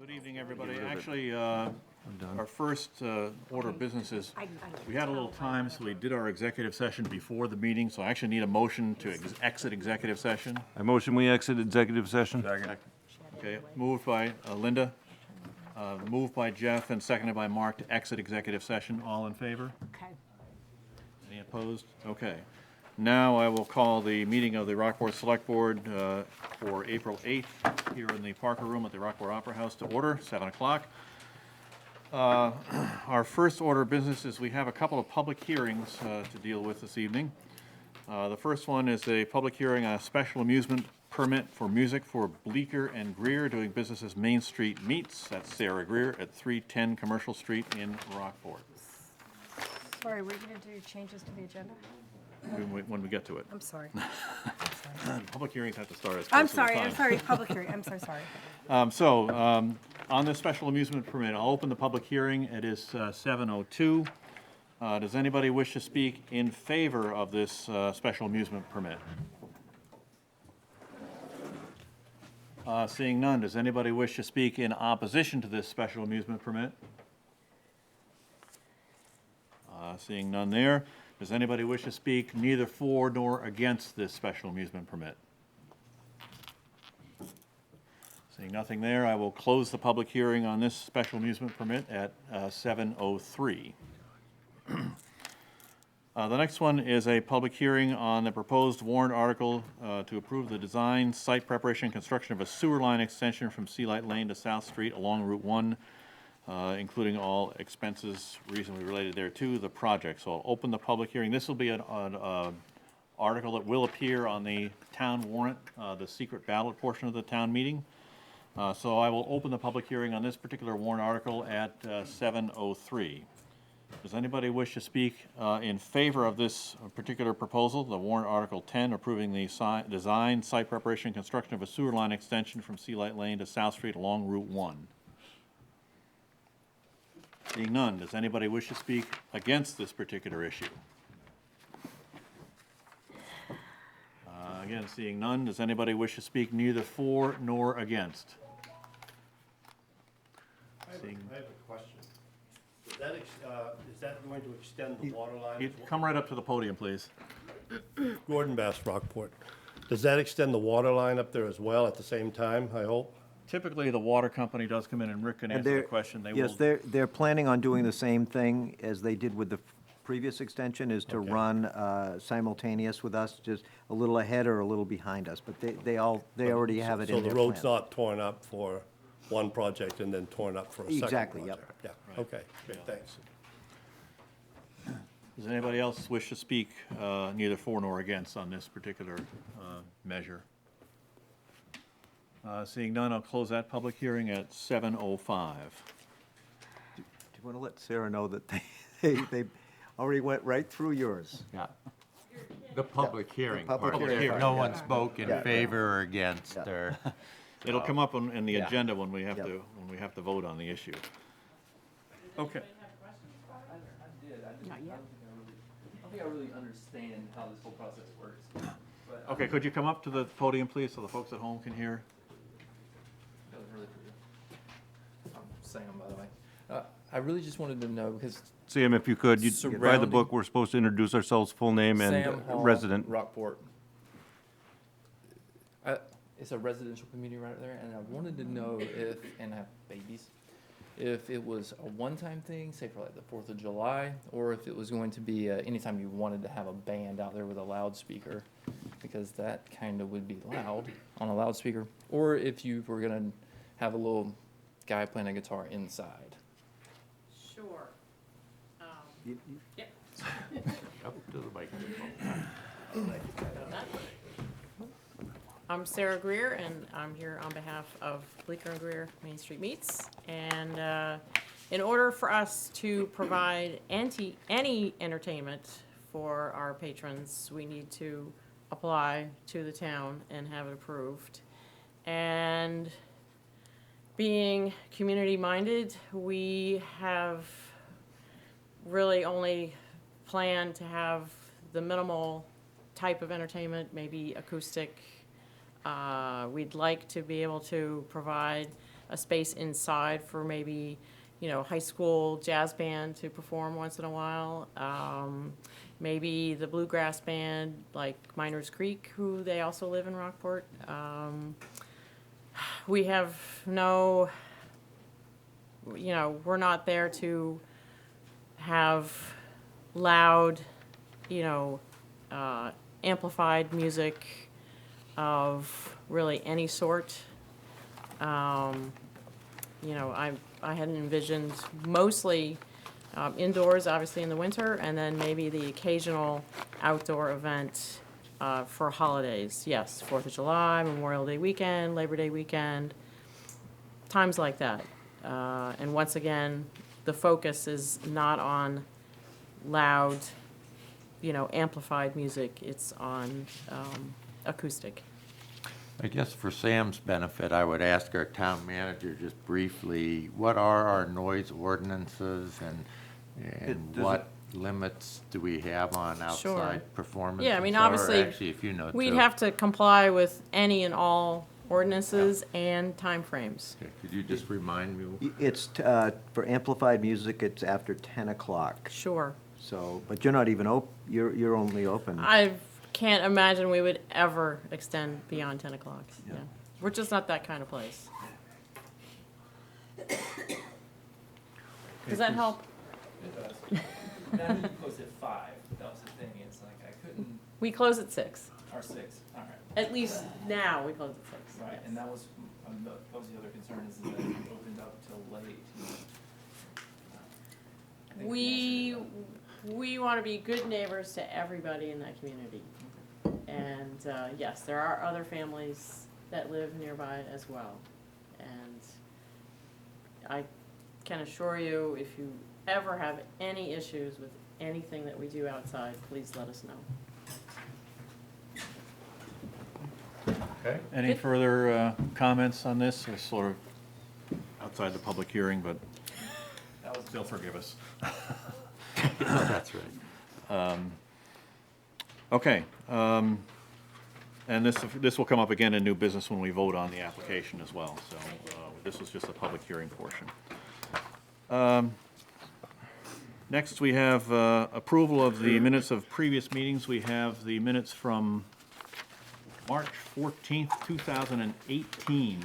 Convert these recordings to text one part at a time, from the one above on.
Good evening, everybody. Actually, our first order of business is, we had a little time, so we did our executive session before the meeting, so I actually need a motion to exit executive session. I motion we exit executive session. Okay, moved by Linda, moved by Jeff, and seconded by Mark to exit executive session. All in favor? Okay. Any opposed? Okay. Now I will call the meeting of the Rockport Select Board for April 8th here in the Parker Room at the Rockport Opera House to order, 7 o'clock. Our first order of business is we have a couple of public hearings to deal with this evening. The first one is a public hearing on a special amusement permit for music for Bleecker and Greer doing business as Main Street Meats. That's Sarah Greer at 310 Commercial Street in Rockport. Sorry, we're going to do changes to the agenda? When we get to it. I'm sorry. Public hearings have to start as I'm close to the sorry, I'm time. sorry, public hearing, I'm so sorry. On this special amusement permit, I'll open the public hearing. It is 7:02. Does anybody wish to speak in favor of this special amusement permit? Seeing none, does anybody wish to speak in opposition to this special amusement permit? Seeing none there. Does anybody wish to speak neither for nor against this special amusement permit? Seeing nothing there, I will close the public hearing on this special amusement permit at 7:03. The next one is a public hearing on the proposed warrant article to approve the design, site preparation, and construction of a sewer line extension from Sea Light Lane to South Street along Route 1, including all expenses reasonably related thereto, the project. So I'll open the public hearing. This will be an article that will appear on the town warrant, the secret ballot portion of the town meeting. So I will open the public hearing on this particular warrant article at 7:03. Does anybody wish to speak in favor of this particular proposal, the warrant article 10, approving the design, site preparation, and construction of a sewer line extension from Sea Light Lane to South Street along Route 1? Seeing none, does anybody wish to speak against this particular issue? Again, seeing none, does anybody wish to speak neither for nor against? I have a question. Is that going to extend the water line? You come right up to the podium, please. Gordon Bass, Rockport. Does that extend the water line up there as well at the same time, I hope? Typically, the water company does come in, and Rick can answer the question. They Yes, will. they're planning on doing the same thing as they did with the previous extension, is to Okay. run simultaneous with us, just a little ahead or a little behind us, but they already have it in So their the plan. road's not torn up for one project and then torn up for a second Exactly, yep. project? Yeah, okay, good, thanks. Does anybody else wish to speak neither for nor against on this particular measure? Seeing none, I'll close that public hearing at 7:05. Do you want to let Sarah know that they already went right through yours? Yeah. The public hearing public part. hearing. No one spoke in Yeah. favor or against, Yeah. or, It'll come up in the Yeah. agenda when we have Yep. to vote on the issue. Okay. Not yet. I don't think I really understand how this whole process works. But Okay, could you come up to the podium, please, so the folks at home can hear? that was really pretty. I'm Sam, by the way. I really just wanted to know because Sam, if you could, you'd by the Surrounding- book, we're supposed to introduce ourselves, full name Sam and Hall, resident. Rockport. It's a residential community right there, and I wanted to know if, and I have babies, if it was a one-time thing, say for like the 4th of July, or if it was going to be anytime you wanted to have a band out there with a loudspeaker, because that kind of would be loud on a loudspeaker, or if you were going to have a little guy playing a guitar inside. Sure. Yep. Up to the microphone. I'm Sarah Greer, and I'm here on behalf of Bleecker and Greer Main Street Meats. And in order for us to provide any entertainment for our patrons, we need to apply to the town and have it approved. And being community-minded, we have really only planned to have the minimal type of entertainment, maybe acoustic. We'd like to be able to provide a space inside for maybe, high school jazz band to perform once in a while. Maybe the bluegrass band, like Miners Creek, who they also live in Rockport. We have no, we're not there to have loud, amplified music of really any sort. I hadn't envisioned mostly indoors, obviously in the winter, and then maybe the occasional outdoor event for holidays. Yes, 4th of July, Memorial Day weekend, Labor Day weekend, times like that. And once again, the focus is not on loud, amplified music. It's on acoustic. I guess for Sam's benefit, I would ask our town manager just briefly, what are our noise ordinances and does what limits do we have on Sure. outside performances? Yeah, I mean, Or obviously, actually, if you know We'd too. have to comply with any and all ordinances and timeframes. Okay, could you just remind me? It's, for amplified music, it's after 10 o'clock. Sure. So, but you're not even you're only open. I can't imagine we would ever extend beyond 10 o'clock. Yeah. We're just not that kind of place. Does that help? It does. Now you closed at 5, that was the thing, it's like I couldn't, We close at 6. or 6, all right. At least now we close at 6. Right, yes. and that was the other concern is that it opened up till late. I think We want to be good neighbors to everybody in that community. And yes, there are other families that live nearby as well. And I can assure you, if you ever have any issues with anything that we do outside, please let us know. Okay. Any further comments on this? It's sort of outside the public hearing, but that was still forgive us. That's right. Okay, and this will come up again in new business when we vote on the application as well, so this was just a public hearing portion. Next, we have approval of the minutes of previous meetings. We have the minutes from March 14th, 2018.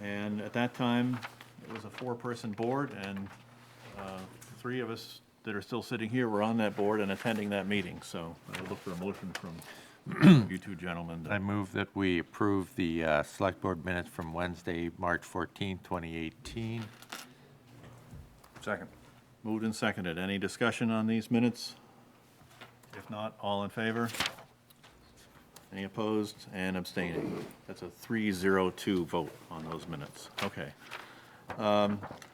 And at that time, it was a 4-person board, and 3 of us that are still sitting here were on that board and attending that meeting. So I look for a motion from you two gentlemen. I move that we approve the select board minutes from Wednesday, March 14th, 2018. Second. Moved and seconded. Any discussion on these minutes? If not, all in favor? Any opposed and abstaining? That's a 3-0-2 vote on those minutes. Okay.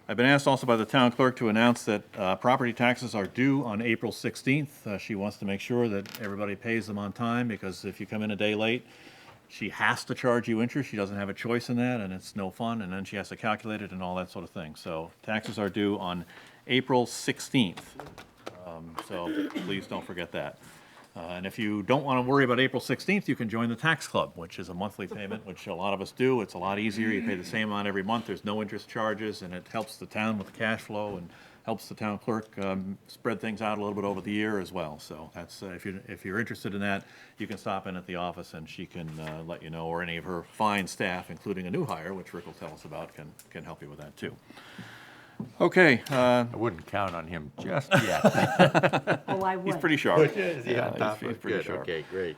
I've been asked also by the town clerk to announce that property taxes are due on April 16th. She wants to make sure that everybody pays them on time, because if you come in a day late, she has to charge you interest. She doesn't have a choice in that, and it's no fun, and then she has to calculate it and all that sort of thing. So taxes are due on April 16th. So please don't forget that. And if you don't want to worry about April 16th, you can join the tax club, which is a monthly payment, which a lot of us do. It's a lot easier. You pay the same amount every month. There's no interest charges, and it helps the town with cash flow and helps the town clerk spread things out a little bit over the year as well. So that's if you're interested in that, you can stop in at the office, and she can let you know, or any of her fine staff, including a new hire, which Rick will tell us about, can help you with that too. Okay, I wouldn't count on him just yet. Oh, I he's would. pretty sharp. Yeah, he's pretty good, sharp. okay, great.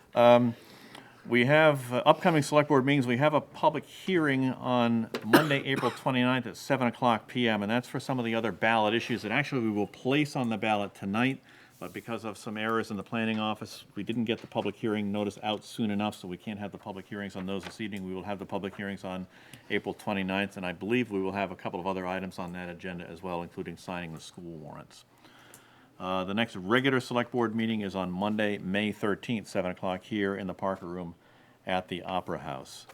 We have upcoming select board meetings. We have a public hearing on Monday, April 29th at 7:00 PM, and that's for some of the other ballot issues that actually we will place on the ballot tonight, but because of some errors in the planning office, we didn't get the public hearing notice out soon enough, so we can't have the public hearings on those this evening. We will have the public hearings on April 29th, and I believe we will have a couple of other items on that agenda as well, including signing the school warrants. The next regular select board meeting is on Monday, May 13th, 7:00 here in the Parker Room at the Opera House.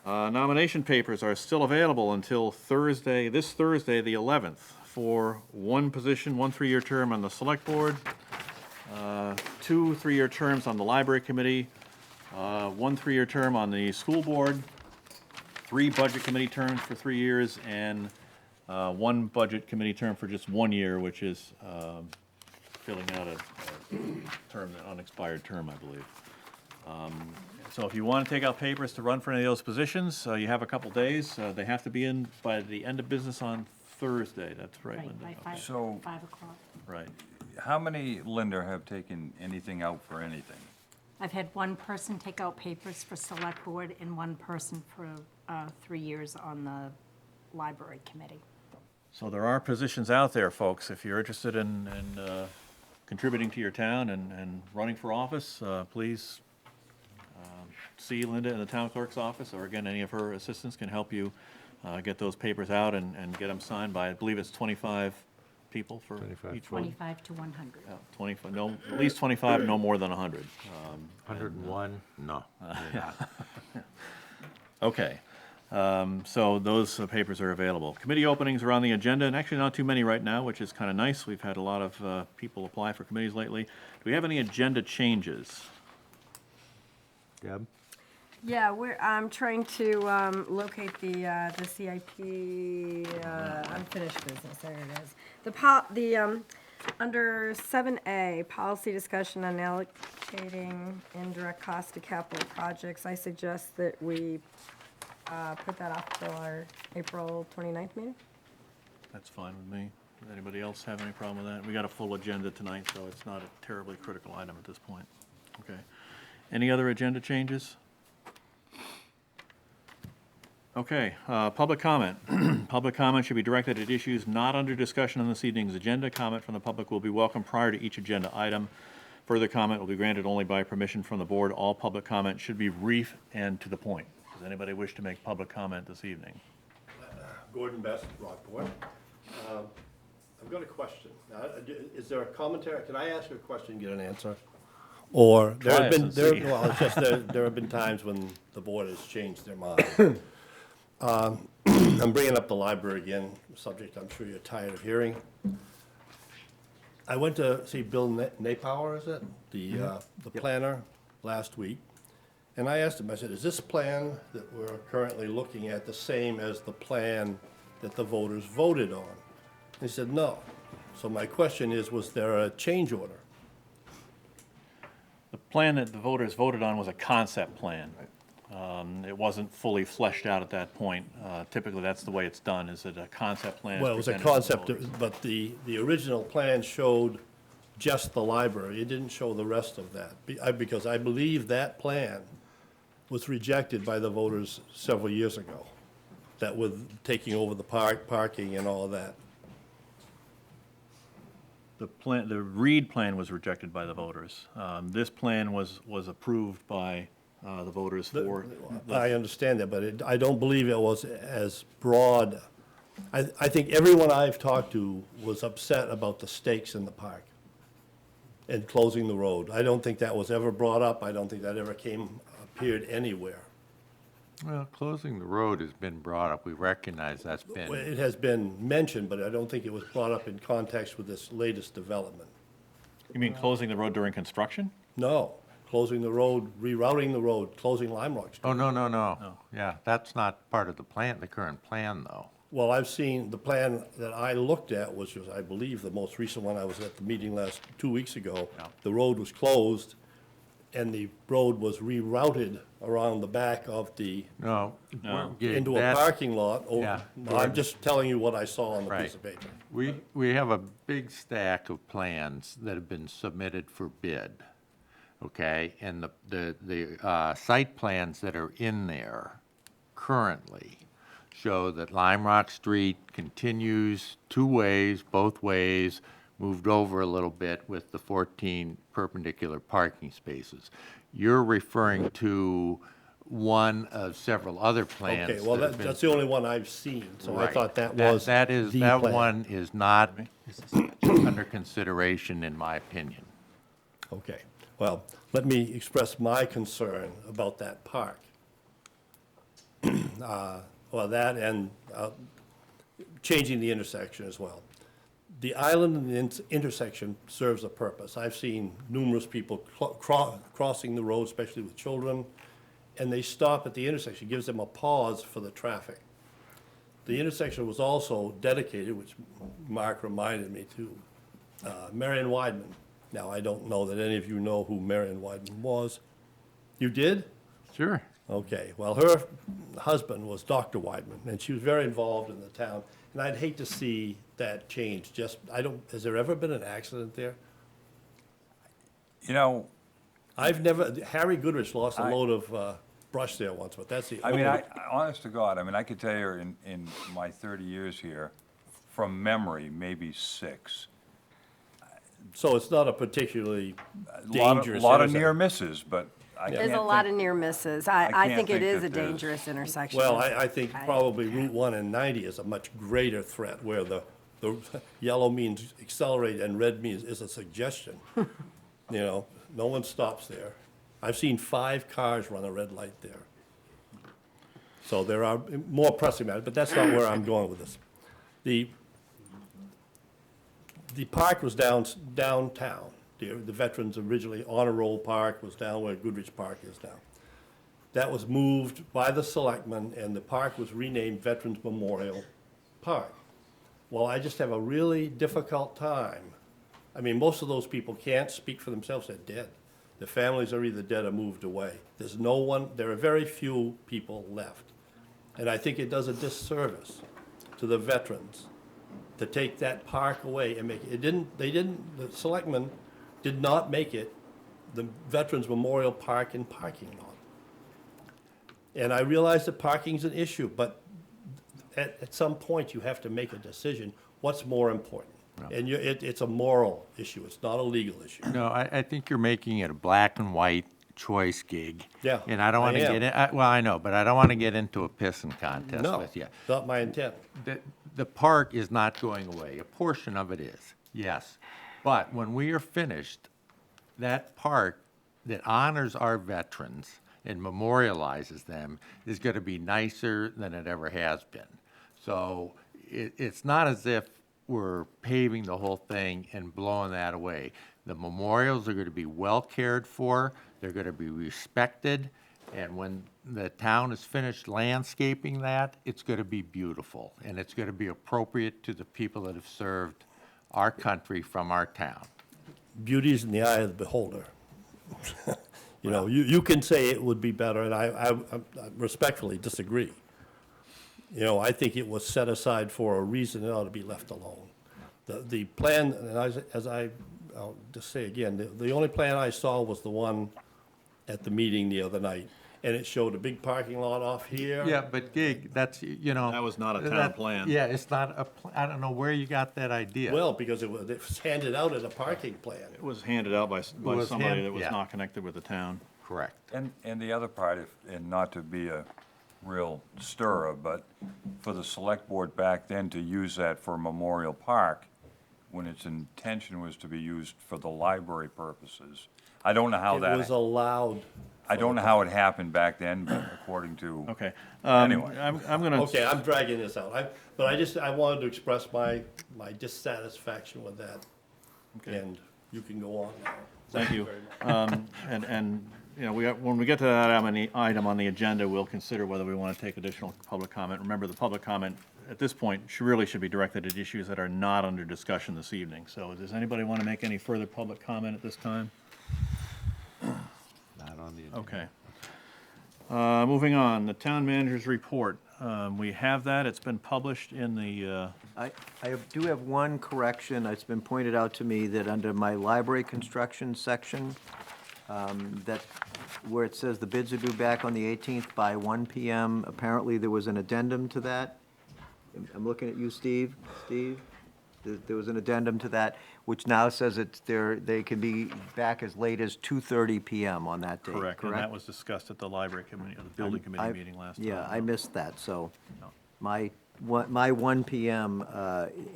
Nomination papers are still available until this Thursday, the 11th, for one position, 1 3-year term on the select board, 2 3-year terms on the library committee, one 3-year term on the school board, 3 budget committee terms for 3 years, and 1 budget committee term for just 1 year, which is filling out a term, an unexpired term, I believe. So if you want to take out papers to run for any of those positions, you have a couple days. They have to be in by the end of business on Thursday. That's right, Linda? Right, by Okay. So- 5 o'clock. Right. How many, Linda, have taken anything out for anything? I've had one person take out papers for select board and one person for 3 years on the library committee. So there are positions out there, folks. If you're interested in contributing to your town and running for office, please see Linda in the town clerk's office, or again, any of her assistants can help you get those papers out and get them signed by, I believe it's 25 people for 25. each one. 25 to 100. Yeah, 25, no, at least 25, no more than 100. 101? No. Okay, so those papers are available. Committee openings are on the agenda, and actually not too many right now, which is kind of nice. We've had a lot of people apply for committees lately. Do we have any agenda changes? Deb? Yeah, I'm trying to locate the CIP unfinished business, there it is. Under 7A, policy discussion on allocating indirect cost to capital projects, I suggest that we put that off till our April 29th meeting. That's fine with me. Does anybody else have any problem with that? We got a full agenda tonight, so it's not a terribly critical item at this point. Okay. Any other agenda changes? Okay, public comment. Public comment should be directed at issues not under discussion on this evening's agenda. Comment from the public will be welcome prior to each agenda item. Further comment will be granted only by permission from the board. All public comment should be brief and to the point. Does anybody wish to make public comment this evening? Gordon Best, Rockport. I've got a question. Now, is there a commentary? Can I ask a question and get an answer? Or there Try have us been, and there, see. well, it's just there have been times when the board has changed their mind. I'm bringing up the library again, a subject I'm sure you're tired of hearing. I went to see Bill Napower, is it? The planner, last week. And I asked him, I said, is this plan that we're currently looking at the same as the plan that the voters voted on? He said, no. So my question is, was there a change order? The plan that the voters voted on was a concept plan. It wasn't fully fleshed out at that point. Typically, that's the way it's done, is that a concept plan is Well, it was a presented to the concept, voters. but the original plan showed just the library. It didn't show the rest of that. Because I believe that plan was rejected by the voters several years ago. That with taking over the parking and all of that. The Reed plan was rejected by the voters. This plan was approved by the voters for. I understand that, but I don't believe it was as broad. I think everyone I've talked to was upset about the stakes in the park and closing the road. I don't think that was ever brought up. I don't think that ever appeared anywhere. Well, closing the road has been brought up. We recognize that's Well, been, it has been mentioned, but I don't think it was brought up in context with this latest development. You mean closing the road during construction? No, closing the road, rerouting the road, closing Lime Rock Street. oh, no. Yeah, that's not part of the plan, the current plan, though. Well, I've seen, the plan that I looked at, which was, I believe, the most recent one, I was at the meeting 2 weeks ago. Yeah. The road was closed, and the road was rerouted around the back of the, No. No. yeah, into a that- parking lot. Yeah. I'm just telling you what I saw on the Right. piece of paper. We have a big stack of plans that have been submitted for bid, okay? And the site plans that are in there currently show that Lime Rock Street continues 2 ways, both ways, moved over a little bit with the 14 perpendicular parking spaces. You're referring to one of several other plans. Okay, well, that have been- that's the only one I've seen, so I Right. thought that was the That plan. one is not under consideration, in my opinion. Okay, well, let me express my concern about that park. Well, that and changing the intersection as well. the island and the intersection serves a purpose. I've seen numerous people crossing the road, especially with children, and they stop at the intersection, gives them a pause for the traffic. The intersection was also dedicated, which Mark reminded me to, Marion Weidman. Now, I don't know that any of you know who Marion Weidman was. You did? Sure. Okay, well, her husband was Dr. Weidman, and she was very involved in the town. And I'd hate to see that change. Has there ever been an accident there? You know, Harry Goodrich lost a I- load of brush there once, but that's the I mean, only. honest to God, I mean, I could tell you in my 30 years here, from memory, maybe 6. So it's not a particularly A dangerous lot of intersection. near misses, but I can't There's a lot of think- near misses. I I can't think it think is that a there's- dangerous intersection. Well, I think I- probably Route 1 and 90 is a much greater threat, where the yellow means accelerate and red means is a suggestion. You know, no one stops there. I've seen 5 cars run a red light there. So there are more pressing matters, but that's not where I'm going with this. The park was downtown. The Veterans originally, Honor Roll Park was down where Goodrich Park is now. That was moved by the selectmen, and the park was renamed Veterans Memorial Park. Well, I just have a really difficult time. I mean, most of those people can't speak for themselves, they're dead. Their families are either dead or moved away. There are very few people left. And I think it does a disservice to the veterans to take that park away and make it, the selectmen did not make it the Veterans Memorial Park and parking lot. And I realize that parking's an issue, but at some point, you have to make a decision, what's more important? And it's a moral issue, it's not a legal issue. No, I think you're making it a black and white choice gig. Yeah, And I don't want I to am. get in, well, I know, but I don't want to get into a pissing contest No, with you. not my intent. The park is not going away. A portion of it is, yes. But when we are finished, that park that honors our veterans and memorializes them is going to be nicer than it ever has been. So it's not as if we're paving the whole thing and blowing that away. The memorials are going to be well cared for, they're going to be respected, and when the town is finished landscaping that, it's going to be beautiful, and it's going to be appropriate to the people that have served our country from our town. Beauty's in the eye of the beholder. You know, you can say it would be better, and I respectfully disagree. You know, I think it was set aside for a reason, it ought to be left alone. The plan, and I'll just say again, the only plan I saw was the one at the meeting the other night, and it showed a big parking lot off here. Yeah, but Gig, that's, you know. That was not a town that- plan. Yeah, it's not a, I don't know where you got that idea. Well, because it was handed out as a parking plan. It was handed out by was somebody that was yeah. not connected with the town. Correct. And the other part, and not to be a real stirrer, but for the select board back then to use that for Memorial Park, when its intention was to be used for the library purposes. I don't know how It was that, allowed. I don't know how it happened back then, but according to. Okay. Anyway. I'm gonna. Okay, I'm dragging this out. I wanted to express my dissatisfaction with that. Okay. And you can go on now. Thank you. very much. And, you know, when we get to that item on the agenda, we'll consider whether we want to take additional public comment. Remember, the public comment at this point really should be directed at issues that are not under discussion this evening. So does anybody want to make any further public comment at this time? Not on the agenda. Okay. Moving on, the town manager's report. We have that. It's been published in the, I do have one correction. It's been pointed out to me that under my library construction section, that where it says the bids are due back on the 18th by 1 PM, apparently there was an addendum to that. I'm looking at you, Steve. Steve? There was an addendum to that, which now says they can be back as late as 2:30 PM on that date, correct? correct, and that was discussed at the library committee, or the building committee meeting last time. Yeah, I missed that, so No. my 1 PM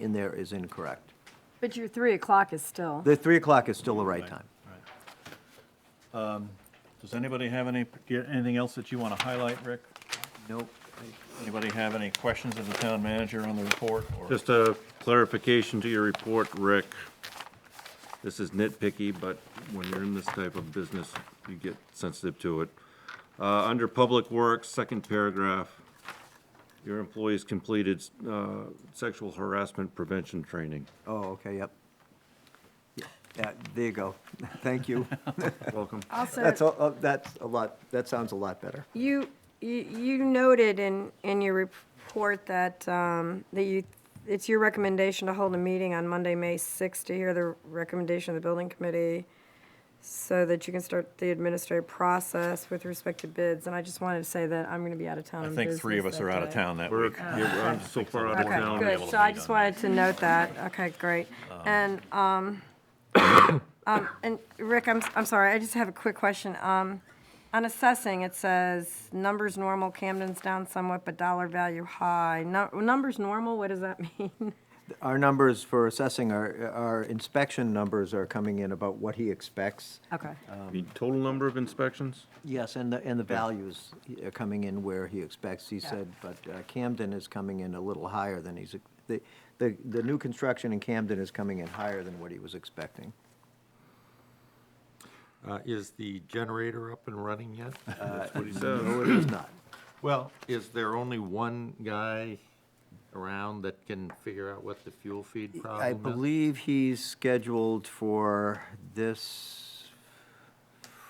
in there is incorrect. But your 3 o'clock is still. The 3 o'clock is still the right time. Does anybody have anything else that you want to highlight, Rick? Nope. Anybody have any questions of the town manager on the report? Or Just a clarification to your report, Rick. This is nitpicky, but when you're in this type of business, you get sensitive to it. Under Public Works, second paragraph, your employees completed sexual harassment prevention training. Oh, okay, yep. Yeah, there you go. Thank you. Welcome. Also, That's a lot, that sounds a lot better. you noted in your report that, it's your recommendation to hold a meeting on Monday, May 6th, to hear the recommendation of the building committee so that you can start the administrative process with respect to bids. And I just wanted to say that I'm going to be out of town I on think 3 of us business are that out of day. town that We're, week. I'm so far out of Okay, town. good. able to So I meet just on wanted to note that. Okay, great. And, and Rick, I'm sorry, I just have a quick question. On assessing, it says numbers normal, Camden's down somewhat, but dollar value high. Numbers normal, what does that mean? Our numbers for assessing, our inspection numbers are coming in about what he expects. Okay. The total number of inspections? Yes, and the values are coming in where he expects, he said, but Camden is coming in a little higher than the new construction in Camden is coming in higher than what he was expecting. Is the generator up and running yet? That's what he said. No, it is not. Well, is there only one guy around that can figure out what the fuel feed problem is? I believe he's scheduled for this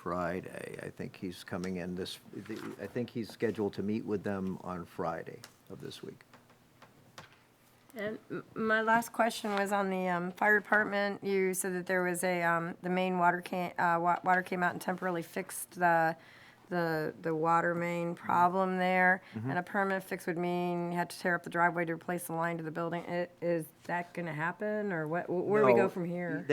Friday. I think he's coming in I think he's scheduled to meet with them on Friday of this week. And my last question was on the fire department. You said that there was the main water came out and temporarily fixed the water main problem there. And a permanent fix would mean you had to tear up the driveway to replace the line to the building. Is that going to happen, or what? Where do we go No, from here?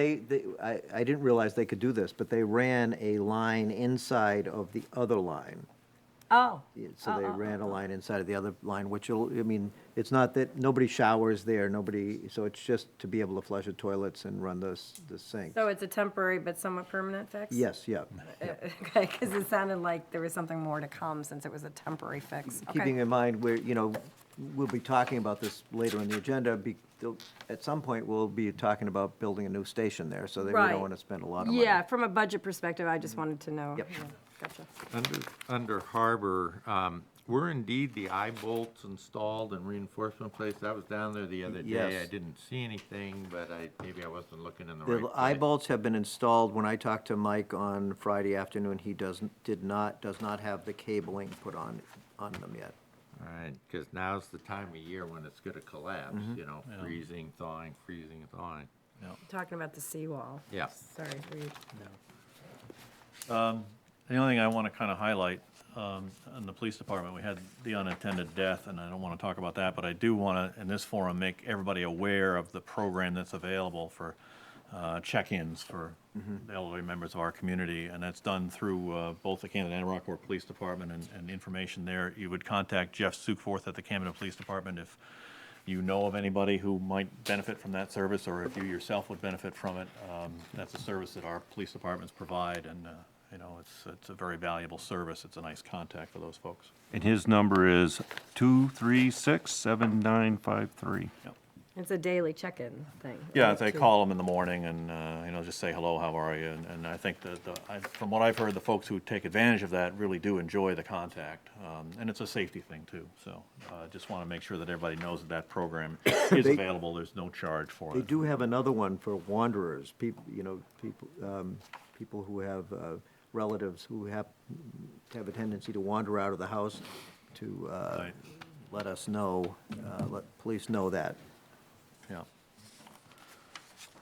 I didn't realize they could do this, but they ran a line inside of the other line. Oh, So they ran a line inside of the other line, which will, I mean, it's not that, nobody showers there, so it's just to be able to flush the toilets and run the sink. so it's a temporary but somewhat permanent fix? Yes, yeah. Okay, because it sounded like there was something more to come since it was a temporary fix. Okay. Keeping in mind, we'll be talking about this later in the agenda. At some point, we'll be talking about building a new station there, so that we Right. don't want to spend a lot of money. Yeah, from a budget perspective, I just wanted to know. Yep. Yeah, Gotcha. Under harbor, were indeed the eye bolts installed and reinforcement placed? I was down there the other day. Yes. I didn't see anything, but maybe I wasn't looking in the The right eye place. bolts have been installed. When I talked to Mike on Friday afternoon, he does not have the cabling put on them yet. All right, because now's the time of year when it's gonna collapse, freezing, thawing, freezing, thawing. Talking about the seawall. Yeah. Sorry, Reed. The only thing I want to kind of highlight, in the police department, we had the unintended death, and I don't want to talk about that, but I do want to, in this forum, make everybody aware of the program that's available for check-ins for the elderly members of our community, and that's done through both the Camden and Rockport Police Department, and information there. You would contact Jeff Sukeforth at the Camden Police Department if you know of anybody who might benefit from that service, or if you yourself would benefit from it. That's a service that our police departments provide, and it's a very valuable service. It's a nice contact for those folks. And his number is 236-7953. It's a daily check-in thing. Yeah, right, they too. call them in the morning and, just say, hello, how are you? And I think that, from what I've heard, the folks who take advantage of that really do enjoy the contact. And it's a safety thing too, so just want to make sure that everybody knows that program is They- available. There's no charge for They it. do have another one for wanderers, people who have relatives who have a tendency to wander out of the house, to Right. let us know, let police know that. Yeah.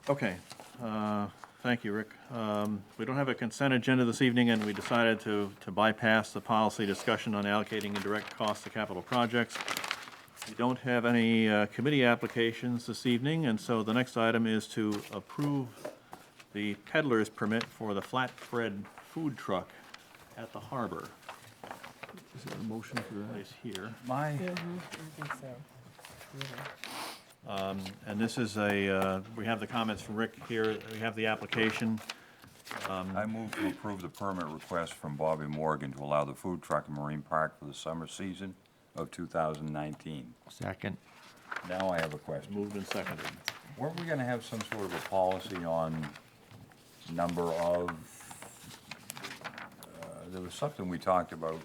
Okay, thank you, Rick. We don't have a consent agenda this evening, and we decided to bypass the policy discussion on allocating indirect costs to capital projects. We don't have any committee applications this evening, and so the next item is to approve the peddler's permit for the flatbread food truck at the harbor. Is there a motion for that? Place here. My, I think so. And this is we have the comments from Rick here, we have the application. I move to approve the permit request from Bobby Morgan to allow the food truck in Marine Park for the summer season of 2019. Second. Now I have a question. Moved and seconded. Weren't we gonna have some sort of a policy on number of, there was something we talked about,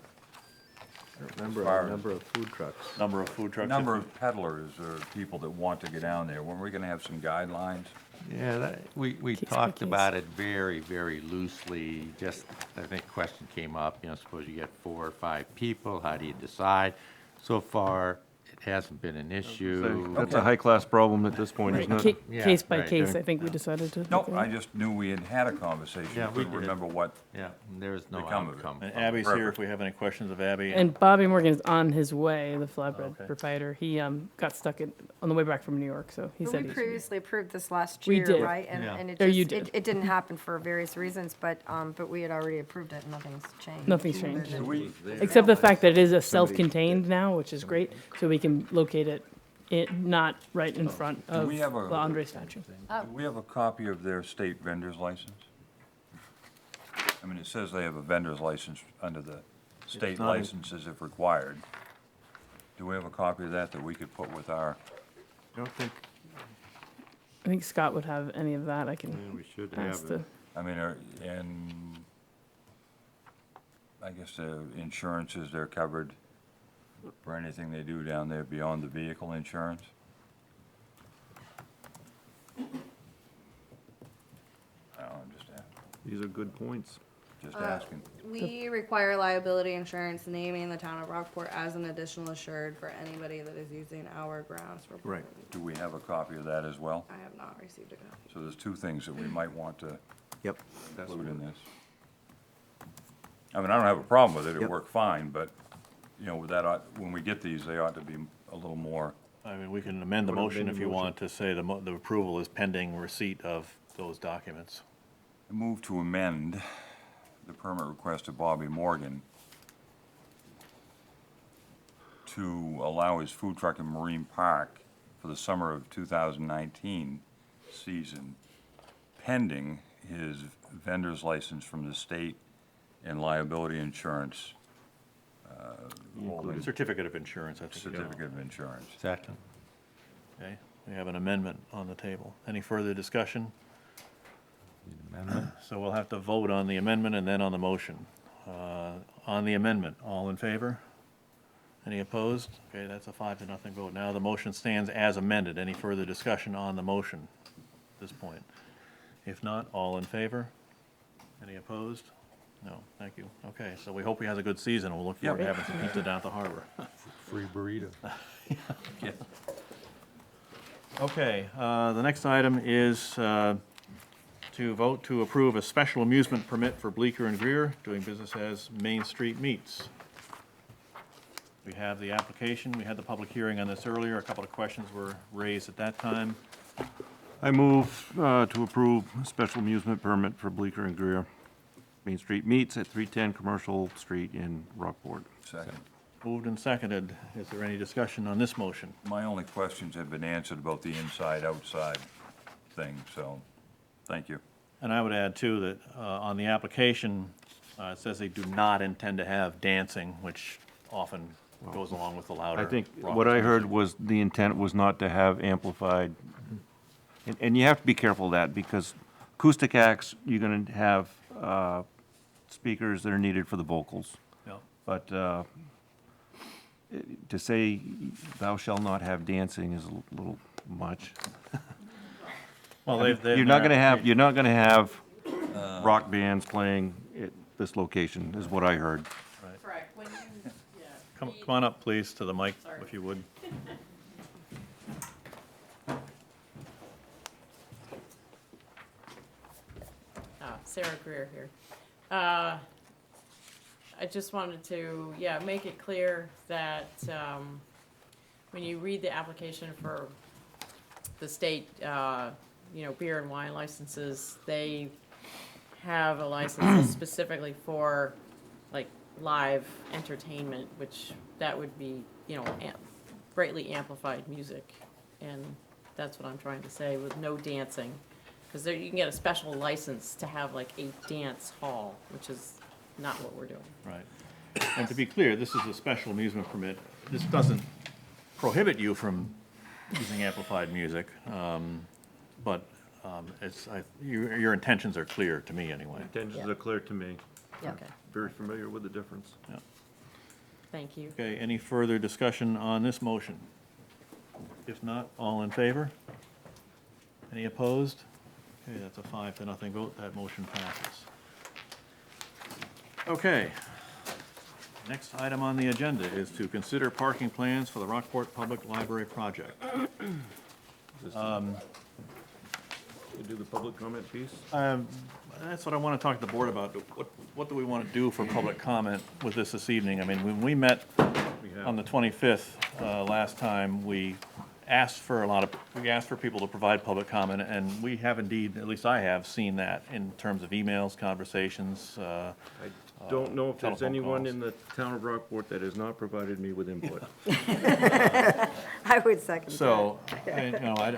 Remember, Fire. a number of food trucks. Number of food trucks. number of peddlers or people that want to get down there. Weren't we gonna have some guidelines? Yeah, we Case by talked case. about it very, very loosely, just, I think a question came up, suppose you get 4 or 5 people, how do you decide? So far, it hasn't been an issue. That's a high-class problem at this point, isn't it? Yeah, Case by right. case, I think we decided to. Nope, I just knew we had a conversation. Yeah, we Couldn't did. remember what, Yeah, there's no Become of it. outcome. And Abby's here if we have any questions of Abby. And Bobby Morgan is on his way, the flatbread Okay. proprietor. He got stuck on the way back from New York, so he But said we he's. previously approved this last We year, did. right? Yeah. And it Or you just, did. it didn't happen for various reasons, but we had already approved it and nothing's changed. Nothing's changed. do we, Except the fact that it is a self-contained now, which is great, so we can locate it, not right in front of we have the a- Andre statue. do we have a copy of their state vendor's license? I mean, it says they have a vendor's license under the state not in- licenses if required. Do we have a copy of that we could put with our, I don't think I think Scott would have any of that, I can we should ask have the, it. I mean, and I guess the insurances, they're covered for anything they do down there beyond the vehicle insurance? I'm These are good points. just asking. We require liability insurance naming the town of Rockport as an additional assured for anybody that is using our grounds for. Right. Do we have a copy of that as well? I have not received a copy. So there's two things that we might want to Yep. include in this. I mean, I don't have a problem with it, it Yep. worked fine, but, with that, when we get these, they ought to be a little more, I mean, we can amend the Put it motion in if the you motion. want to say the approval is pending receipt of those documents. move to amend the permit request of Bobby Morgan to allow his food truck in Marine Park for the summer of 2019 season, pending his vendor's license from the state and liability insurance, holding Certificate of insurance, I think. certificate of insurance. Second. Okay, we have an amendment on the table. Any further discussion? Amendment? So we'll have to vote on the amendment and then on the motion. On the amendment, all in favor? Any opposed? Okay, that's a 5-0 vote. Now the motion stands as amended. Any further discussion on the motion at this point? If not, all in favor? Any opposed? No, thank you. Okay, so we hope he has a good season. We'll look forward to Yeah. having some pizza down at the harbor. Free burrito. Okay, the next item is to vote to approve a special amusement permit for Bleecker and Greer, doing business as Main Street Meats. We have the application, we had the public hearing on this earlier, a couple of questions were raised at that time. I move to approve a special amusement permit for Bleecker and Greer. Main Street Meats at 310 Commercial Street in Rockport. Second. Moved and seconded. Is there any discussion on this motion? My only questions have been answered about the inside-outside thing, so, thank you. And I would add too that on the application, it says they do not intend to have dancing, which often goes along with the louder. I think raucous what I heard music. was the intent was not to have amplified, and you have to be careful of that, because acoustic acts, you're gonna have speakers that are needed for the vocals. Yeah. But to say thou shall not have dancing is a little much. Well, they've. You're not gonna have rock bands playing at this location, is what I heard. Correct. When you, yeah. Come on up, please, to the mic, Sorry. if you would. Sarah Greer here. I just wanted to, make it clear that when you read the application for the state, beer and wine licenses, they have a license specifically for, like, live entertainment, which that would be, greatly amplified music. And that's what I'm trying to say, with no dancing. Because you can get a special license to have like a dance hall, which is not what we're doing. Right. And to be clear, this is a special amusement permit. This doesn't prohibit you from using amplified music, but your intentions are clear to me anyway. Intentions are clear to me. Okay. Very familiar with the difference. Thank you. Okay, any further discussion on this motion? If not, all in favor? Any opposed? Okay, that's a 5-0 vote, that motion passes. Okay. Next item on the agenda is to consider parking plans for the Rockport Public Library project. You do the public comment piece? That's what I want to talk to the board about. What do we want to do for public comment with this evening? I mean, when we met on the 25th last time, we asked for people to provide public comment, and we have indeed, at least I have, seen that in terms of emails, conversations. I don't know if there's telephone anyone calls. in the town of Rockport that has not provided me with input. I would second that. So,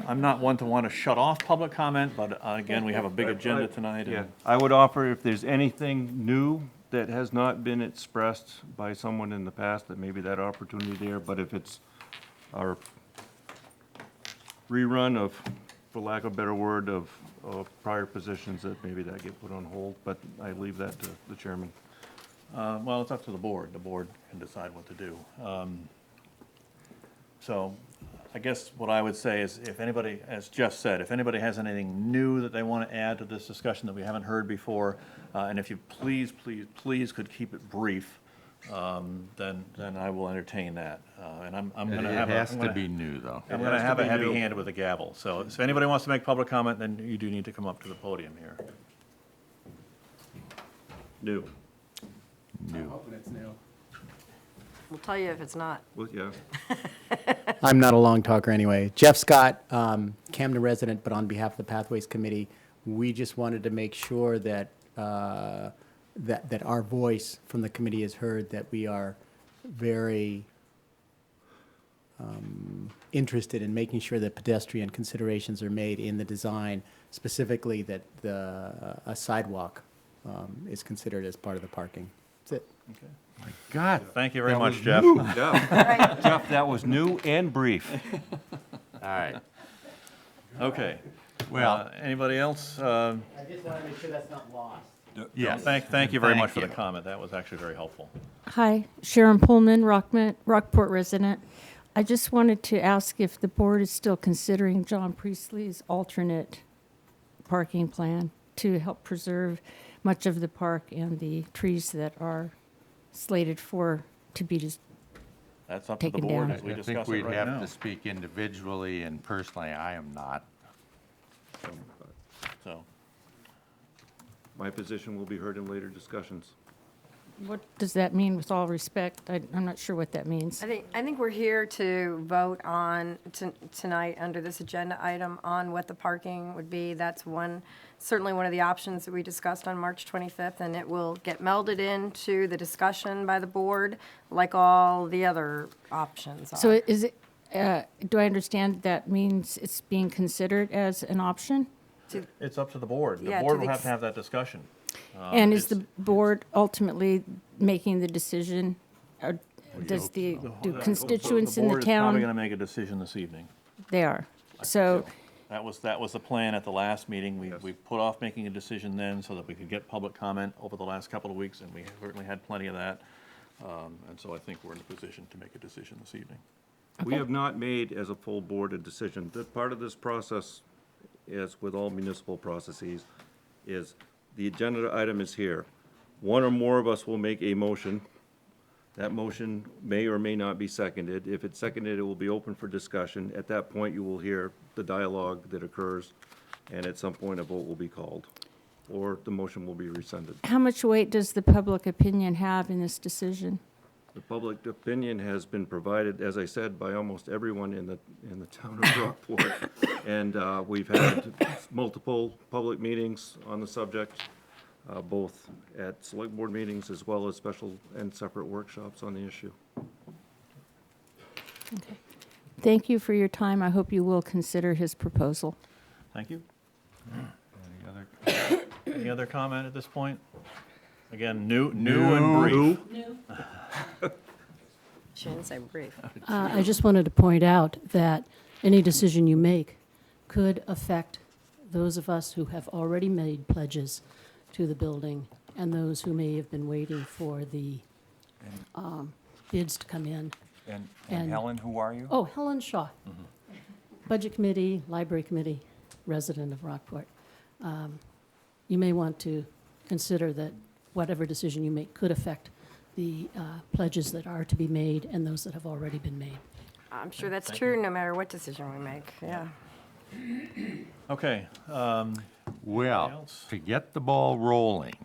I'm not one to want to shut off public comment, but again, we have a big agenda tonight. Yeah, and- I would offer if there's anything new that has not been expressed by someone in the past, that maybe that opportunity there, but if it's our rerun of, for lack of a better word, of prior positions, that maybe that get put on hold, but I leave that to the chairman. Well, it's up to the board. The board can decide what to do. So I guess what I would say is if anybody, as Jeff said, if anybody has anything new that they want to add to this discussion that we haven't heard before, and if you please could keep it brief, then I will entertain that. And I'm going to have It a. has to be new, though. I'm It going to has to have a be heavy new. hand with a gavel. So if anybody wants to make public comment, then you do need to come up to the podium here. New. New. We'll tell you if it's not. Well, yeah. I'm not a long talker anyway. Jeff Scott, Camden resident, but on behalf of the Pathways Committee, we just wanted to make sure that, that our voice from the committee is heard, that we are very interested in making sure that pedestrian considerations are made in the design, specifically that a sidewalk is considered as part of the parking. That's it. God, Thank you very much, Jeff. Jeff, Jeff, that was new and brief. all right. Okay. Well, Anybody else? I just want to make sure that's not lost. yes. Thank you very much for the you. comment. That was actually very helpful. Hi, Sharon Pullman, Rockport resident. I just wanted to ask if the board is still considering John Priestley's alternate parking plan to help preserve much of the park and the trees that are slated to be just That's up to the Taken board down. as we I think discuss it we'd right have now. to speak individually, and personally, I am not. So, My position will be heard in later discussions. What does that mean, with all respect? I'm not sure what that means. I think we're here to vote on tonight under this agenda item on what the parking would be. That's certainly one of the options that we discussed on March 25th, and it will get melded into the discussion by the board like all the other options are. So is it, do I understand that means it's being considered as an option? it's up to the board. The Yeah, to board the will have ex- to have that discussion. And is the it's- board ultimately making the decision? Or does do constituents in the board is probably going town? to make a decision this evening. They are. So, That was the plan at the last meeting. We put off making a decision then so that we could get public comment over the last couple of weeks, and we certainly had plenty of that. And so I think we're in a position to make a decision this evening. We have not made, as a full board, a decision. That part of this process, as with all municipal processes, is the agenda item is here. One or more of us will make a motion. That motion may or may not be seconded. If it's seconded, it will be open for discussion. At that point, you will hear the dialogue that occurs, and at some point, a vote will be called, or the motion will be rescinded. how much weight does the public opinion have in this decision? The public opinion has been provided, as I said, by almost everyone in the town of Rockport. And we've had multiple public meetings on the subject, both at select board meetings as well as special and separate workshops on the issue. Thank you for your time. I hope you will consider his proposal. Thank you. Any other comment at this point? Again, new and brief. Shouldn't say brief. I just wanted to point out that any decision you make could affect those of us who have already made pledges to the building and those who may have been waiting for the bids to come in. And And- Helen, who are you? Oh, Helen Shaw, Budget Committee, Library Committee, resident of Rockport. You may want to consider that whatever decision you make could affect the pledges that are to be made and those that have already been made. I'm sure that's true, no matter what decision we make, yeah. Okay, Well, else? to get the ball rolling,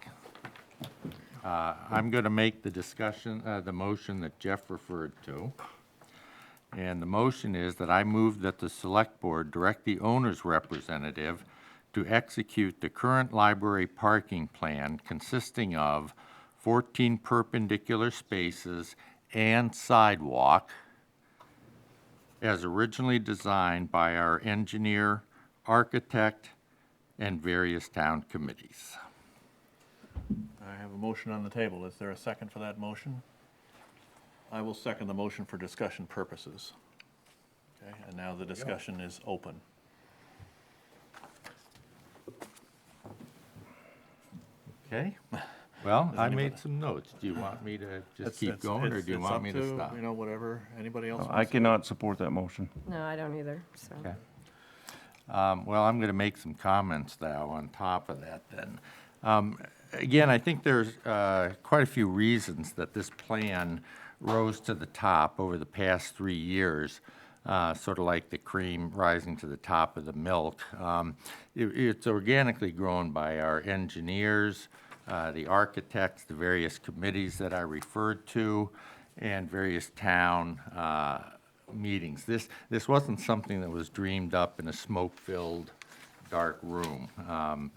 I'm going to make the discussion, the motion that Jeff referred to. And the motion is that I move that the Select Board direct the owner's representative to execute the current library parking plan consisting of 14 perpendicular spaces and sidewalk as originally designed by our engineer, architect, and various town committees. I have a motion on the table. Is there a second for that motion? I will second the motion for discussion purposes. Okay, and now the discussion is open. Okay? Well, Does I anybody- made some notes. Do you want me to just It's- keep it's- going, or it's- do you it's want up me to stop? You know, whatever, anybody else I wants to- cannot support that motion. No, I don't either, so. Okay. Well, I'm going to make some comments now on top of that then. Again, I think there's quite a few reasons that this plan rose to the top over the past 3 years, sort of like the cream rising to the top of the milk. It's organically grown by our engineers, the architects, the various committees that I referred to, and various town meetings. This wasn't something that was dreamed up in a smoke-filled, dark room.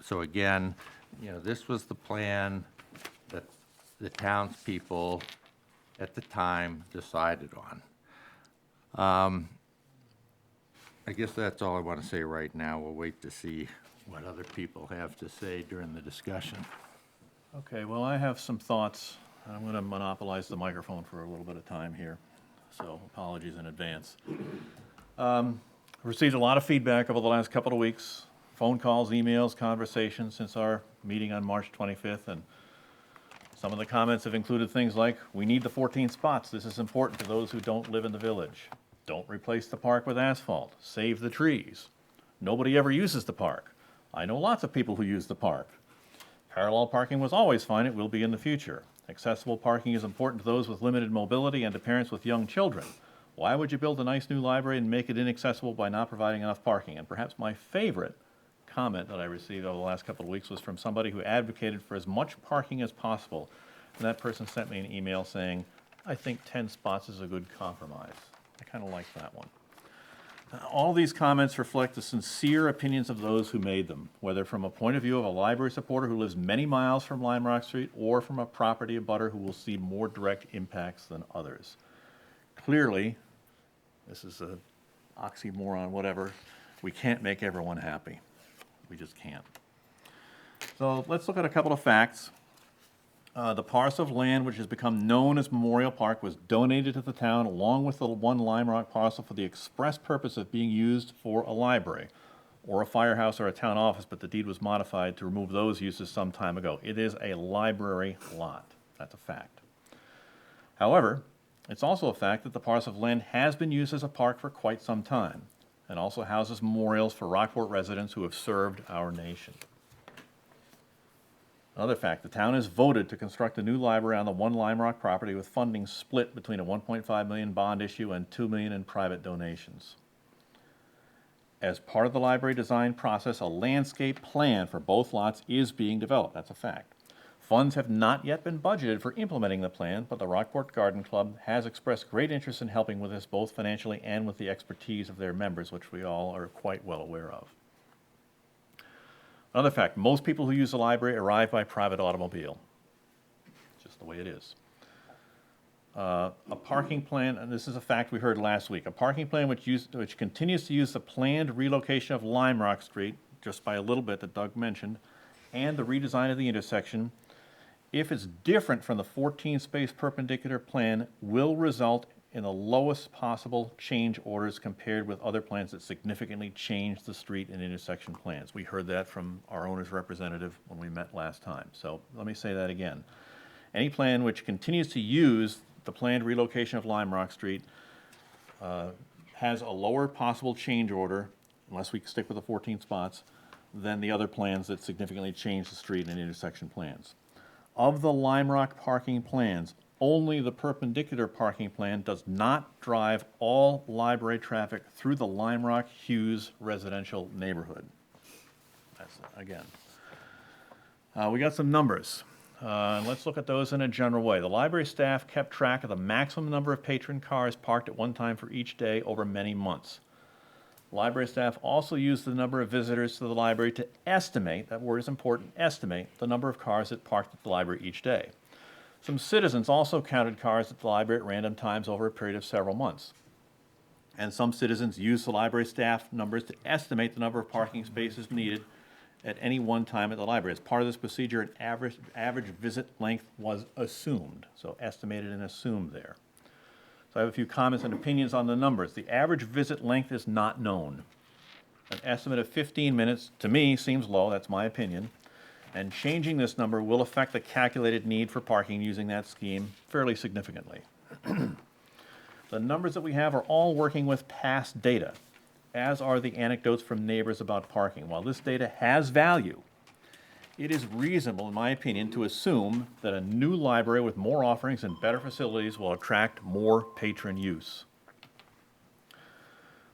So again, you know, this was the plan that the townspeople at the time decided on. I guess that's all I want to say right now. We'll wait to see what other people have to say during the discussion. Okay, well, I have some thoughts. I'm going to monopolize the microphone for a little bit of time here, so apologies in advance. Received a lot of feedback over the last couple of weeks, phone calls, emails, conversations since our meeting on March 25th, and some of the comments have included things like, we need the 14 spots. This is important to those who don't live in the village. Don't replace the park with asphalt. Save the trees. Nobody ever uses the park. I know lots of people who use the park. Parallel parking was always fine, it will be in the future. Accessible parking is important to those with limited mobility and to parents with young children. Why would you build a nice new library and make it inaccessible by not providing enough parking? And perhaps my favorite comment that I received over the last couple of weeks was from somebody who advocated for as much parking as possible. And that person sent me an email saying, I think 10 spots is a good compromise. I kind of like that one. All these comments reflect the sincere opinions of those who made them, whether from a point of view of a library supporter who lives many miles from Lime Rock Street or from a property abutter who will see more direct impacts than others. Clearly, this is an oxymoron, whatever, we can't make everyone happy. We just can't. So let's look at a couple of facts. The parcel of land which has become known as Memorial Park was donated to the town along with the one Lime Rock parcel for the express purpose of being used for a library or a firehouse or a town office, but the deed was modified to remove those uses some time ago. It is a library lot. That's a fact. However, it's also a fact that the parcel of land has been used as a park for quite some time and also houses memorials for Rockport residents who have served our nation. Another fact, the town has voted to construct a new library on the one Lime Rock property with funding split between a $1.5 million bond issue and $2 million in private donations. As part of the library design process, a landscape plan for both lots is being developed. That's a fact. Funds have not yet been budgeted for implementing the plan, but the Rockport Garden Club has expressed great interest in helping with this both financially and with the expertise of their members, which we all are quite well aware of. Another fact, most people who use the library arrive by private automobile. Just the way it is. A parking plan, and this is a fact we heard last week, a parking plan which continues to use the planned relocation of Lime Rock Street, just by a little bit that Doug mentioned, and the redesign of the intersection, if it's different from the 14-space perpendicular plan, will result in the lowest possible change orders compared with other plans that significantly change the street and intersection plans. We heard that from our owner's representative when we met last time. So let me say that again. Any plan which continues to use the planned relocation of Lime Rock Street has a lower possible change order, unless we stick with the 14 spots, than the other plans that significantly change the street and intersection plans. Of the Lime Rock parking plans, only the perpendicular parking plan does not drive all library traffic through the Lime Rock Hughes residential neighborhood. That's, again. We got some numbers. Let's look at those in a general way. The library staff kept track of the maximum number of patron cars parked at one time for each day over many months. Library staff also used the number of visitors to the library to estimate, that word is important, estimate the number of cars that parked at the library each day. Some citizens also counted cars at the library at random times over a period of several months. And some citizens used the library staff numbers to estimate the number of parking spaces needed at any one time at the library. As part of this procedure, an average visit length was assumed, so estimated and assumed there. So I have a few comments and opinions on the numbers. The average visit length is not known. An estimate of 15 minutes, to me, seems low, that's my opinion, and changing this number will affect the calculated need for parking using that scheme fairly significantly. The numbers that we have are all working with past data, as are the anecdotes from neighbors about parking. While this data has value, it is reasonable, in my opinion, to assume that a new library with more offerings and better facilities will attract more patron use.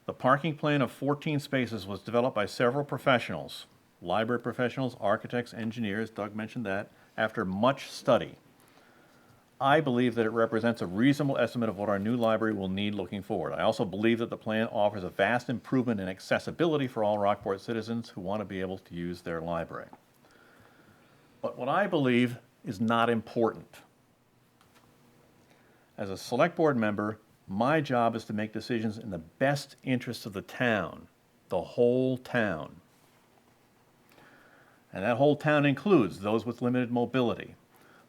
The parking plan of 14 spaces was developed by several professionals, library professionals, architects, engineers, Doug mentioned that, after much study. I believe that it represents a reasonable estimate of what our new library will need looking forward. I also believe that the plan offers a vast improvement in accessibility for all Rockport citizens who want to be able to use their library. But what I believe is not important. As a select board member, my job is to make decisions in the best interest of the town, the whole town. And that whole town includes those with limited mobility,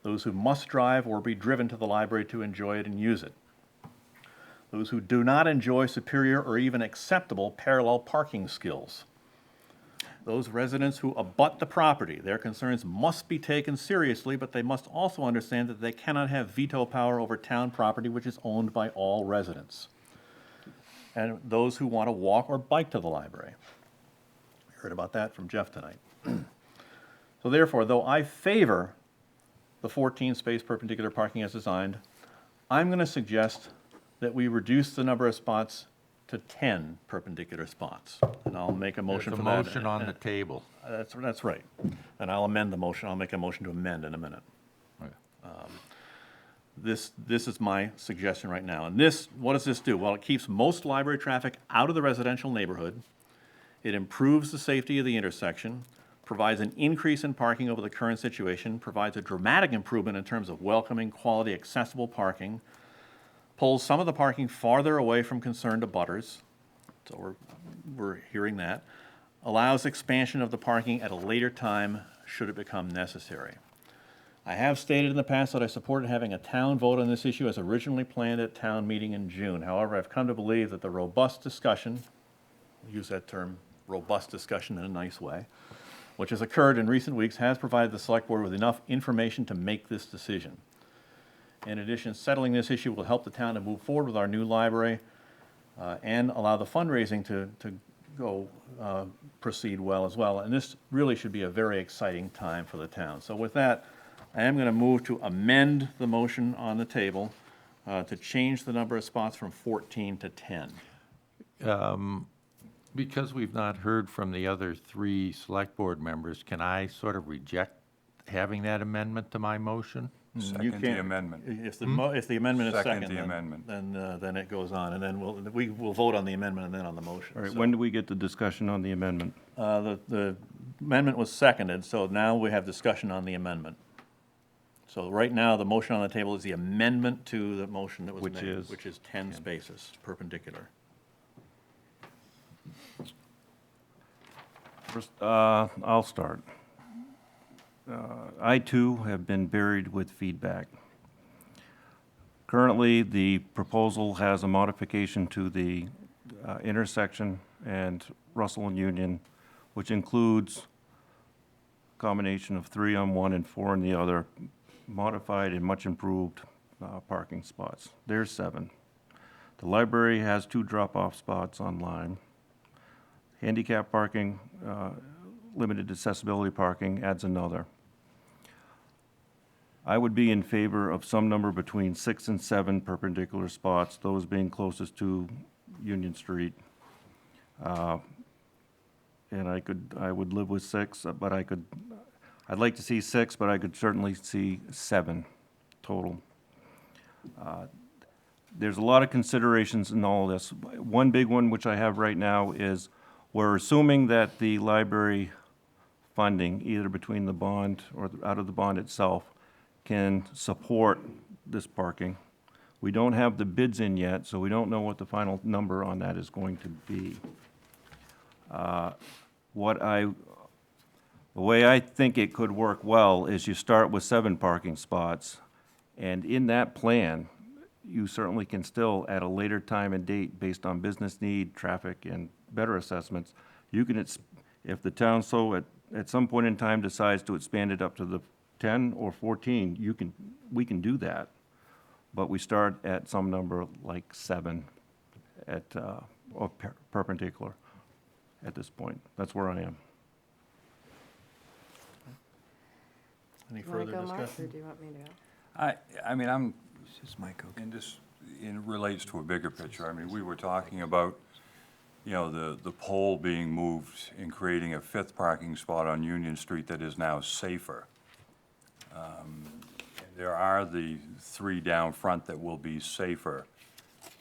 those who must drive or be driven to the library to enjoy it and use it, those who do not enjoy superior or even acceptable parallel parking skills, those residents who abut the property. Their concerns must be taken seriously, but they must also understand that they cannot have veto power over town property which is owned by all residents, and those who want to walk or bike to the library. We heard about that from Jeff tonight. So therefore, though I favor the 14-space perpendicular parking as designed, I'm going to suggest that we reduce the number of spots to 10 perpendicular spots. And I'll make a motion There's for a that. motion on the table. That's right. And I'll amend the motion. I'll make a motion to amend in a minute. This is my suggestion right now. And this, what does this do? Well, it keeps most library traffic out of the residential neighborhood. It improves the safety of the intersection, provides an increase in parking over the current situation, provides a dramatic improvement in terms of welcoming, quality, accessible parking, pulls some of the parking farther away from concerned abutters, so we're hearing that, allows expansion of the parking at a later time should it become necessary. I have stated in the past that I supported having a town vote on this issue as originally planned at town meeting in June. However, I've come to believe that the robust discussion, I'll use that term, robust discussion in a nice way, which has occurred in recent weeks, has provided the select board with enough information to make this decision. In addition, settling this issue will help the town to move forward with our new library and allow the fundraising to go proceed well as well. And this really should be a very exciting time for the town. So with that, I am going to move to amend the motion on the table to change the number of spots from 14 to 10. Because we've not heard from the other three select board members, can I sort of reject having that amendment to my motion? You Second the can't- amendment. If the amendment is Second second, the amendment. then it goes on, and then we'll vote on the amendment and then on the motion. All right, So, when do we get the discussion on the amendment? the amendment was seconded, so now we have discussion on the amendment. So right now, the motion on the table is the amendment to the motion that was Which made, is? which is 10 spaces perpendicular. First, I'll start. I too have been buried with feedback. Currently, the proposal has a modification to the intersection and Russell and Union, which includes combination of 3 on one and 4 on the other, modified and much improved parking spots. There's 7. The library has 2 drop-off spots on Lime. Handicap parking, limited accessibility parking adds another. I would be in favor of some number between 6 and 7 perpendicular spots, those being closest to Union Street. And I would live with 6, but I'd like to see 6, but I could certainly see 7 total. There's a lot of considerations in all of this. One big one, which I have right now, is we're assuming that the library funding, either between the bond or out of the bond itself, can support this parking. We don't have the bids in yet, so we don't know what the final number on that is going to be. The way I think it could work well is you start with 7 parking spots, and in that plan, you certainly can still, at a later time and date, based on business need, traffic, and better assessments, you can, if the town so at some point in time decides to expand it up to the 10 or 14, we can do that. But we start at some number like 7 or perpendicular at this point. That's where I am. Any You wanna further go, Mark, or discussion? do you want me to go? I mean, I'm, Is Mike okay? and this, it relates to a bigger picture. I mean, we were talking about, you know, the pole being moved and creating a 5th parking spot on Union Street that is now safer. There are the 3 down front that will be safer,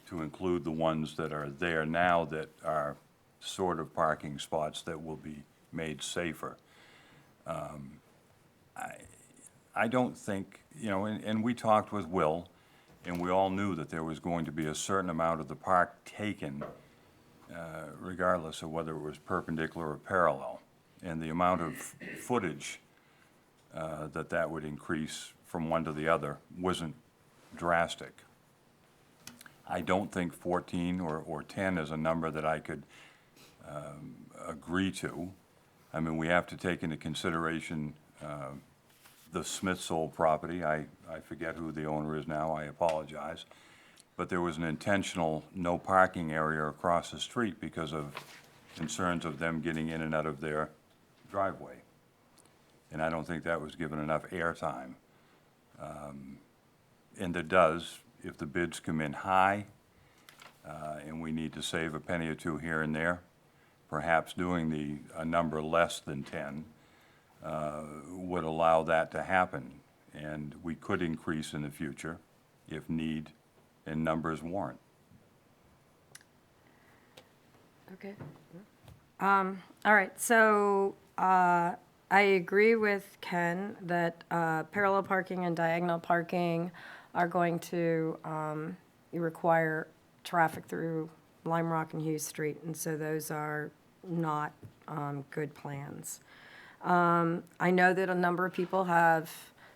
to include the ones that are there now that are sort of parking spots that will be made safer. I don't think, you know, and we talked with Will, and we all knew that there was going to be a certain amount of the park taken, regardless of whether it was perpendicular or parallel. And the amount of footage that would increase from one to the other wasn't drastic. I don't think 14 or 10 is a number that I could agree to. I mean, we have to take into consideration the Smith sold property. I forget who the owner is now, I apologize. But there was an intentional no parking area across the street because of concerns of them getting in and out of their driveway. And I don't think that was given enough airtime. And it does, if the bids come in high, and we need to save a penny or 2 here and there, perhaps doing a number less than 10 would allow that to happen. And we could increase in the future if need and numbers warrant. Okay. All right, so I agree with Ken that parallel parking and diagonal parking are going to require traffic through Lime Rock and Hughes Street, and so those are not good plans. I know that a number of people have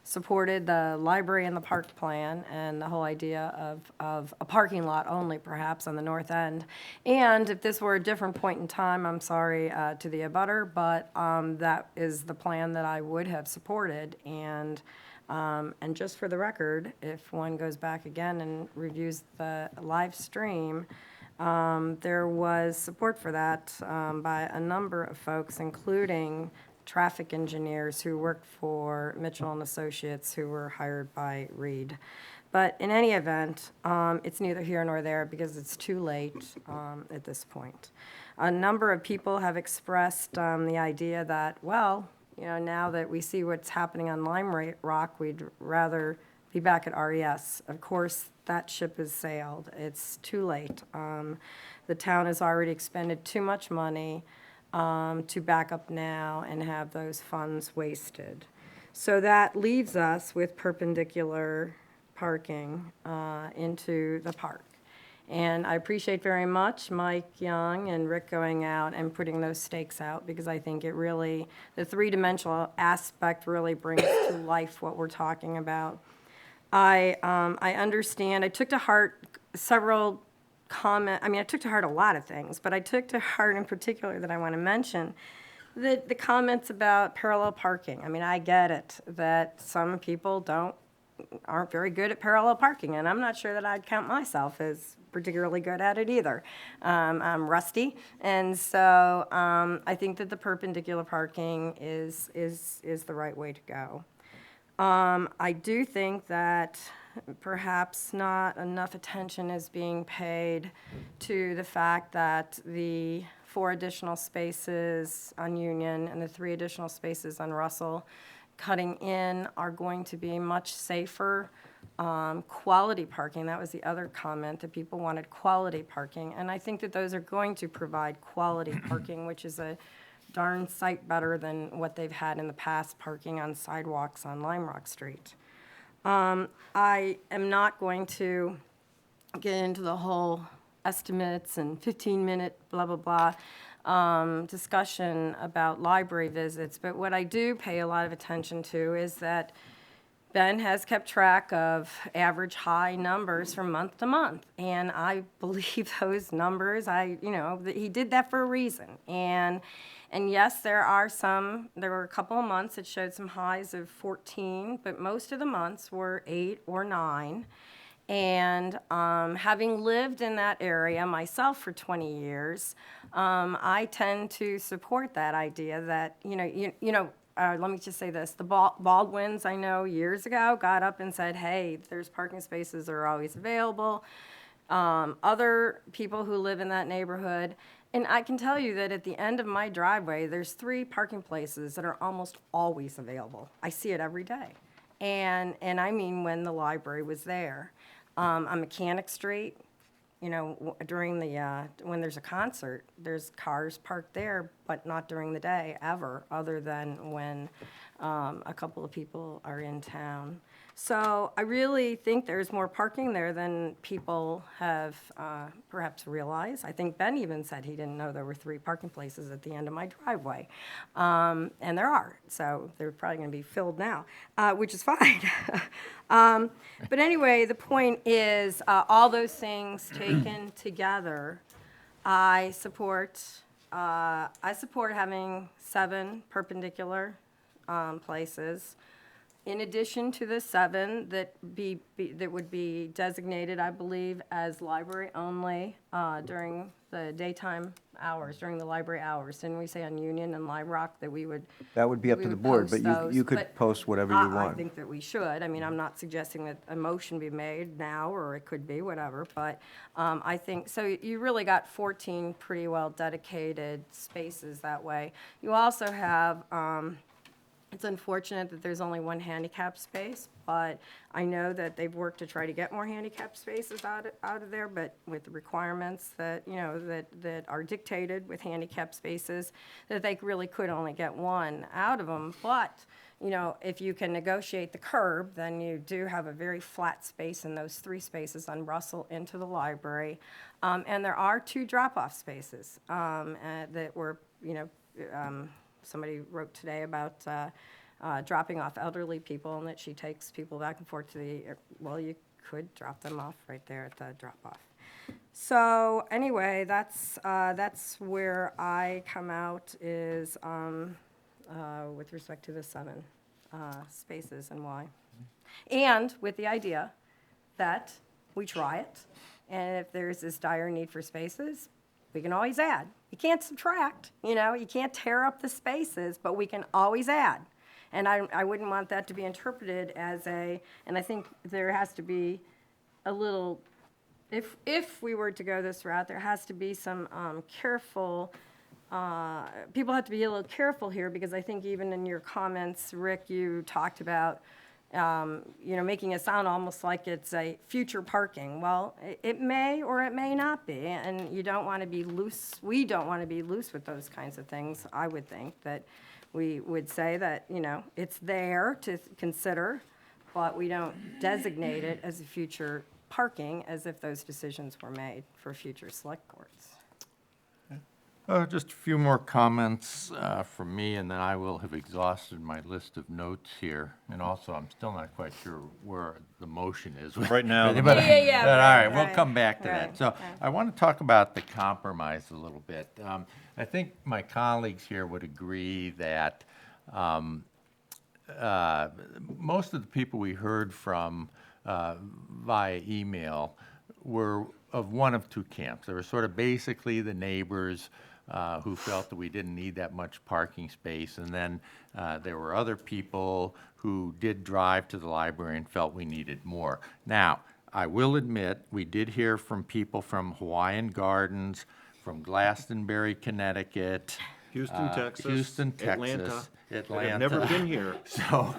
supported the library and the park plan and the whole idea of a parking lot only perhaps on the north end. And if this were a different point in time, I'm sorry to the abutter, but that is the plan that I would have supported. And just for the record, if one goes back again and reviews the live stream, there was support for that by a number of folks, including traffic engineers who work for Mitchell and Associates, who were hired by Reed. But in any event, it's neither here nor there because it's too late at this point. A number of people have expressed the idea that, well, you know, now that we see what's happening on Lime Rock, we'd rather be back at RES. Of course, that ship has sailed. It's too late. The town has already expended too much money to back up now and have those funds wasted. So that leaves us with perpendicular parking into the park. And I appreciate very much Mike Young and Rick going out and putting those stakes out, because I think it really, the three-dimensional aspect really brings to life what we're talking about. I understand, I took to heart several I took to heart a lot of things, but I took to heart in particular that I want to mention the comments about parallel parking. I mean, I get it, that some people aren't very good at parallel parking, and I'm not sure that I'd count myself as particularly good at it either. I'm rusty, and so I think that the perpendicular parking is the right way to go. I do think that perhaps not enough attention is being paid to the fact that the 4 additional spaces on Union and the 3 additional spaces on Russell cutting in are going to be much safer. Quality parking, that was the other comment, that people wanted quality parking. And I think that those are going to provide quality parking, which is a darn sight better than what they've had in the past, parking on sidewalks on Lime Rock Street. I am not going to get into the whole estimates and 15-minute blah, blah, blah discussion about library visits, but what I do pay a lot of attention to is that Ben has kept track of average high numbers from month to month, and I believe those numbers. He did that for a reason. And yes, there were a couple of months that showed some highs of 14, but most of the months were 8 or 9. And having lived in that area myself for 20 years, I tend to support that idea that, let me just say this. The Baldwins, I know, years ago, got up and said, hey, there's parking spaces that are always available. Other people who live in that neighborhood, and I can tell you that at the end of my driveway, there's 3 parking places that are almost always available. I see it every day. And I mean when the library was there. On Mechanic Street, during when there's a concert, there's cars parked there, but not during the day, ever, other than when a couple of people are in town. So I really think there's more parking there than people have perhaps realized. I think Ben even said he didn't know there were 3 parking places at the end of my driveway. And there are, so they're probably going to be filled now, which is fine. But anyway, the point is, all those things taken together, I support having 7 perpendicular places, in addition to the 7 that would be designated, I believe, as library only during the daytime hours, during the library hours. Didn't we say on Union and Lime Rock that we would? That would be up we to the would board, post but those, you could but post whatever you I want. think that we should. I mean, I'm not suggesting that a motion be made now, or it could be, whatever, but I think, so you really got 14 pretty well dedicated spaces that way. You also have, it's unfortunate that there's only 1 handicap space, but I know that they've worked to try to get more handicap spaces out of there, but with the requirements that, that are dictated with handicap spaces, that they really could only get 1 out of them. But, if you can negotiate the curb, then you do have a very flat space in those 3 spaces on Russell into the library. And there are 2 drop-off spaces that were, somebody wrote today about dropping off elderly people, and that she takes people back and forth to well, you could drop them off right there at the drop-off. So anyway, that's where I come out is with respect to the 7 spaces and why. And with the idea that we try it, and if there's this dire need for spaces, we can always add. You can't subtract, you can't tear up the spaces, but we can always add. And I wouldn't want that to be interpreted as and I think there has to be a little, if we were to go this route, there has to be some careful, people have to be a little careful here, because I think even in your comments, Rick, you talked about making it sound almost like it's a future parking. Well, it may or it may not be, and you don't want to be loose. We don't want to be loose with those kinds of things. I would think that we would say that, it's there to consider, but we don't designate it as a future parking as if those decisions were made for future select boards. Just a few more comments from me, and then I will have exhausted my list of notes here. And also, I'm still not quite sure where the motion is. Right now, But- Yeah, but all right, right, we'll come back to right, that. So okay. I want to talk about the compromise a little bit. I think my colleagues here would agree that most of the people we heard from via email were of one of two camps. They were sort of basically the neighbors who felt that we didn't need that much parking space, and then there were other people who did drive to the library and felt we needed more. Now, I will admit, we did hear from people from Hawaiian Gardens, from Glastonbury, Connecticut, Houston, Texas. Houston, Texas, Atlanta. Atlanta. I've never been here. So,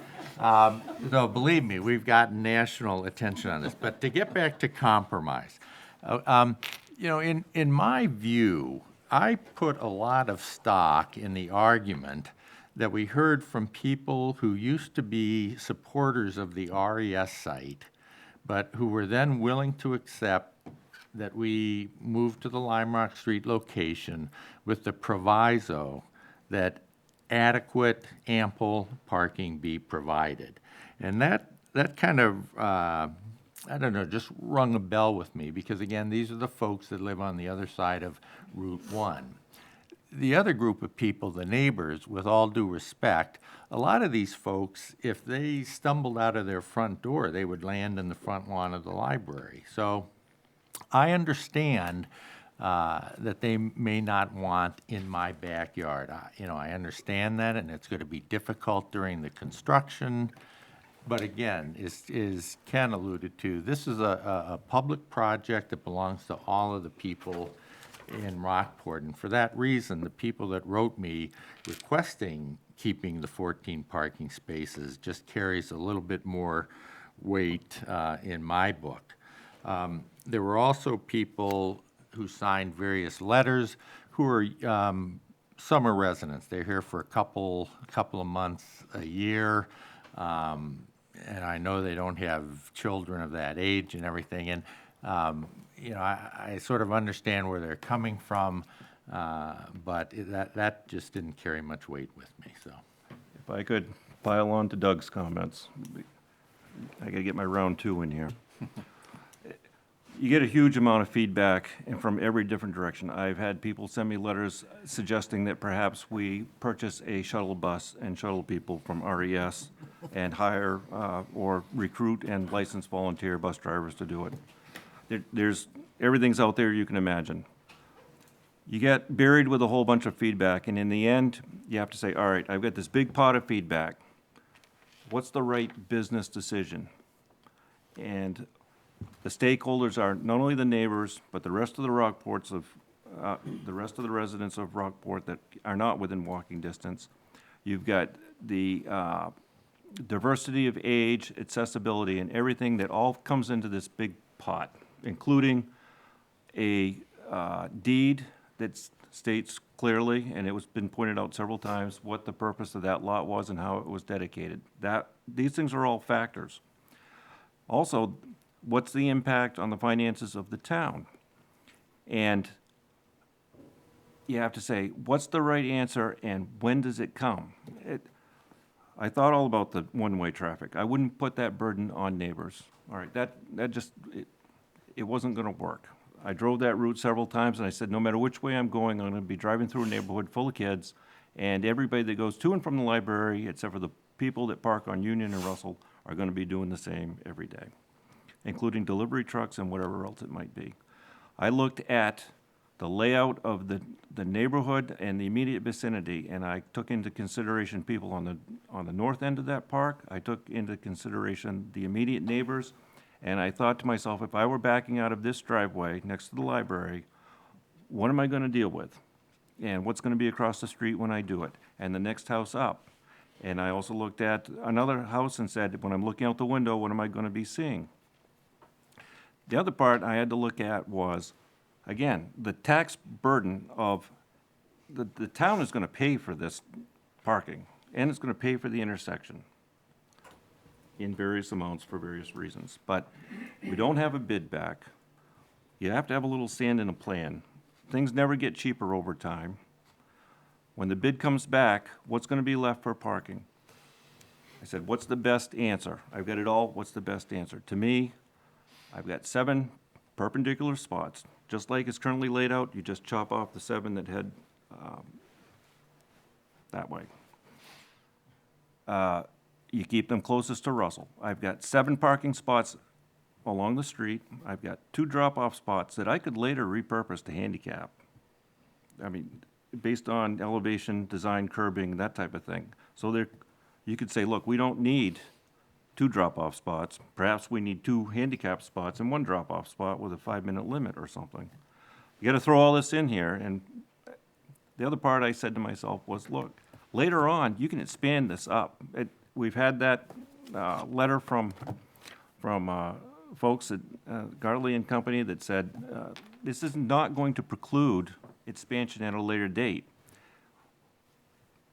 so believe me, we've got national attention on this. But to get back to compromise, you know, in my view, I put a lot of stock in the argument that we heard from people who used to be supporters of the RES site, but who were then willing to accept that we move to the Lime Rock Street location with the proviso that adequate, ample parking be provided. And that kind of, I don't know, just rung a bell with me, because again, these are the folks that live on the other side of Route 1. The other group of people, the neighbors, with all due respect, a lot of these folks, if they stumbled out of their front door, they would land in the front lawn of the library. So I understand that they may not want in my backyard. You know, I understand that, and it's going to be difficult during the construction. But again, as Ken alluded to, this is a public project that belongs to all of the people in Rockport. And for that reason, the people that wrote me requesting keeping the 14 parking spaces just carries a little bit more weight in my book. There were also people who signed various letters who are summer residents. They're here for a couple of months a year. And I know they don't have children of that age and everything. And, you know, I sort of understand where they're coming from, but that just didn't carry much weight with me, so. If I could pile on to Doug's comments, I gotta get my round two in here. You get a huge amount of feedback and from every different direction. I've had people send me letters suggesting that perhaps we purchase a shuttle bus and shuttle people from RES and hire or recruit and license volunteer bus drivers to do it. There's, everything's out there you can imagine. You get buried with a whole bunch of feedback, and in the end, you have to say, all right, I've got this big pot of feedback. What's the right business decision? And the stakeholders are not only the neighbors, but the rest of the Rockports of, the rest of the residents of Rockport that are not within walking distance. You've got the diversity of age, accessibility, and everything that all comes into this big pot, including a deed that states clearly, and it was been pointed out several times, what the purpose of that lot was and how it was dedicated. These things are all factors. Also, what's the impact on the finances of the town? And you have to say, what's the right answer and when does it come? I thought all about the one-way traffic. I wouldn't put that burden on neighbors. All right, that just, it wasn't gonna work. I drove that route several times and I said, no matter which way I'm going, I'm gonna be driving through a neighborhood full of kids, and everybody that goes to and from the library, except for the people that park on Union and Russell, are gonna be doing the same every day, including delivery trucks and whatever else it might be. I looked at the layout of the neighborhood and the immediate vicinity, and I took into consideration people on the north end of that park. I took into consideration the immediate neighbors, and I thought to myself, if I were backing out of this driveway next to the library, what am I gonna deal with? And what's gonna be across the street when I do it? And the next house up. And I also looked at another house and said, when I'm looking out the window, what am I gonna be seeing? The other part I had to look at was, again, the tax burden of, the town is gonna pay for this parking, and it's gonna pay for the intersection. in various amounts for various reasons. But we don't have a bid back. You have to have a little sand in a plan. Things never get cheaper over time. When the bid comes back, what's gonna be left for parking? I said, what's the best answer? I've got it all, what's the best answer? To me, I've got 7 perpendicular spots. Just like it's currently laid out, you just chop off the 7 that head that way. You keep them closest to Russell. I've got 7 parking spots along the street. I've got 2 drop-off spots that I could later repurpose to handicap. I mean, based on elevation, design, curbing, that type of thing. So there, you could say, look, we don't need 2 drop-off spots. Perhaps we need 2 handicap spots and 1 drop-off spot with a 5-minute limit or something. You gotta throw all this in here, and the other part I said to myself was, look, later on, you can expand this up. We've had that letter from folks at Gartley and Company that said, this is not going to preclude expansion at a later date.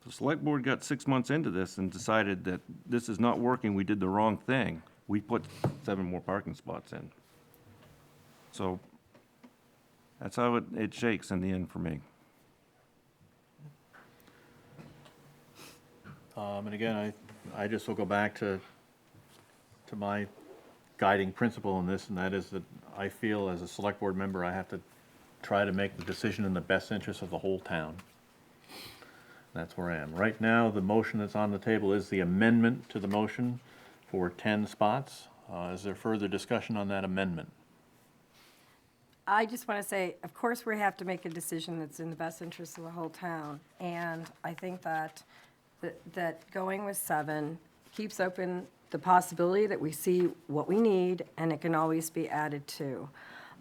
The select board got 6 months into this and decided that this is not working, we did the wrong thing. We put 7 more parking spots in. So that's how it shakes in the end for me. And again, I just will go back to my guiding principle in this, and that is that I feel as a select board member, I have to try to make the decision in the best interest of the whole town. That's where I am. Right now, the motion that's on the table is the amendment to the motion for 10 spots. Is there further discussion on that amendment? I just want to say, of course, we have to make a decision that's in the best interest of the whole town. And I think that going with 7 keeps open the possibility that we see what we need, and it can always be added to.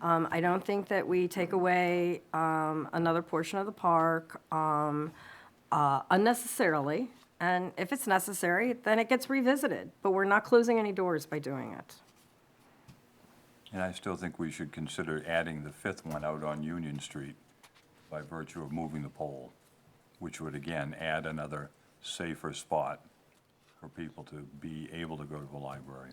I don't think that we take away another portion of the park unnecessarily. And if it's necessary, then it gets revisited. But we're not closing any doors by doing it. And I still think we should consider adding the 5th one out on Union Street by virtue of moving the pole, which would again add another safer spot for people to be able to go to the library.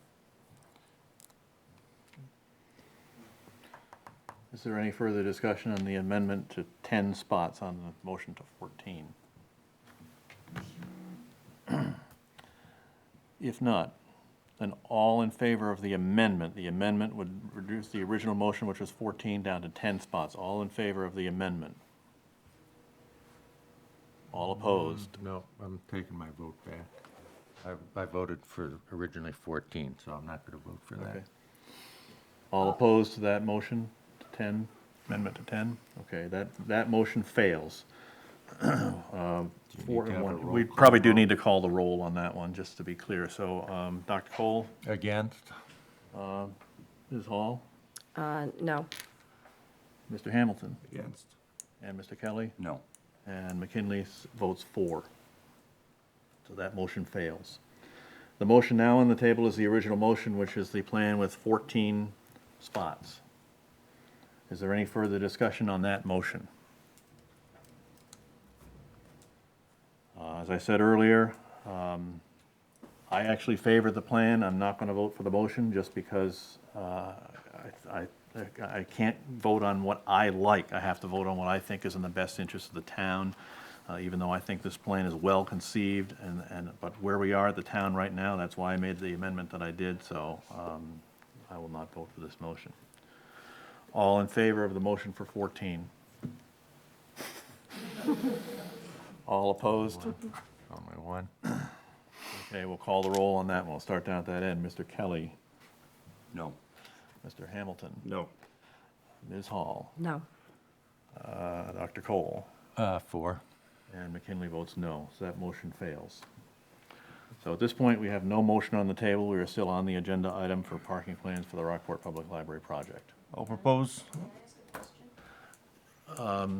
Is there any further discussion on the amendment to 10 spots on the motion to 14? If not, then all in favor of the amendment would reduce the original motion, which was 14, down to 10 spots. All in favor of the amendment? All opposed? No, I'm taking my vote back. I voted for originally 14, so I'm not going to vote for that. Okay. All opposed to that motion, to 10, amendment to 10? Okay, that motion fails. Do you need to have a roll We call probably do vote? need to call the roll on that one, just to be clear. So, Dr. Cole, Against? Ms. Hall, No. Mr. Hamilton, Against. and Mr. Kelly, No. and McKinley votes for. So that motion fails. The motion now on the table is the original motion, which is the plan with 14 spots. Is there any further discussion on that motion? As I said earlier, I actually favor the plan. I'm not going to vote for the motion just because I can't vote on what I like. I have to vote on what I think is in the best interest of the town, even though I think this plan is well conceived. But where we are at the town right now, that's why I made the amendment that I did. So I will not vote for this motion. All in favor of the motion for 14? All opposed? Only one. Okay, we'll call the roll on that one. We'll start down at that end. Mr. Kelly, No. Mr. Hamilton, No. Ms. Hall, No. Dr. Cole, 4. and McKinley votes no, so that motion fails. So at this point, we have no motion on the table. We are still on the agenda item for parking plans for the Rockport Public Library project. I'll propose. There's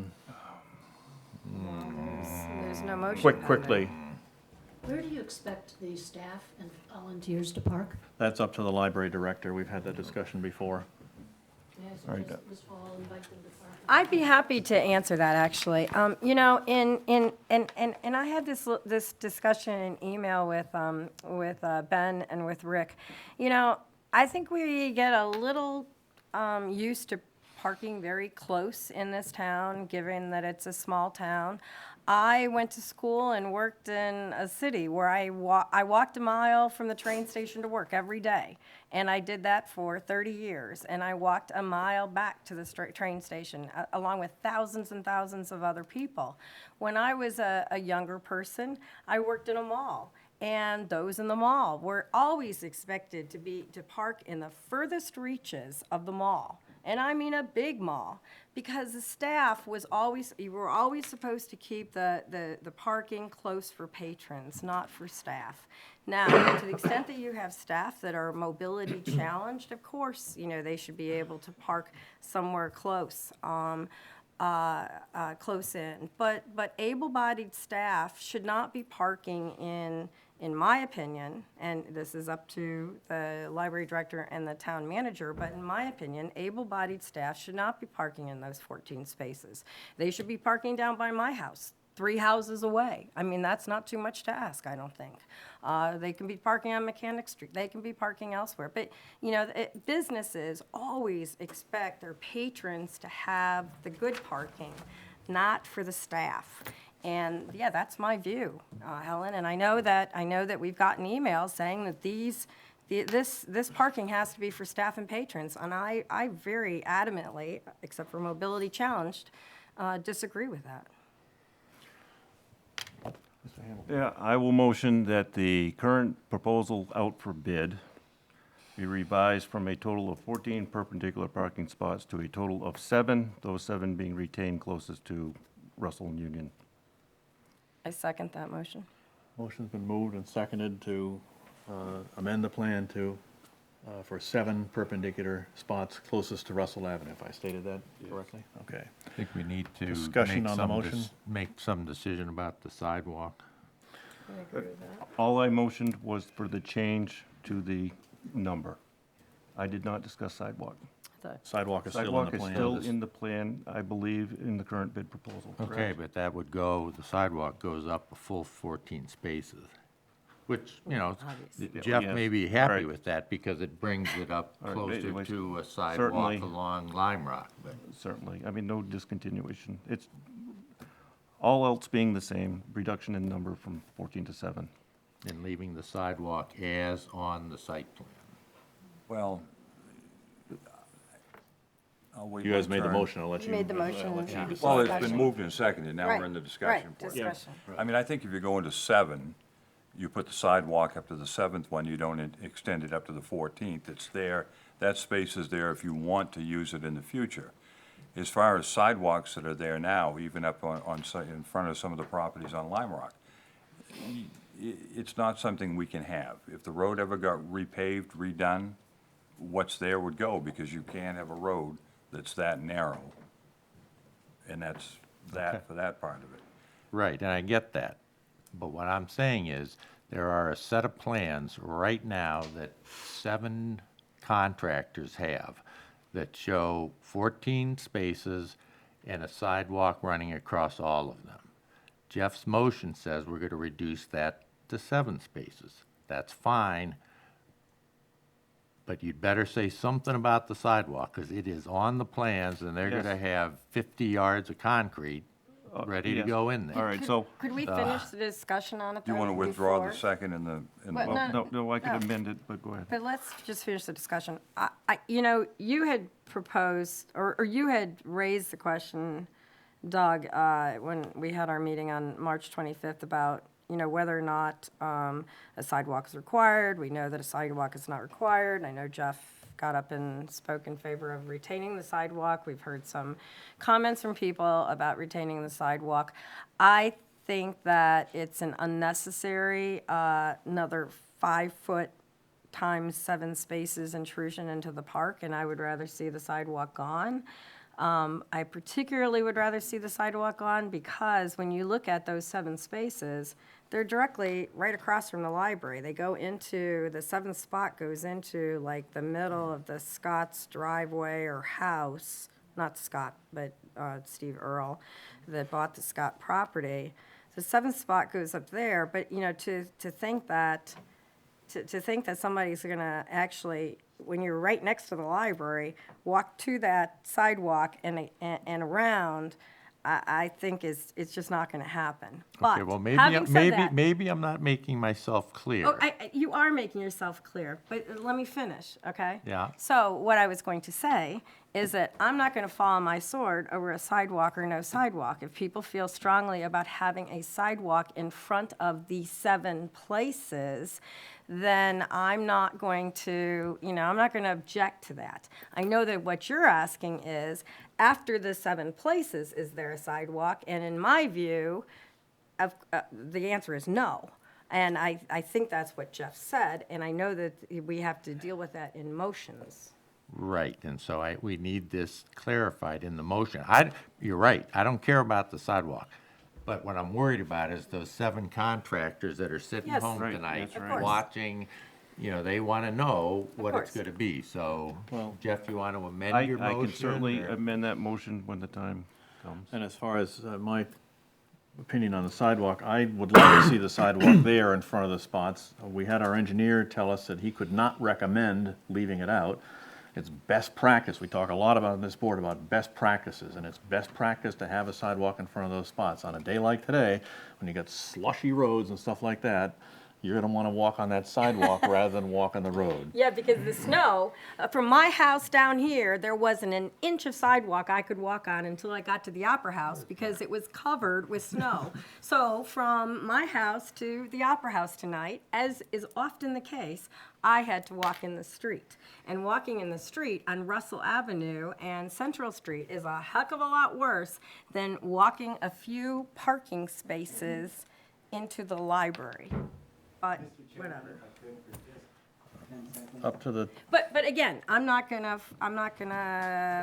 no motion. Quickly, Where do you expect the staff and volunteers to park? that's up to the library director. We've had that discussion before. May I I'd be happy to answer that, actually. You know, and I had this discussion in email with Ben and with Rick. You know, I think we get a little used to parking very close in this town, given that it's a small town. I went to school and worked in a city where I walked a mile from the train station to work every day. And I did that for 30 years. And I walked a mile back to the train station, along with thousands and thousands of other people. When I was a younger person, I worked in a mall. And those in the mall were always expected to park in the furthest reaches of the mall. And I mean a big mall, because the staff you were always supposed to keep the parking close for patrons, not for staff. Now, to the extent that you have staff that are mobility challenged, of course, you know, they should be able to park somewhere close. Close in, but able-bodied staff should not be parking in my opinion, and this is up to the library director and the town manager, but in my opinion, able-bodied staff should not be parking in those 14 spaces. They should be parking down by my house, 3 houses away. I mean, that's not too much to ask, I don't think. They can be parking on Mechanic Street. They can be parking elsewhere. But, you know, businesses always expect their patrons to have the good parking, not for the staff. And, yeah, that's my view, Helen. And I know that we've gotten emails saying that this parking has to be for staff and patrons. And I very adamantly, except for mobility challenged, disagree with that. Yeah, I will motion that the current proposal out for bid be revised from a total of 14 perpendicular parking spots to a total of 7, those 7 being retained closest to Russell and Union. I second that motion. Motion's been moved and seconded to amend the plan for 7 perpendicular spots closest to Russell Avenue, if I stated that correctly? Okay. I think we need to Discussion make on the some motion? make some decision about the sidewalk. I agree with that. All I motioned was for the change to the number. I did not discuss sidewalk. Sidewalk is still in Sidewalk the is plan. still in the plan, I believe, in the current bid proposal. Okay, correct? but that would go, the sidewalk goes up a full 14 spaces, which, you know, Jeff yes. may be happy Right. with that because it brings it up All right, closer wait, to a sidewalk certainly. along Lime Rock. But Certainly, I mean, no discontinuation. It's, all else being the same, reduction in number from 14 to 7. and leaving the sidewalk as on the site plan. Well, I'll wait You my guys made the turn. motion, I'll let you. You made the I'll motion. let you Yeah. decide. Well, it's Discussion. been moved and seconded, now Right, we're in the discussion right, portion. discussion. I mean, I think if you're going to 7, you put the sidewalk up to the 7th one, you don't extend it up to the 14th. It's there, that space is there if you want to use it in the future. As far as sidewalks that are there now, even up in front of some of the properties on Lime Rock, it's not something we can have. If the road ever got repaved, redone, what's there would go, because you can't have a road that's that narrow. And that's that for that part of it. Right, and I get that. But what I'm saying is, there are a set of plans right now that 7 contractors have that show 14 spaces and a sidewalk running across all of them. Jeff's motion says we're going to reduce that to 7 spaces. That's fine, but you'd better say something about the sidewalk, because it is on the plans, and they're Yes. going to have 50 yards of concrete ready to yes. go in there. All right, so, Could we finish the discussion on it, Do you though, want to withdraw the before? second and the? What? well, no, I could no. amend it, but go ahead. But let's just finish the discussion. You know, you had proposed, or you had raised the question, Doug, when we had our meeting on March 25th about, you know, whether or not a sidewalk is required. We know that a sidewalk is not required. I know Jeff got up and spoke in favor of retaining the sidewalk. We've heard some comments from people about retaining the sidewalk. I think that it's an unnecessary, another 5-foot times 7 spaces intrusion into the park, and I would rather see the sidewalk gone. I particularly would rather see the sidewalk on because when you look at those 7 spaces, they're directly right across from the library. They go into, the 7th spot goes into like the middle of the Scott's driveway or house, not Scott, but Steve Earle, that bought the Scott property. The 7th spot goes up there, but, you know, to think that somebody's gonna actually, when you're right next to the library, walk to that sidewalk and around, I think it's just not gonna happen. Okay, But, well, having said that. maybe I'm not making myself clear. Oh, you are making yourself clear, but let me finish, okay? Yeah. So what I was going to say is that I'm not going to fall on my sword over a sidewalk or no sidewalk. If people feel strongly about having a sidewalk in front of the 7 places, then I'm not going to, I'm not going to object to that. I know that what you're asking is, after the 7 places, is there a sidewalk? And in my view, the answer is no. And I think that's what Jeff said, and I know that we have to deal with that in motions. Right, and so we need this clarified in the motion. You're right, I don't care about the sidewalk, but what I'm worried about is those 7 contractors that are sitting Yes. home Right, tonight, that's right. watching, they want to know what it's course. going to be. So, Jeff, you want to I amend your I motion? can certainly or- amend that motion when the time comes. And as far as my opinion on the sidewalk, I would like to see the sidewalk there in front of the spots. We had our engineer tell us that he could not recommend leaving it out. It's best practice. We talk a lot about on this board about best practices, and it's best practice to have a sidewalk in front of those spots. On a day like today, when you got slushy roads and stuff like that, you're gonna wanna walk on that sidewalk rather than walk on the road. Yeah, because the snow, from my house down here, there wasn't an inch of sidewalk I could walk on until I got to the Opera House because it was covered with snow. So from my house to the Opera House tonight, as is often the case, I had to walk in the street. And walking in the street on Russell Avenue and Central Street is a heck of a lot worse than walking a few parking spaces into the library. But whatever. Up to the, But again, I'm not gonna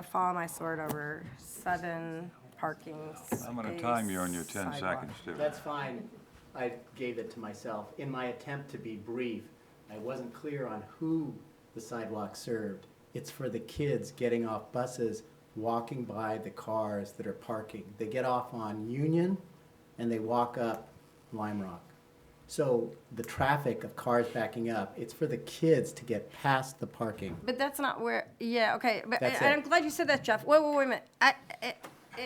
fall on my sword over 7 parking spaces. I'm gonna time you on your 10 seconds, too. That's fine. I gave it to myself. In my attempt to be brief, I wasn't clear on who the sidewalk served. It's for the kids getting off buses, walking by the cars that are parking. They get off on Union and they walk up Lime Rock. So the traffic of cars backing up, it's for the kids to get past the parking. But that's not where, yeah, okay, but, That's and it. I'm glad you said that, Jeff. Wait a minute.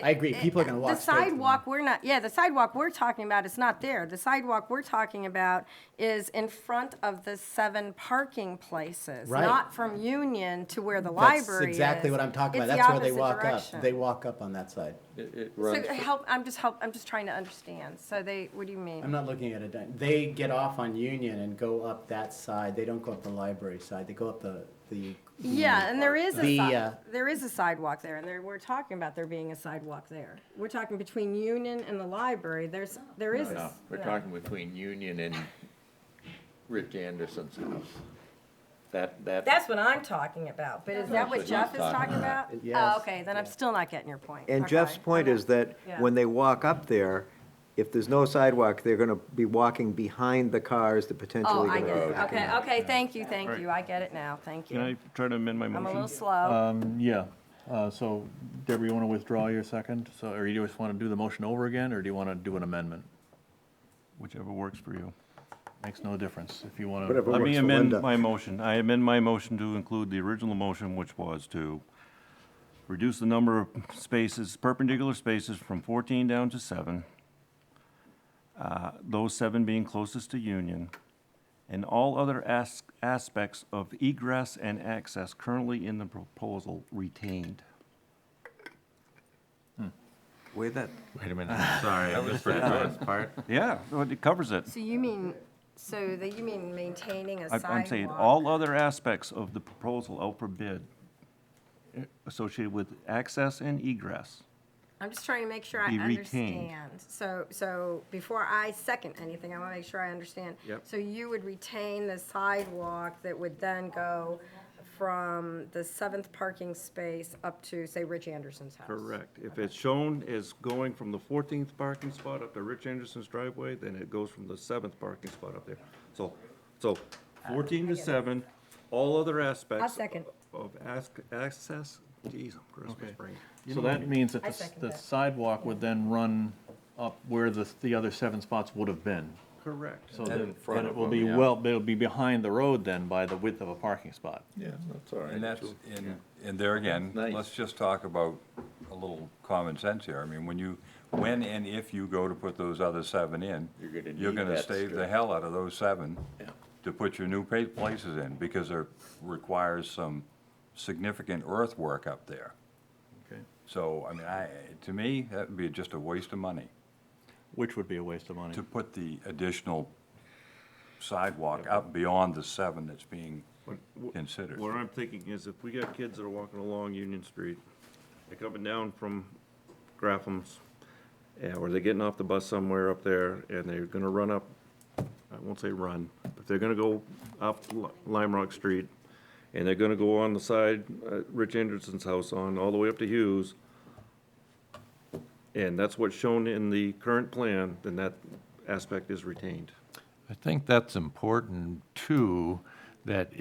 I agree. People are gonna walk The straight to them. sidewalk, the sidewalk we're talking about is not there. The sidewalk we're talking about is in front of the 7 parking places. Right. Not from Union to where the library is. That's exactly what I'm talking about. It's That's the where they opposite walk direction. up. They walk up on that side. So I'm just trying to understand. So what do you mean? I'm not looking at it. They get off on Union and go up that side. They don't go up the library side. They go up the. Yeah, and there is The, there is a sidewalk there, and we're talking about there being a sidewalk there. We're talking between Union and the library, there is. No, we're talking between Union and Rich Anderson's house. That's what I'm talking about, but is that what what Jeff he's is talking talking about? Yes. Oh, okay, then I'm still not getting your point. And Okay. Jeff's point is that Yeah. when they walk up there, if there's no sidewalk, they're gonna be walking behind the cars that Oh, potentially I gonna get be it, backing okay, up. okay, thank you, I get it now, thank Can I you. try to amend my I'm a motion? little slow. yeah, so Deborah, you wanna withdraw your second? So, or you just wanna do the motion over again, or do you wanna do an amendment? Whichever works for you. Makes no difference if you wanna. Whatever Let works me for amend Linda. my motion. I amend my motion to include the original motion, which was to reduce the number of spaces, perpendicular spaces, from 14 down to 7. Those 7 being closest to Union, and all other aspects of egress and access currently in the proposal retained. Wait, that, Wait a minute, sorry, I missed that last part. Yeah, well, it covers it. So you mean maintaining a sidewalk? I'm saying all other aspects of the proposal out for bid associated with access and egress. I'm just trying to make sure I Be retained. understand. So before I second anything, I want to make sure I understand. Yep. So you would retain the sidewalk that would then go from the 7th parking space up to, say, Rich Anderson's house. Correct. If it's shown as going from the 14th parking spot up to Rich Anderson's driveway, then it goes from the 7th parking spot up there. So 14 to 7, all other aspects. I'll second. Of access, geez, I'm Christmas brain. So that means that I second the that. sidewalk would then run up where the other 7 spots would have been. Correct. So And in that front it of will them, be yeah. it'll be behind the road then by the width of a parking spot. Yeah, that's all right. And that's, and there again, Nice. let's just talk about a little common sense here. I mean, when and if you go to put those other 7 in, you're gonna stave the hell out of those 7 to put your new places in, because it requires some significant earthwork up there. Okay. So, I mean, to me, that would be just a waste of money, Which would be a waste of money. to put the additional sidewalk up beyond the 7 that's being considered. What I'm thinking is if we got kids that are walking along Union Street, they're coming down from Grafham's, or they're getting off the bus somewhere up there, and they're gonna run up, I won't say run, but they're gonna go up Lime Rock Street, and they're gonna go on the side, Rich Anderson's house on, all the way up to Hughes, and that's what's shown in the current plan, then that aspect is retained. I think that's important too, that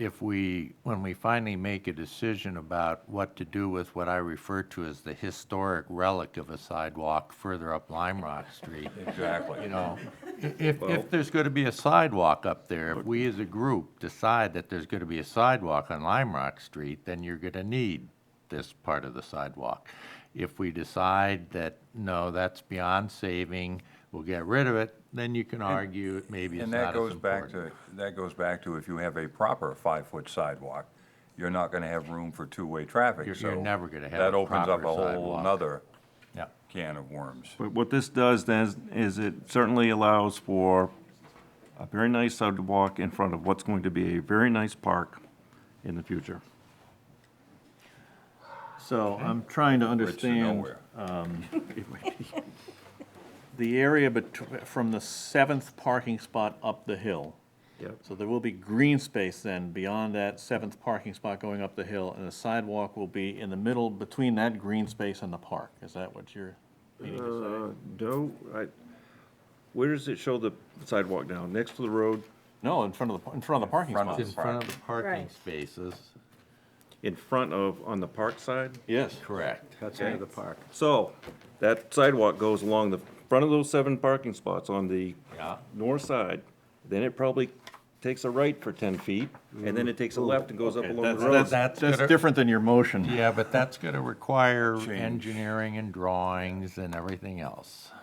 when we finally make a decision about what to do with what I refer to as the historic relic of a sidewalk further up Lime Rock Street, Exactly. you know, if there's gonna be a sidewalk up there, if we as a group decide that there's gonna be a sidewalk on Lime Rock Street, then you're gonna need this part of the sidewalk. If we decide that, no, that's beyond saving, we'll get rid of it, then you can argue maybe it's And not that as goes back important. that goes back to if you have a proper 5-foot sidewalk, you're not gonna have room for two-way traffic, You're so. never gonna have That a opens up proper a whole sidewalk. nother Yeah. can of worms. But what this does then is it certainly allows for a very nice sidewalk in front of what's going to be a very nice park in the future. So I'm trying to Bridge to understand nowhere. the area from the 7th parking spot up the hill. Yep. So there will be green space then beyond that 7th parking spot going up the hill, and the sidewalk will be in the middle between that green space and the park. Is that what you're meaning to say? No, where does it show the sidewalk now? Next to the road? No, in front of the parking front of spots. In front of the parking Right. spaces, In front of, on the park side? Yes. correct. That's into the park. So, that sidewalk goes along the front of those 7 parking spots on the Yeah. north side, then it probably takes a right for 10 feet, and then it takes a left and goes up along the road. That's That's gonna- different than your motion. Yeah, but that's gonna require engineering and drawings and everything else.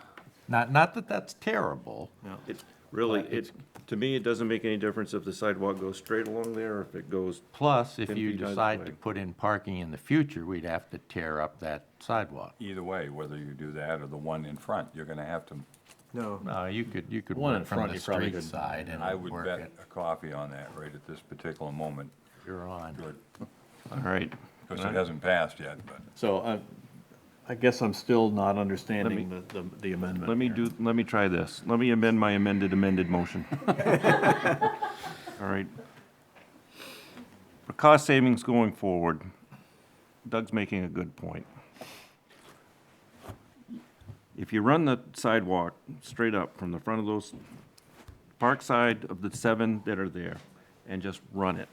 Not that that's terrible. It really, to me, it doesn't make any difference if the sidewalk goes straight along there or if it goes, Plus, if 10 you feet either decide way. to put in parking in the future, we'd have to tear up that sidewalk. Either way, whether you do that or the one in front, you're gonna have to, No, No, you could One in work from front, the you probably street could- side and I would work bet it. a coffee on that right at this particular moment. You're on. Good, all right. because it hasn't passed yet, but. So I guess I'm still not understanding the amendment. Let me try this. Let me amend my amended motion. All right. For cost savings going forward, Doug's making a good point. If you run the sidewalk straight up from the front of those park side of the 7 that are there, and just run it,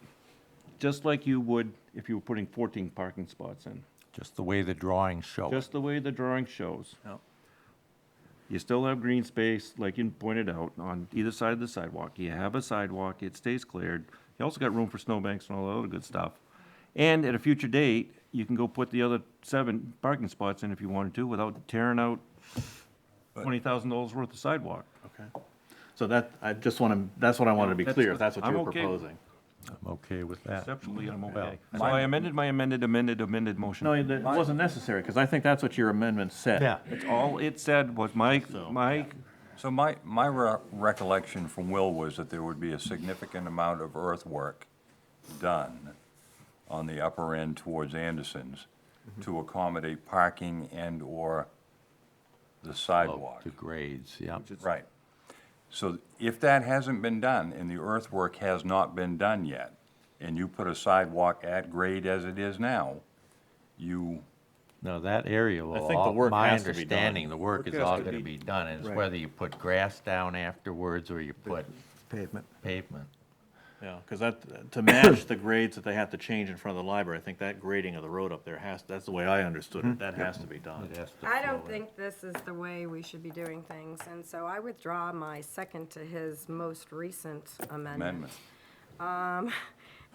just like you would if you were putting 14 parking spots in. Just the way the drawings show it. Just the way the drawing shows. Yep. You still have green space, like you pointed out, on either side of the sidewalk. You have a sidewalk, it stays cleared. You also got room for snowbanks and all that other good stuff. And at a future date, you can go put the other 7 parking spots in if you wanted to without tearing out $20,000 worth of sidewalk. Okay. So that's what I wanted to be clear, if that's what I'm you were okay. proposing. I'm okay with that. Conceptually, I'm Well, okay. So I amended my amended motion. No, it wasn't necessary, because I think that's what your amendment said. Yeah. It's all it said was So my recollection from Will was that there would be a significant amount of earthwork done on the upper end towards Anderson's to accommodate parking and/or the sidewalk. The grades, yeah. Right. So if that hasn't been done and the earthwork has not been done yet, and you put a sidewalk at grade as it is now, you, No, that area will think the all, work my has to be done. understanding, the work is has all to gonna be- be done, and it's Right. whether you put grass down afterwards or you put Pavement. pavement. Yeah, because that, to match the grades that they have to change in front of the library, I think that grading of the road up there that's the way I understood it, that has to be done. It has to I flow don't in. think this is the way we should be doing things, and so I withdraw my second to his most recent amendment. amendment.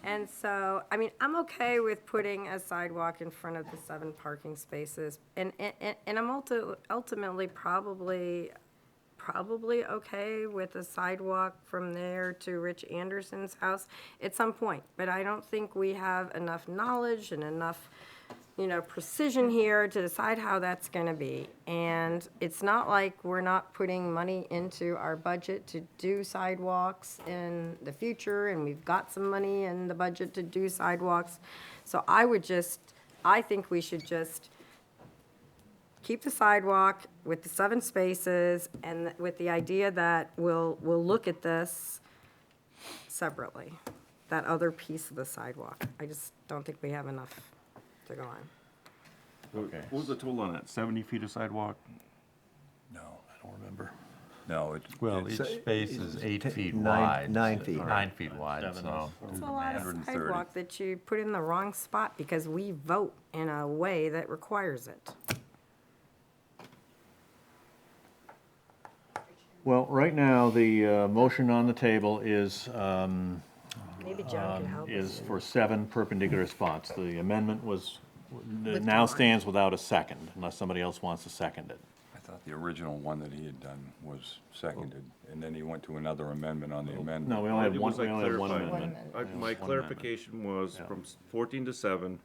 And so, I mean, I'm okay with putting a sidewalk in front of the 7 parking spaces, and I'm ultimately probably okay with a sidewalk from there to Rich Anderson's house at some point, but I don't think we have enough knowledge and enough, precision here to decide how that's gonna be. And it's not like we're not putting money into our budget to do sidewalks in the future, and we've got some money in the budget to do sidewalks. So I think we should just keep the sidewalk with the 7 spaces and with the idea that we'll look at this separately, that other piece of the sidewalk. I just don't think we have enough to go on. Okay. What was the total on that, 70 feet of sidewalk? No, I don't remember. no, Well, each it's space is 8 feet nine- wide. 9 feet. 9 feet wide, Seven so. It's a lot of 130. sidewalk that you put in the wrong spot because we vote in a way that requires it. Well, right now, the motion on the table Maybe John can help us. is for 7 perpendicular spots. The amendment now stands without a second, unless somebody else wants to second it. I thought the original one that he had done was seconded, and then he went to another amendment on the amendment. No, we only have It one, was we like only have one clarified. amendment. My One amendment. clarification was Yeah. from 14 to 7,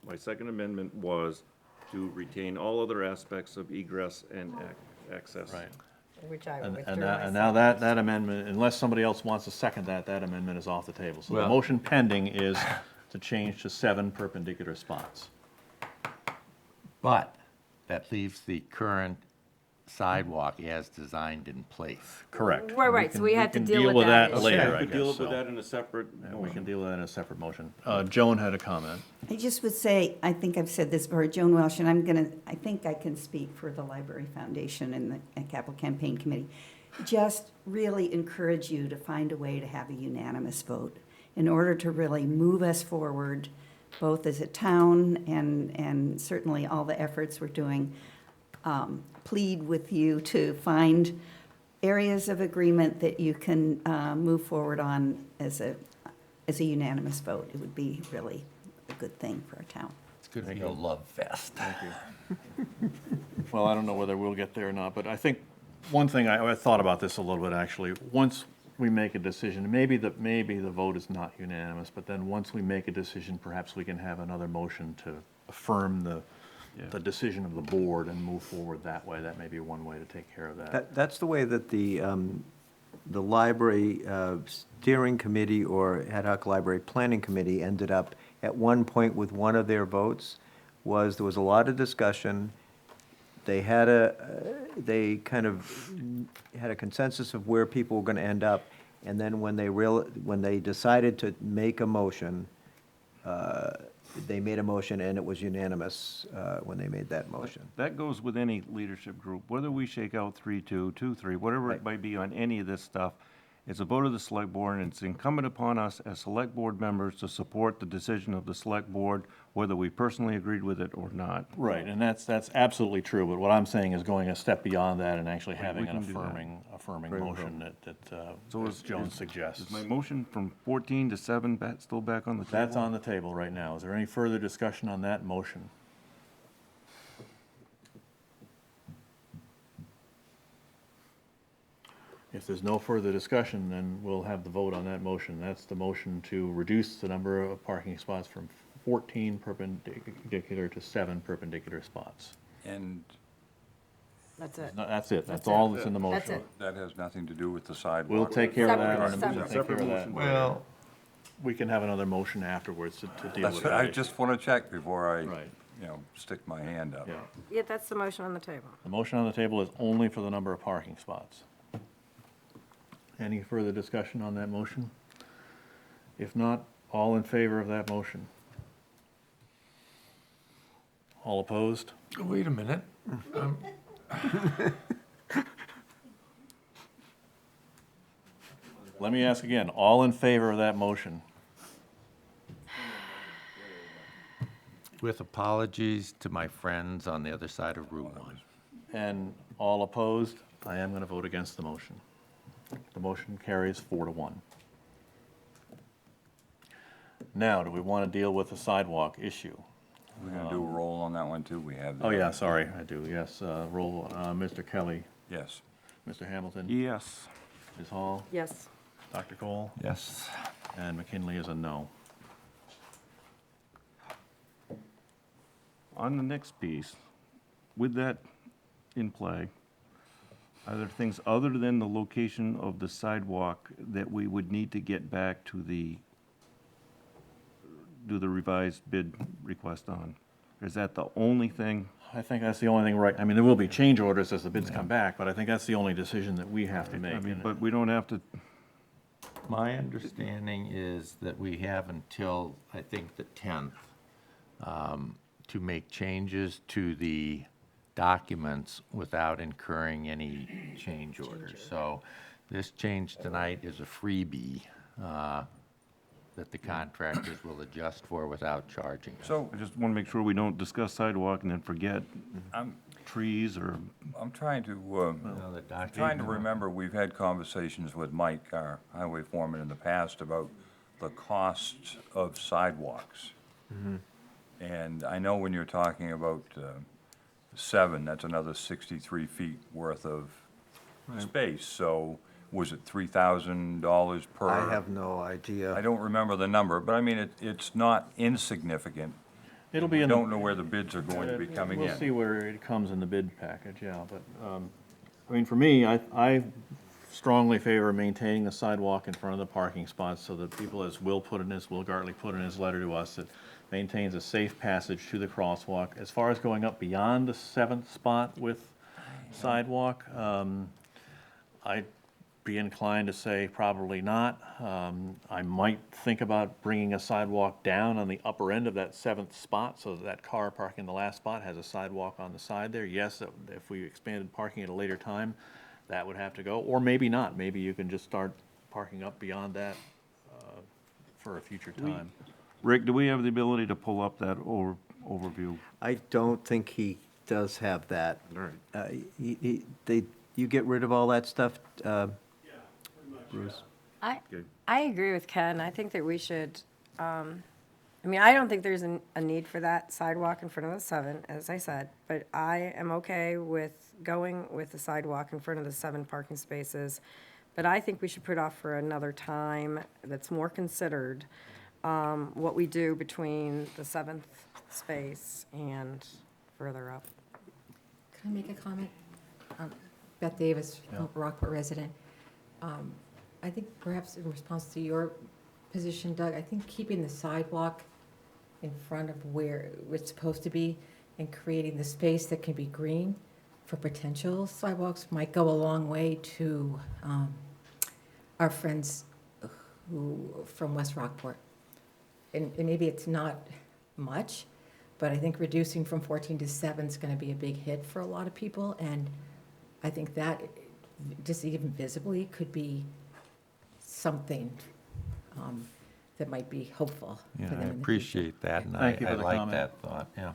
my second amendment was to retain all other aspects of egress and access. Right. Which I And, withdrew and myself. now that amendment, unless somebody else wants to second that amendment is off the table. So the Well- motion pending is to change to 7 perpendicular spots. But that leaves the current sidewalk as designed in place. Correct. Right, so we had to can deal with that issue. later, We I could deal guess, with so. that in a separate Yeah, we can motion. deal with that in a separate motion. Joan had a comment. I just would say, I think I've said this before, Joan Welsh, and I think I can speak for the Library Foundation and the Capital Campaign Committee. Just really encourage you to find a way to have a unanimous vote in order to really move us forward, both as a town and certainly all the efforts we're doing. Plead with you to find areas of agreement that you can move forward on as a unanimous vote. It would be really a good thing for our town. It's good for your love fest. Well, I don't know whether we'll get there or not, but I think one thing, I thought about this a little bit, actually. Once we make a decision, maybe the vote is not unanimous, but then once we make a decision, perhaps we can have another motion to affirm the decision of the board and move forward that way. That may be one way to take care of that. That's the way that the library steering committee or ad hoc library planning committee ended up at one point with one of their votes, was there was a lot of discussion. They had they kind of had a consensus of where people were gonna end up, and then when they decided to make a motion, they made a motion and it was unanimous when they made that motion. That goes with any leadership group, whether we shake out 3-2, 2-3, whatever it might be on any of this stuff. It's a vote of the select board, and it's incumbent upon us as select board members to support the decision of the select board, whether we personally agreed with it or not. Right, and that's absolutely true, but what I'm saying is going a step beyond that and actually having an can do that. affirming Very motion So as Joan suggests. Is my motion from 14 to 7 still back on the table? That's on the table right now. Is there any further discussion on that motion? If there's no further discussion, then we'll have the vote on that motion. That's the motion to reduce the number of parking spots from 14 perpendicular to 7 perpendicular spots. And That's it. No, that's it. That's That's all it. that's in the That's motion. it. that has nothing to do with the sidewalk. We'll take care of that. Separate, in a- separate. we'll take care of that. Well, We can have another motion afterwards to deal That's with what that I issue. just want to check before I, Right. stick my hand up. Yeah. Yeah, that's the motion on the table. The motion on the table is only for the number of parking spots. Any further discussion on that motion? If not, All in favor of that motion? All opposed? Wait a minute. Let me ask again, all in favor of that motion? With apologies to my friends on the other side of Route 1. And all opposed? I am going to vote against the motion. The motion carries 4-1. Now, do we want to deal with the sidewalk issue? We're gonna do a roll on that one too, we have. the Oh, yeah, other- sorry, I do, yes. Roll, Mr. Kelly, Yes. Mr. Hamilton, Yes. Ms. Hall, Yes. Dr. Cole, Yes. and McKinley is a no. On the next piece, with that in play, are there things other than the location of the sidewalk that we would need to get back to do the revised bid request on? Is that the only thing? I think that's the only thing right, I mean, there will be change orders as the bids come back, but I think that's the only decision that we have to make. I mean, And but we don't have to, My understanding is that we have until, I think, the 10th to make changes to the documents without incurring any change orders. So this change tonight is a freebie that the contractors will adjust for without charging us. So, I just want to make sure we don't discuss sidewalk and then forget I'm, trees or, I'm trying to, Well, the I'm trying to document- remember, we've had conversations with Mike, our highway foreman, in the past about the cost of sidewalks. And I know when you're talking about 7, that's another 63 feet worth of space. So was it $3,000 per? I have no idea. I don't remember the number, but I mean, it's not insignificant. It'll be We in the. don't know where the bids are going to be coming in. We'll see where it comes in the bid package, yeah, but, I mean, for me, I strongly favor maintaining the sidewalk in front of the parking spots so that people, as Will Gartley put in his letter to us, that maintains a safe passage to the crosswalk. As far as going up beyond the 7th spot with sidewalk, I'd be inclined to say probably not. I might think about bringing a sidewalk down on the upper end of that 7th spot so that that car parking the last spot has a sidewalk on the side there. Yes, if we expanded parking at a later time, that would have to go, or maybe not. Maybe you can just start parking up beyond that for a future time. Rick, do we have the ability to pull up that overview? I don't think he does have that. All right. You get rid of all that stuff, Bruce? I agree with Ken. I think that we should, I mean, I don't think there's a need for that sidewalk in front of the 7, as I said, but I am okay with going with the sidewalk in front of the 7 parking spaces. But I think we should put off for another time that's more considered, what we do between the 7th space and further up. Can I make a comment? Beth Davis, Rockport resident. I think perhaps in response to your position, Doug, I think keeping the sidewalk in front of where it's supposed to be and creating the space that can be green for potential sidewalks might go a long way to our friends from West Rockport. And maybe it's not much, but I think reducing from 14 to 7 is going to be a big hit for a lot of people. And I think that just even visibly could be something that might be hopeful for Yeah, them I in the future. appreciate that, and Thank you I for the like comment. that thought, yeah.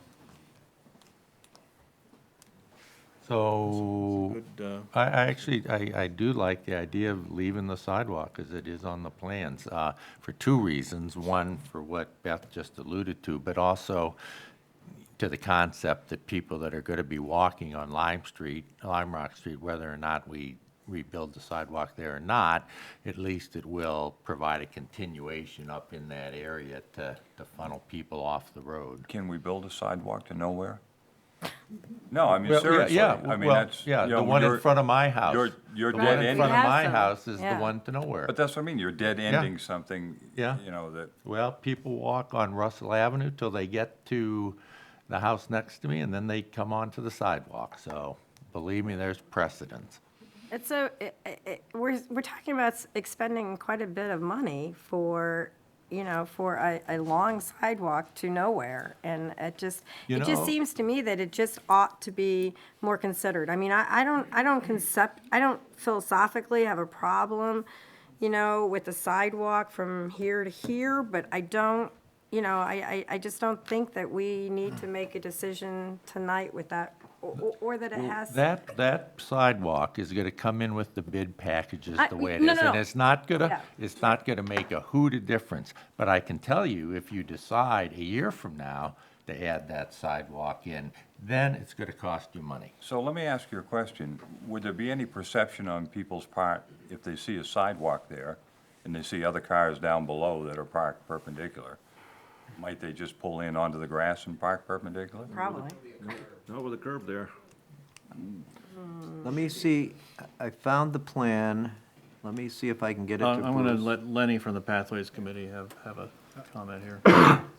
So, Good, I actually, I do like the idea of leaving the sidewalk as it is on the plans, for 2 reasons. One, for what Beth just alluded to, but also to the concept that people that are gonna be walking on Lime Rock Street, whether or not we rebuild the sidewalk there or not, at least it will provide a continuation up in that area to funnel people off the road. Can we build a sidewalk to nowhere? No, I mean, Well, seriously, yeah, I mean, well, that's, yeah, you the know, one in you're- front of my house. You're The dead one in ending. front of have my some, house is the yeah. one to nowhere. But that's what I mean, you're dead ending something, Yeah. you know, that, Well, people walk on Russell Avenue till they get to the house next to me, and then they come onto the sidewalk. So believe me, there's precedence. We're talking about expending quite a bit of money for for a long sidewalk to nowhere. And it just seems to me that it just ought to be more considered. I mean, I don't philosophically have a problem, with the sidewalk from here to here, but I don't, I just don't think that we need to make a decision tonight with that, or that it has. That sidewalk is gonna come in with the bid packages the way it no, is. no, And no. it's not Yeah. gonna make a hoot of difference. But I can tell you, if you decide a year from now to add that sidewalk in, then it's gonna cost you money. So let me ask you a question. Would there be any perception on people's part if they see a sidewalk there and they see other cars down below that are parked perpendicular? Might they just pull in onto the grass and park perpendicular? Probably. Not with a curb there. Let me see, I found the plan. Let me see if I can get it to I'm going to Bruce. let Lenny from the Pathways Committee have a comment here.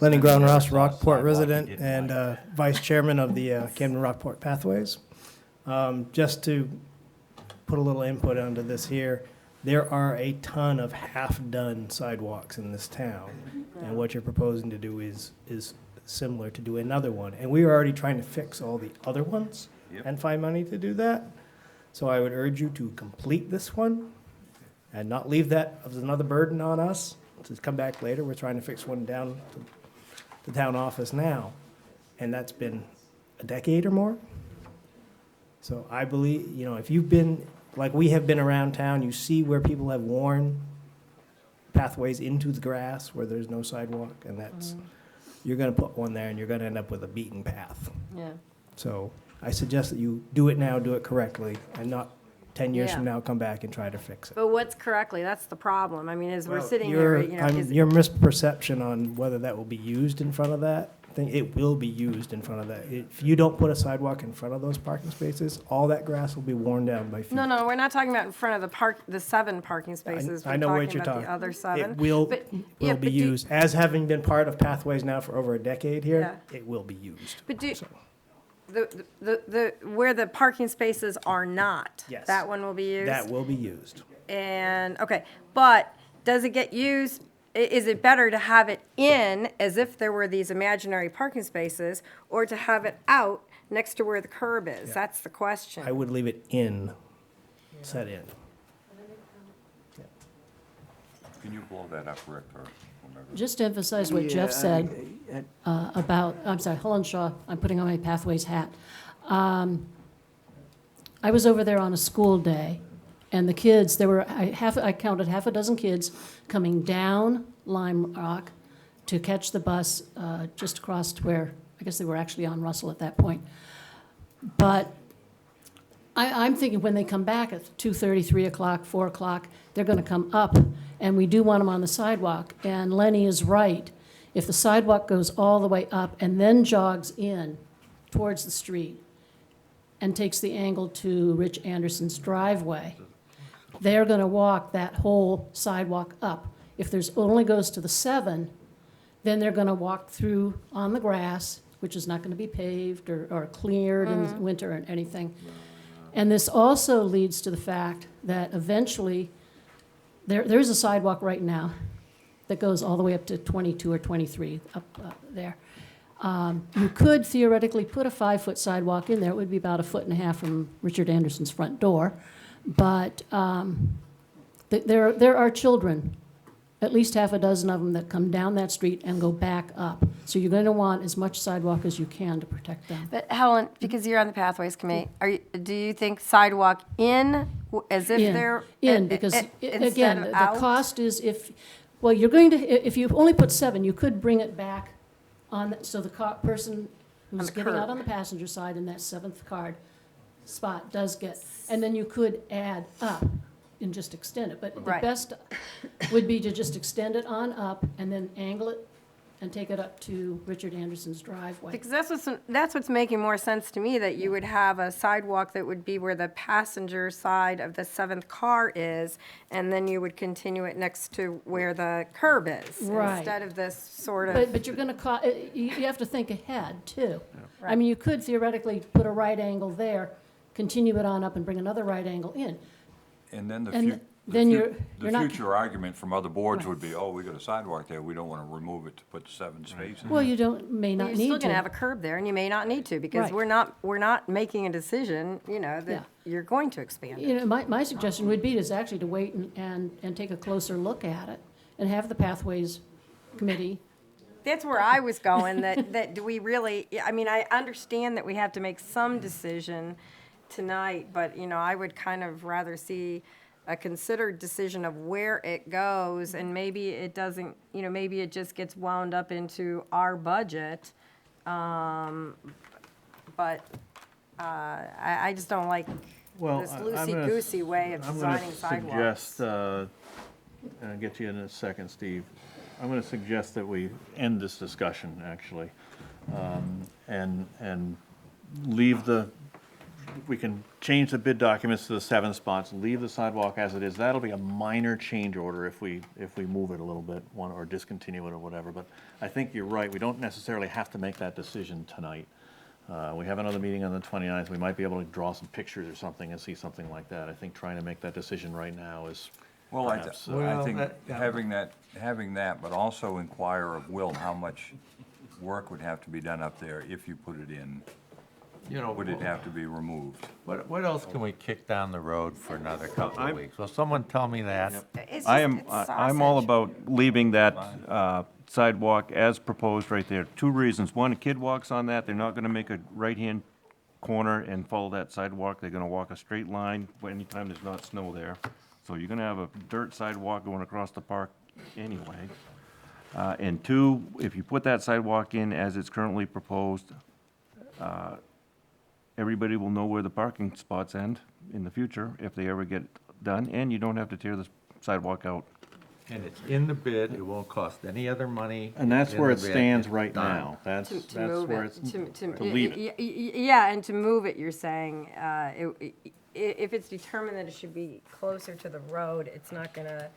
Lenny Ground Ross, Rockport resident and vice chairman of the Camden Rockport Pathways. Just to put a little input onto this here, there are a ton of half-done sidewalks in this town. And what you're proposing to do is similar to do another one. And we are already trying to fix all the other ones and find money to do that. So I would urge you to complete this one and not leave that as another burden on us to come back later. We're trying to fix one down to the town office now, and that's been a decade or more. So I believe, if you've been, like we have been around town, you see where people have worn pathways into the grass where there's no sidewalk, and that's, you're gonna put one there and you're gonna end up with a beaten path. Yeah. So I suggest that you do it now, do it correctly, and not 10 years Yeah. from now come back and try to fix it. But what's correctly, that's the problem. I mean, as we're Well, sitting here, Your misperception on whether that will be used in front of that thing, it will be used in front of that. If you don't put a sidewalk in front of those parking spaces, all that grass will be worn down by feet. No, we're not talking about in front of the 7 parking spaces. I know We're what you're about talking. the other 7. It will But- yeah, be but do- used, as having been part of Pathways now for over a decade here, Yeah. it will be used. But do, So, where the parking spaces are not, Yes. that one will be used? That will be used. And, okay, but does it get used, is it better to have it in as if there were these imaginary parking spaces, or to have it out next to where the curb is? Yeah. That's the question. I would leave it in, set in. Can you blow that up, Rick, or whomever? Just to emphasize what Jeff said about, I'm sorry, Helen Shaw, I'm putting on my Pathways hat. I was over there on a school day, and the kids, there were, I counted half a dozen kids coming down Lime Rock to catch the bus just across to where, I guess they were actually on Russell at that point. But I'm thinking when they come back at 2:30, 3 o'clock, 4 o'clock, they're going to come up, and we do want them on the sidewalk. And Lenny is right. If the sidewalk goes all the way up and then jogs in towards the street and takes the angle to Rich Anderson's driveway, they're going to walk that whole sidewalk up. If there's only goes to the 7, then they're going to walk through on the grass, which is not going to be paved or cleared in the winter or anything. And this also leads to the fact that eventually, there's a sidewalk right now that goes all the way up to 22 or 23, up there. You could theoretically put a 5-foot sidewalk in there. It would be about 1.5 feet from Richard Anderson's front door. But there are children, at least half a dozen of them, that come down that street and go back up. So you're going to want as much sidewalk as you can to protect them. But Helen, because you're on the Pathways Committee, do you think sidewalk in, as if they're? In, because, instead again, of the out? cost is well, you're going to, if you only put 7, you could bring it back on, so the person who's the getting out curb. on the passenger side in that 7th card spot does get, and then you could add up and just extend it. But the Right. best would be to just extend it on up and then angle it and take it up to Richard Anderson's driveway. Because that's what's making more sense to me, that you would have a sidewalk that would be where the passenger side of the 7th car is, and then you would continue it next to where the curb is. Right. Instead of this sort of. But you're going to, you have to think ahead, too. I mean, you could theoretically put a right angle there, continue it on up and bring another right angle in. And then And then you're The not. future argument from other boards would be, oh, we got a sidewalk there, we don't want to remove it to put the 7 spaces. Well, you may not You're need still to. gonna have a curb there, and you may not need to, because Right. we're not making a decision, you know, Yeah. that you're going to expand it. You know, my suggestion would be is actually to wait and take a closer look at it and have the Pathways Committee. That's where I was going, that do we really, I mean, I understand that we have to make some decision tonight, but, you know, I would kind of rather see a considered decision of where it goes, and maybe it doesn't, you know, maybe it just gets wound up into our budget. But I just don't like Well, this I'm gonna loosey-goosey way of I'm gonna designing sidewalks. suggest, and I'll get to you in a second, Steve. I'm gonna suggest that we end this discussion, actually, and leave we can change the bid documents to the 7 spots, leave the sidewalk as it is. That'll be a minor change order if we move it a little bit, or discontinue it or whatever. But I think you're right, we don't necessarily have to make that decision tonight. We have another meeting on the 29th, we might be able to draw some pictures or something and see something like that. I think trying to make that decision right now is Well, I perhaps, think having that, but also inquire of Will, how much work would have to be done up there if you put it in? You know, Would it have to be removed? what else can we kick down the road for another couple of weeks? Will someone tell me that? It's I'm all sausage. about leaving that sidewalk as proposed right there. 2 reasons. One, a kid walks on that, they're not gonna make a right-hand corner and follow that sidewalk. They're gonna walk a straight line anytime there's not snow there. So you're gonna have a dirt sidewalk going across the park anyway. And 2, if you put that sidewalk in as it's currently proposed, everybody will know where the parking spots end in the future if they ever get done, and you don't have to tear the sidewalk out. And it's in the bid, it won't cost any other money. and that's It's in where the it bid, stands it's right done. now. That's To move where it, it's, to leave it. Yeah, and to move it, you're saying, if it's determined that it should be closer to the road, it's not gonna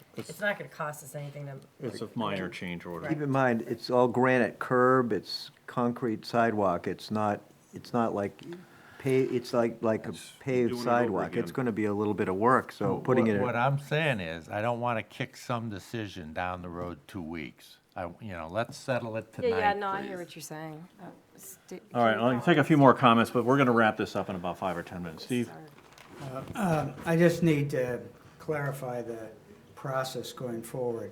cost us anything to. It's a minor change order. Keep in mind, it's all granite curb, it's concrete sidewalk, it's not like it's like a paved doing it over sidewalk. again. It's gonna be a little bit of work, so putting it What I'm saying is, I don't want to kick some decision down the road 2 weeks. Let's settle it tonight, Yeah, no, I hear please. what you're saying. All right, I'll take a few more comments, but we're gonna wrap this up in about 5 or 10 minutes. Steve? I just need to clarify the process going forward.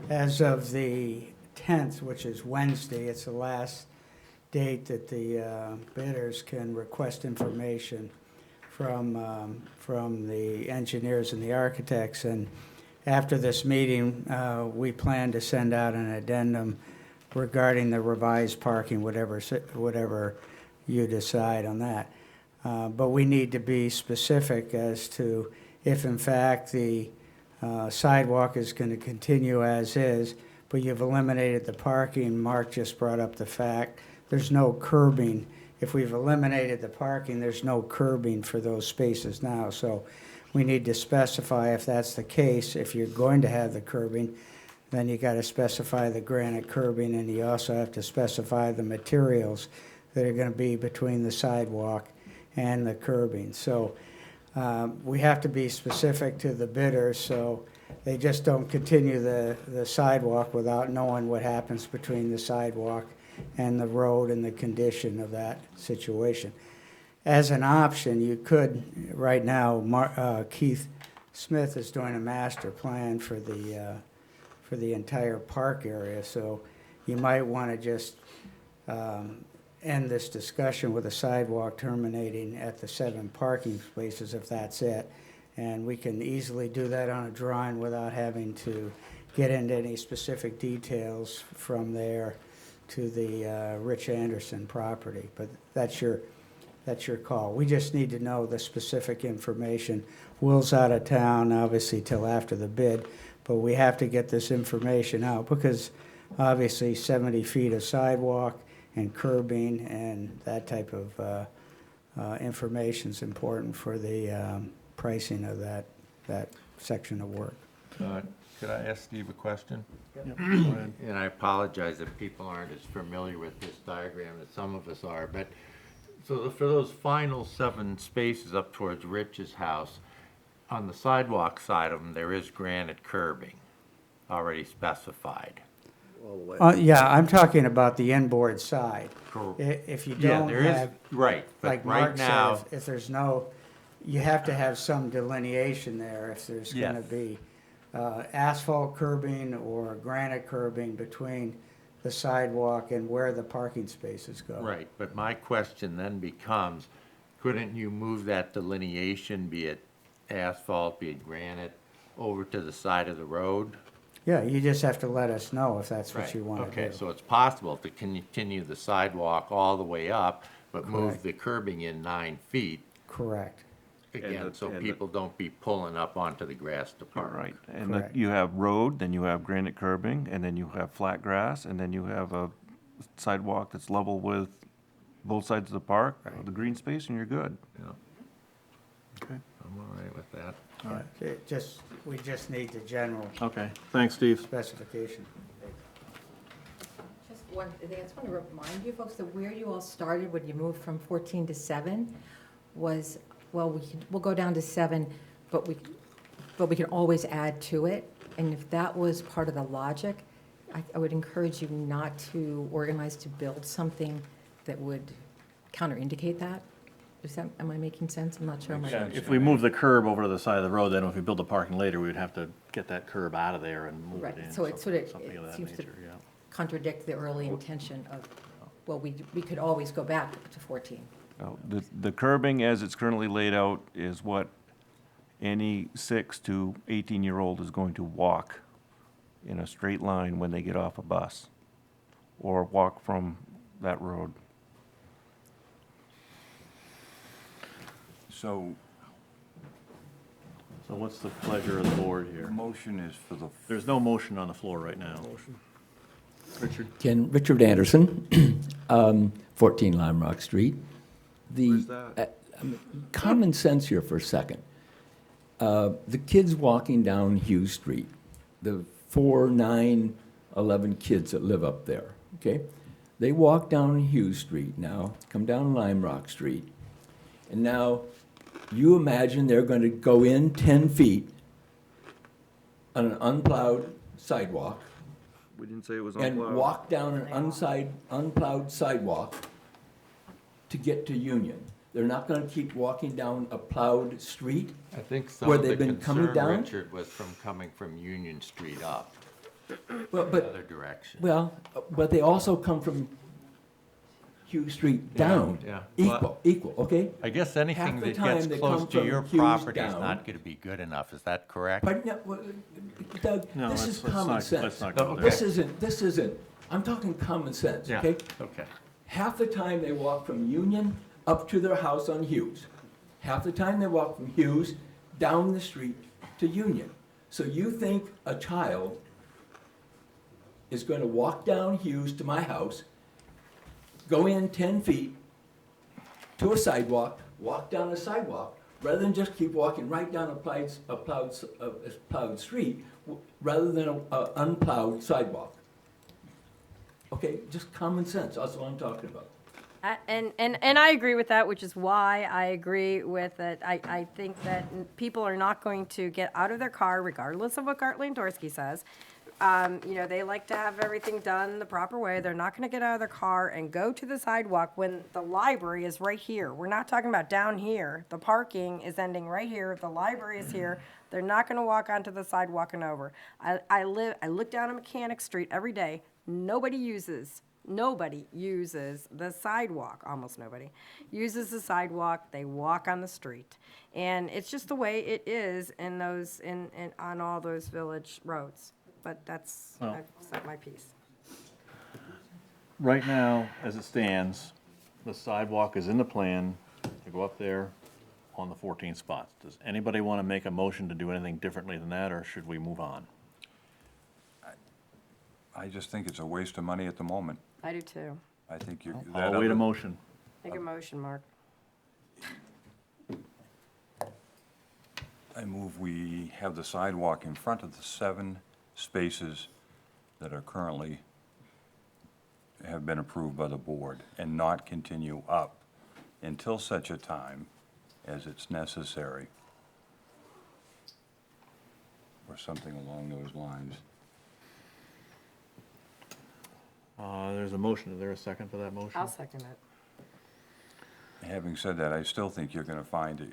As of the 10th, which is Wednesday, it's the last date that the bidders can request information from the engineers and the architects. And after this meeting, we plan to send out an addendum regarding the revised parking, whatever you decide on that. But we need to be specific as to if in fact the sidewalk is going to continue as is, but you've eliminated the parking. Mark just brought up the fact there's no curbing. If we've eliminated the parking, there's no curbing for those spaces now. So we need to specify if that's the case. If you're going to have the curbing, then you got to specify the granite curbing, and you also have to specify the materials that are going to be between the sidewalk and the curbing. So we have to be specific to the bidders, so they just don't continue the sidewalk without knowing what happens between the sidewalk and the road and the condition of that situation. As an option, you could, right now, Keith Smith is doing a master plan for the entire park area, so you might want to just end this discussion with a sidewalk terminating at the 7 parking spaces, if that's it. And we can easily do that on a drawing without having to get into any specific details from there to the Rich Anderson property. But that's your call. We just need to know the specific information. Will's out of town, obviously, till after the bid, but we have to get this information out because obviously 70 feet of sidewalk and curbing and that type of information is important for the pricing of that section of work. Could I ask Steve a question? Yep, go ahead. And I apologize if people aren't as familiar with this diagram as some of us are, but, so for those final 7 spaces up towards Rich's house, on the sidewalk side of them, there is granite curbing already specified. Yeah, I'm talking about the inboard side. Cor- If you Yeah, don't there is, have, right, but like right Mark now, said, if there's no, you have to have some delineation there if there's gonna Yes. be asphalt curbing or granite curbing between the sidewalk and where the parking spaces go. right, but my question then becomes, couldn't you move that delineation, be it asphalt, be it granite, over to the side of the road? Yeah, you just have to let us know if that's what Right, you wanna do. okay, so it's possible to continue the sidewalk all the way up, but move Correct. the curbing in 9 feet, Correct. again, so and the- people don't be pulling up onto the grass to park. Right, and Correct. you have road, then you have granite curbing, and then you have flat grass, and then you have a sidewalk that's level with both sides of the park, the green space, and you're good. Yeah. Okay. I'm all right with that. All right. We just need the general Okay, thanks, Steve. specification. Just one thing, I just want to remind you folks that where you all started when you moved from 14 to 7 was, well, we'll go down to 7, but we can always add to it. And if that was part of the logic, I would encourage you not to organize to build something that would counterindicate that. Am I making sense? I'm not sure. Yeah, if we move the curb over to the side of the road, then if we build the parking later, we would have to get that curb out of there and move it in. Right, so it sort of, something of it that seems to nature, yeah. contradict the early intention of, well, we could always go back to 14. Now, the curbing as it's currently laid out is what any 6 to 18-year-old is going to walk in a straight line when they get off a bus, or walk from that road. So, So what's the pleasure of the board here? motion is for the, There's no motion on the floor right now. Richard? Richard Anderson, 14 Lime Rock Street. Where's that? Common sense here for a second. The kids walking down Hughes Street, the 4, 9, 11 kids that live up there, okay? They walk down Hughes Street now, come down Lime Rock Street, and now you imagine they're going to go in 10 feet on an unplowed sidewalk We didn't say it was and unplowed. walk down an unplowed sidewalk to get to Union. They're not gonna keep walking down a plowed street? I think some Where of the they've been coming concern, down? Richard, was from coming from Union Street up, Well, the but, other direction. well, but they also come from Hughes Street down. Yeah. Equal, okay? I guess anything Half the that time gets they close come to from your Hughes property is down. not gonna be good enough, is that correct? Pardon, no, well, Doug, No, this let's- is let's common not- sense. let's not go Oh, there. This isn't, I'm talking common sense, Yeah, okay? okay. Half the time they walk from Union up to their house on Hughes. Half the time they walk from Hughes down the street to Union. So you think a child is going to walk down Hughes to my house, go in 10 feet to a sidewalk, walk down a sidewalk, rather than just keep walking right down a plowed street, rather than an unplowed sidewalk? Okay, just common sense, that's what I'm talking about. And I agree with that, which is why I agree with it. I think that people are not going to get out of their car regardless of what Gartley and Dorsey says. You know, they like to have everything done the proper way. They're not gonna get out of their car and go to the sidewalk when the library is right here. We're not talking about down here. The parking is ending right here. The library is here. They're not gonna walk onto the sidewalk and over. I look down on Mechanic Street every day. Nobody uses the sidewalk, almost nobody uses the sidewalk. They walk on the street. And it's just the way it is in those, on all those village roads. But that's, Well- I've said my piece. Right now, as it stands, the sidewalk is in the plan to go up there on the 14 spots. Does anybody want to make a motion to do anything differently than that, or should we move on? I just think it's a waste of money at the moment. I do too. I think you. I'll wait a motion. Make a motion, Mark. I move we have the sidewalk in front of the 7 spaces that are currently, have been approved by the board, and not continue up until such a time as it's necessary or something along those lines. There's a motion. Is there a second for that motion? I'll second it. Having said that, I still think you're gonna find it,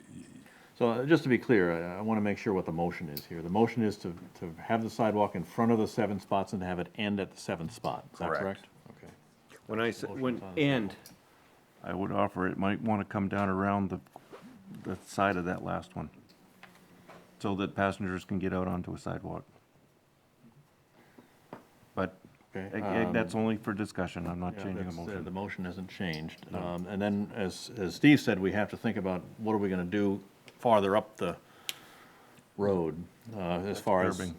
So just to be clear, I want to make sure what the motion is here. The motion is to have the sidewalk in front of the 7 spots and to have it end at the 7th spot. Is that Correct. correct? Okay. When I said, Motion's when, on the and, I would offer it might want to come down around the side of that last one, so that passengers can get out onto a sidewalk. But, Okay, again, that's only for discussion, I'm not Yeah, changing the that's, motion. The motion hasn't changed. No. And then, as Steve said, we have to think about what are we going to do farther up the road as far as. Curbing.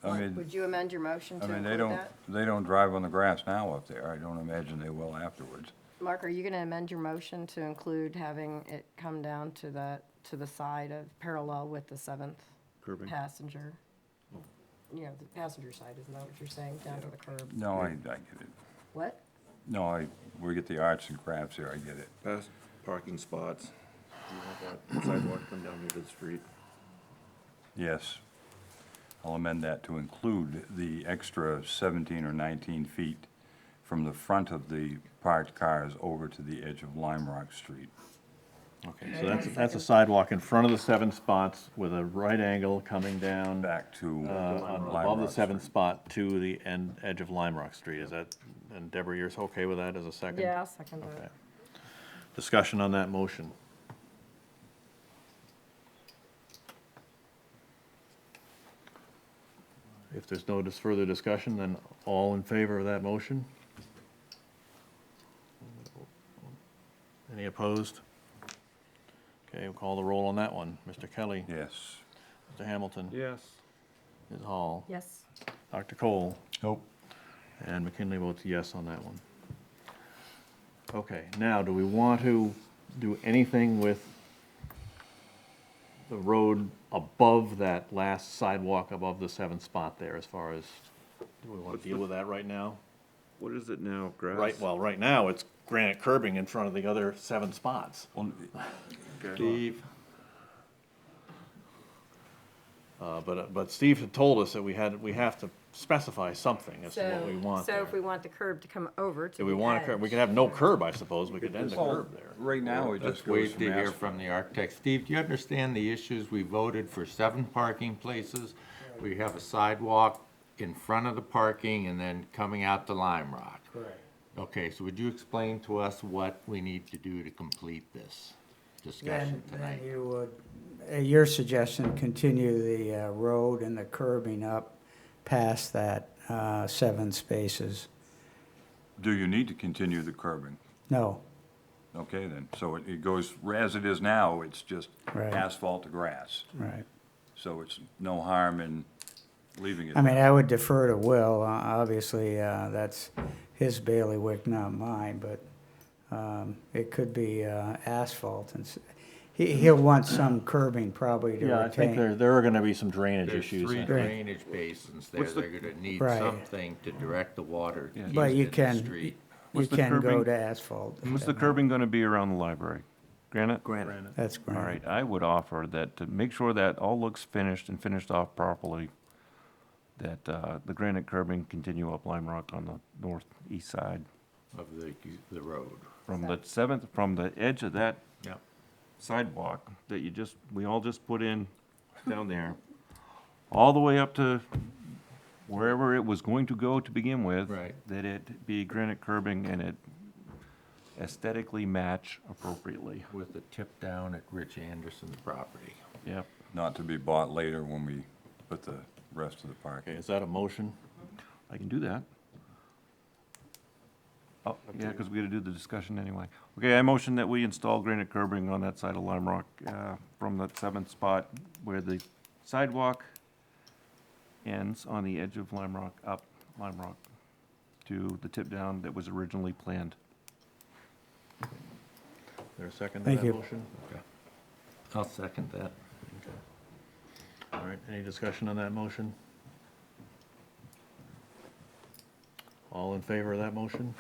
I mean, Would you amend your motion to I mean, include that? they don't drive on the grass now up there. I don't imagine they will afterwards. Mark, are you going to amend your motion to include having it come down to the side of, parallel with the 7th Curbing. passenger? You know, the passenger side, isn't that what you're saying, down to the curb? No, I get it. What? No, we get the arts and crafts here, I get it. Past parking spots, you want that sidewalk come down near the street. Yes. I'll amend that to include the extra 17 or 19 feet from the front of the parked cars over to the edge of Lime Rock Street. Okay, so that's a sidewalk in front of the 7 spots with a right angle coming down. Back to Lime Above the Rock 7th Street. spot to the edge of Lime Rock Street. Is that, and Deborah, you're okay with that as a second? Yeah, I'll second Okay. that. Discussion on that motion. If there's no further discussion, then all in favor of that motion? Any opposed? Okay, we'll call the roll on that one. Mr. Kelly? Yes. Mr. Hamilton? Yes. Ms. Hall? Yes. Dr. Cole? Nope. And McKinley votes yes on that one. Okay, now, do we want to do anything with the road above that last sidewalk above the 7th spot there as far as, do we want to deal with that right now? What is it now, grass? Right, well, right now, it's granite curbing in front of the other 7 spots. Steve? But Steve had told us that we have to specify something as to what we want So there. if we want the curb to come over to Do we the want a curb? edge. We could have no curb, I suppose. We could end the curb there. Right now, it Let's just goes wait from to hear asphalt. from the architect. Steve, do you understand the issues? We voted for 7 parking places. We have a sidewalk in front of the parking and then coming out to Lime Rock. Correct. Okay, so would you explain to us what we need to do to complete this discussion tonight? Then you would, your suggestion, continue the road and the curbing up past that 7 spaces. Do you need to continue the curbing? No, Okay, then. So it goes, as it is now, it's just Right. asphalt to grass. right. So it's no harm in leaving it. I mean, I would defer to Will. Obviously, that's his bailiwick, not mine, but it could be asphalt. And he'll want some curbing probably to Yeah, I think retain. there are gonna be some drainage There's issues. 3 I think. drainage basins there. What's the- They're gonna need Right. something to direct the water east But you in the can, street. you What's the can go curbing? to asphalt. What's the curbing gonna be around the library? Granite? Granted. That's All great. right, I would offer that to make sure that all looks finished and finished off properly, that the granite curbing continue up Lime Rock on the northeast side. Of the road. From the 7th, from the edge of that Yep. sidewalk that we all just put in down there, all the way up to wherever it was going to go to begin with. Right. That it be granite curbing and it aesthetically match appropriately. With the tip down at Rich Anderson's property. Yep. Not to be bought later when we put the rest of the parking. Okay, is that a motion? I can do that. Oh, yeah, because we gotta do the discussion anyway. Okay, I motion that we install granite curbing on that side of Lime Rock, from that 7th spot where the sidewalk ends on the edge of Lime Rock, up Lime Rock, to the tip down that was originally planned. Is there a second to Thank that you. motion? I'll second that. All right, any discussion on that motion? All in favor of that motion?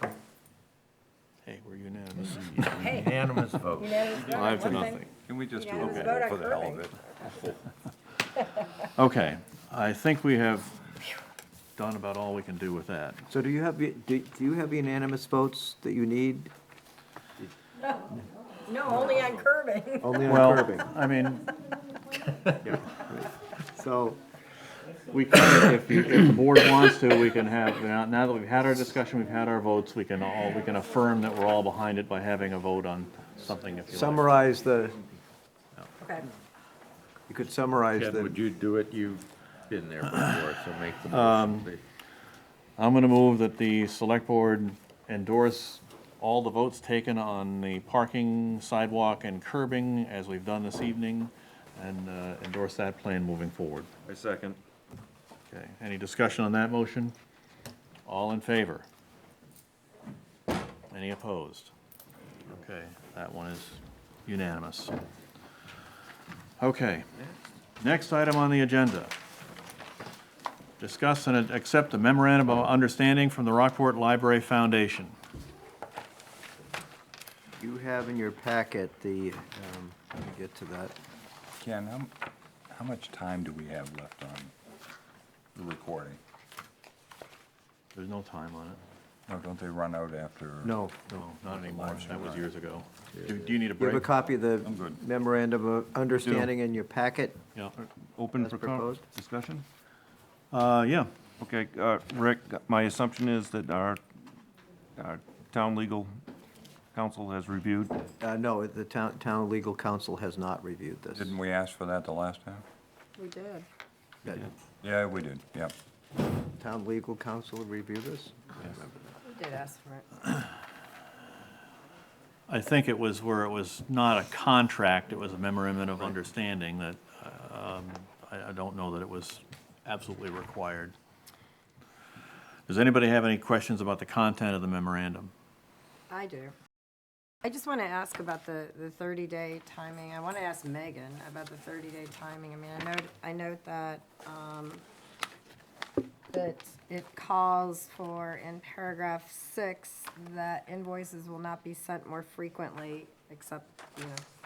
Hey, we're unanimous. Hey. Unanimous vote. Unanimous vote, 5 to one thing. nothing. Can we just do Unanimous it vote on for the hell of curbing. it? Okay, I think we have done about all we can do with that. So do you have unanimous votes that you need? No, only on curbing. Only on Well, curbing? I mean, So, we can, if the board wants to, we can have, now that we've had our discussion, we've had our votes, we can affirm that we're all behind it by having a vote on something if you like. summarize the, Okay. you could summarize Ken, the. would you do it? You've been there before, so make the motion, please. I'm gonna move that the select board endorse all the votes taken on the parking, sidewalk, and curbing, as we've done this evening, and endorse that plan moving forward. I second. Okay, any discussion on that motion? All in favor? Any opposed? Okay, that one is unanimous. Okay, next item on the agenda. Discuss and accept a memorandum of understanding from the Rockport Library Foundation. You have in your packet the, let me get to that. Ken, how much time do we have left on the recording? There's no time on it. No, don't they run out after? No. No, not anymore. That was years ago. Do you need a You have a break? copy of the I'm good. memorandum of understanding in your packet? Yeah. Open As for proposed? discussion? Yeah. Okay, Rick, my assumption is that our town legal counsel has reviewed. No, the town legal counsel has not reviewed this. Didn't we ask for that the last time? We did. Yeah, we did, yep. Town legal counsel review this? We did ask for it. I think it was where it was not a contract, it was a memorandum of understanding that, I don't know that it was absolutely required. Does anybody have any questions about the content of the memorandum? I do. I just want to ask about the 30-day timing. I want to ask Megan about the 30-day timing. I mean, I note that, that it calls for, in paragraph 6, that invoices will not be sent more frequently, except,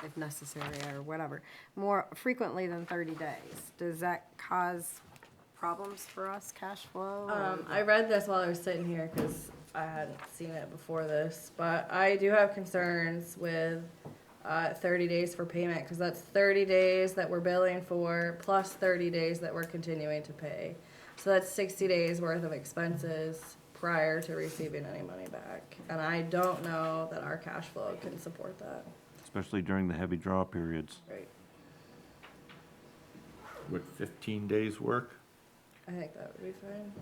if necessary or whatever, more frequently than 30 days. Does that cause problems for us, cash flow? or- I read this while I was sitting here because I hadn't seen it before this, but I do have concerns with 30 days for payment because that's 30 days that we're billing for plus 30 days that we're continuing to pay. So that's 60 days worth of expenses prior to receiving any money back. And I don't know that our cash flow can support that. Especially during the heavy draw periods. Right. Would 15 days work? I think that would be fine.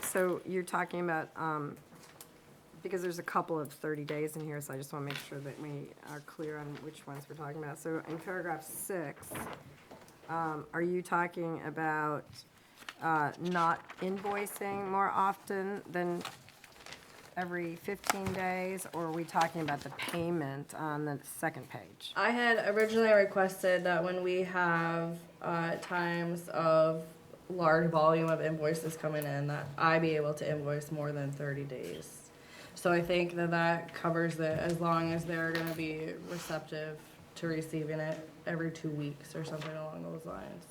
So you're talking about, because there's a couple of 30 days in here, so I just want to make sure that we are clear on which ones we're talking about. So in paragraph 6, are you talking about not invoicing more often than every 15 days, or are we talking about the payment on the second page? I had originally requested that when we have times of large volume of invoices coming in, that I be able to invoice more than 30 days. So I think that that covers it, as long as they're gonna be receptive to receiving it every 2 weeks or something along those lines.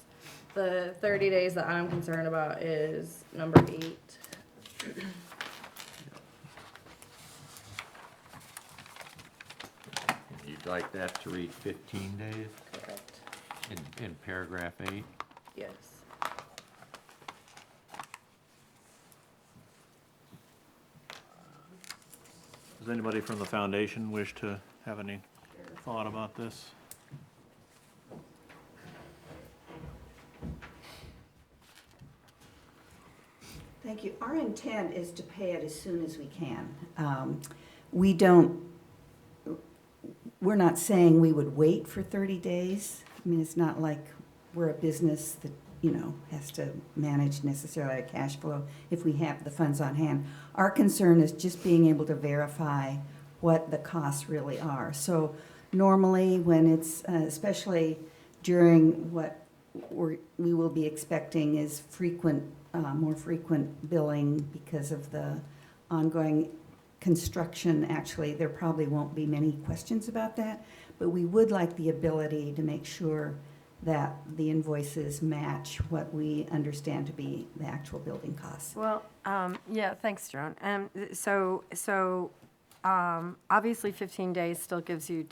The 30 days that I'm concerned about is number 8. You'd like that to read 15 days Correct. in paragraph 8? Yes. Does anybody from the foundation wish to have any thought about this? Thank you. Our intent is to pay it as soon as we can. We don't, we're not saying we would wait for 30 days. I mean, it's not like we're a business that, has to manage necessarily a cash flow if we have the funds on hand. Our concern is just being able to verify what the costs really are. So normally when it's, especially during what we will be expecting is more frequent billing because of the ongoing construction. Actually, there probably won't be many questions about that, but we would like the ability to make sure that the invoices match what we understand to be the actual building costs. Well, yeah, thanks, Joan. Obviously 15 days still gives you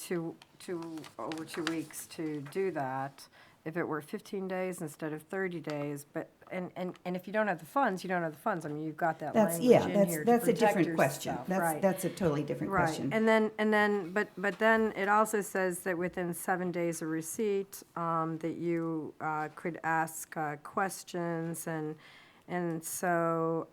over 2 weeks to do that. If it were 15 days instead of 30 days, but, and if you don't have the funds, you don't have the funds. I mean, you've got that That's, language yeah, in here to that's a protect different question. yourself, right. That's a totally different Right, question. but then it also says that within 7 days of receipt, that you could ask questions, and so,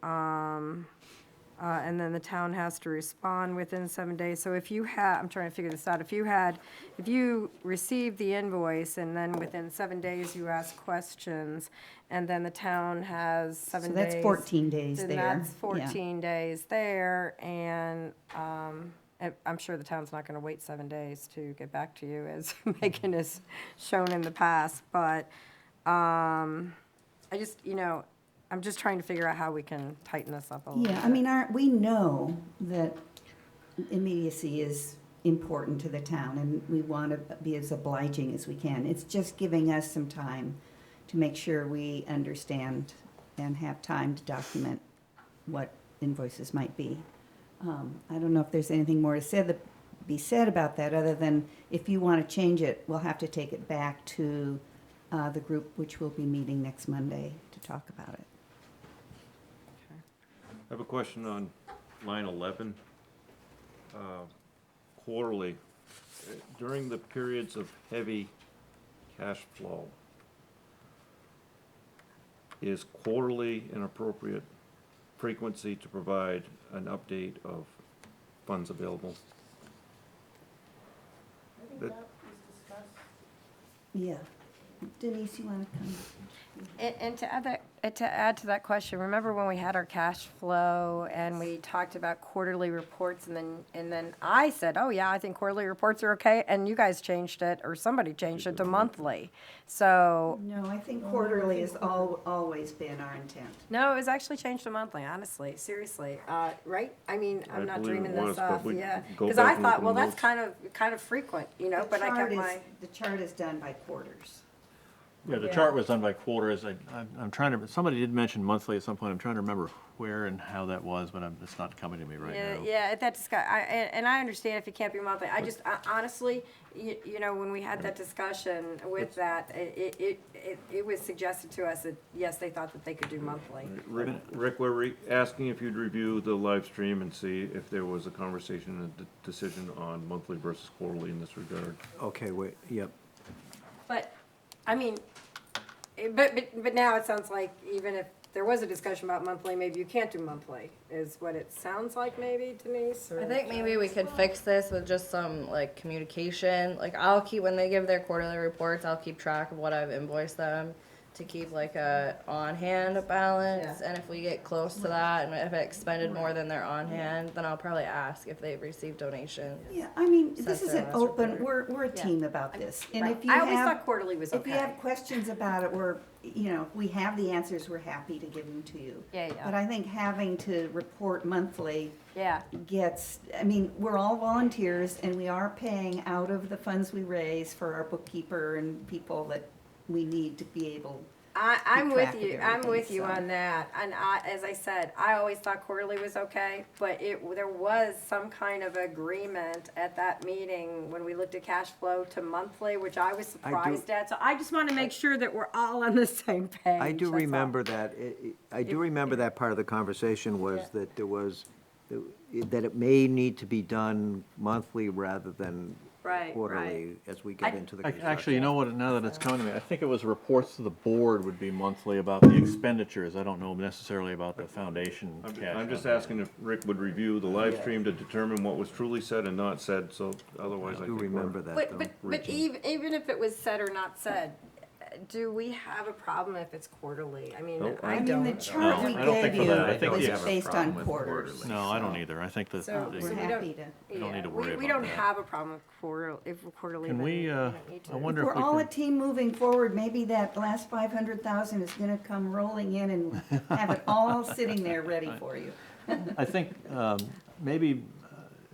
and then the town has to respond within 7 days. So if you had, I'm trying to figure this out, if you received the invoice and then within 7 days you ask questions, and then the town has 7 So days. that's 14 days then there, that's yeah. 14 days there, and I'm sure the town's not going to wait 7 days to get back to you, as Megan has shown in the past, but I just, I'm just trying to figure out how we can tighten this up a little bit. Yeah, I mean, we know that immediacy is important to the town, and we want to be as obliging as we can. It's just giving us some time to make sure we understand and have time to document what invoices might be. I don't know if there's anything more to be said about that, other than if you want to change it, we'll have to take it back to the group, which will be meeting next Monday to talk about it. I have a question on line 11. Quarterly, during the periods of heavy cash flow, is quarterly an appropriate frequency to provide an update of funds available? Yeah. Denise, you want to come? And to add to that question, remember when we had our cash flow and we talked about quarterly reports, and then I said, oh yeah, I think quarterly reports are okay, and you guys changed it, or somebody changed it to monthly. So, No, I think quarterly has always been our intent. no, it was actually changed to monthly, honestly, seriously, right? I mean, I I'm not believe it dreaming was, this but up, we yeah. go Because back I and thought, look well, in the that's kind of frequent, but I kept The chart is done by quarters. Yeah, the Yeah. chart was done by quarters. I'm trying to, somebody did mention monthly at some point. I'm trying to remember where and how that was, but it's not coming to me right now. Yeah, that's, and I understand if it can't be monthly. I just, honestly, when we had that discussion with that, it was suggested to us that, yes, they thought that they could do monthly. Rick, we're asking if you'd review the live stream and see if there was a conversation and a decision on monthly versus quarterly in this regard. Okay, wait, yep. But, I mean, but now it sounds like even if there was a discussion about monthly, maybe you can't do monthly, is what it sounds like maybe, Denise? Or- I think maybe we could fix this with just some like communication. Like I'll keep, when they give their quarterly reports, I'll keep track of what I've invoiced them to keep like a on-hand balance. Yeah. And if we get close to that, and if it expended more than their on-hand, then I'll probably ask if they've received donations. Yeah, I mean, Since this is their an last open, report. we're a team about this. And Right. if you I always have, thought quarterly was if you okay. have questions about it, if we have the answers, we're happy to give them to you. Yeah. But I think having to report monthly Yeah. we're all volunteers, and we are paying out of the funds we raise for our bookkeeper and people that we need to be able. I'm keep with track of you. I'm with everything, you so. on that. And as I said, I always thought quarterly was okay, but there was some kind of agreement at that meeting when we looked at cash flow to monthly, which I was surprised at. So I just want to make sure that we're all on the same page. I do that's all. remember that, I do remember that part of the conversation was Yeah. that there was, that it may need to be done monthly rather than Right, quarterly as we get into the construction. Actually, you know what, now that it's coming to me, I think it was reports to the board would be monthly about the expenditures. I don't know necessarily about the foundation cash. I'm just asking if Rick would review the live stream to determine what was truly said and not said, so otherwise I I do think remember we're. that, though. But even if it was said or not said, do we have a problem if it's quarterly? I mean, Nope. I I mean, don't. the chart No, we I don't think gave for you that. I think was we have a based on quarters. No, I don't either. I think that. So We're we don't- happy to. We don't need to worry We about don't that. have a problem with quarterly. Can then we, don't need to. I If wonder if we're we all a can, team moving forward, maybe that last 500,000 is gonna come rolling in and have it all sitting there ready for you. I think maybe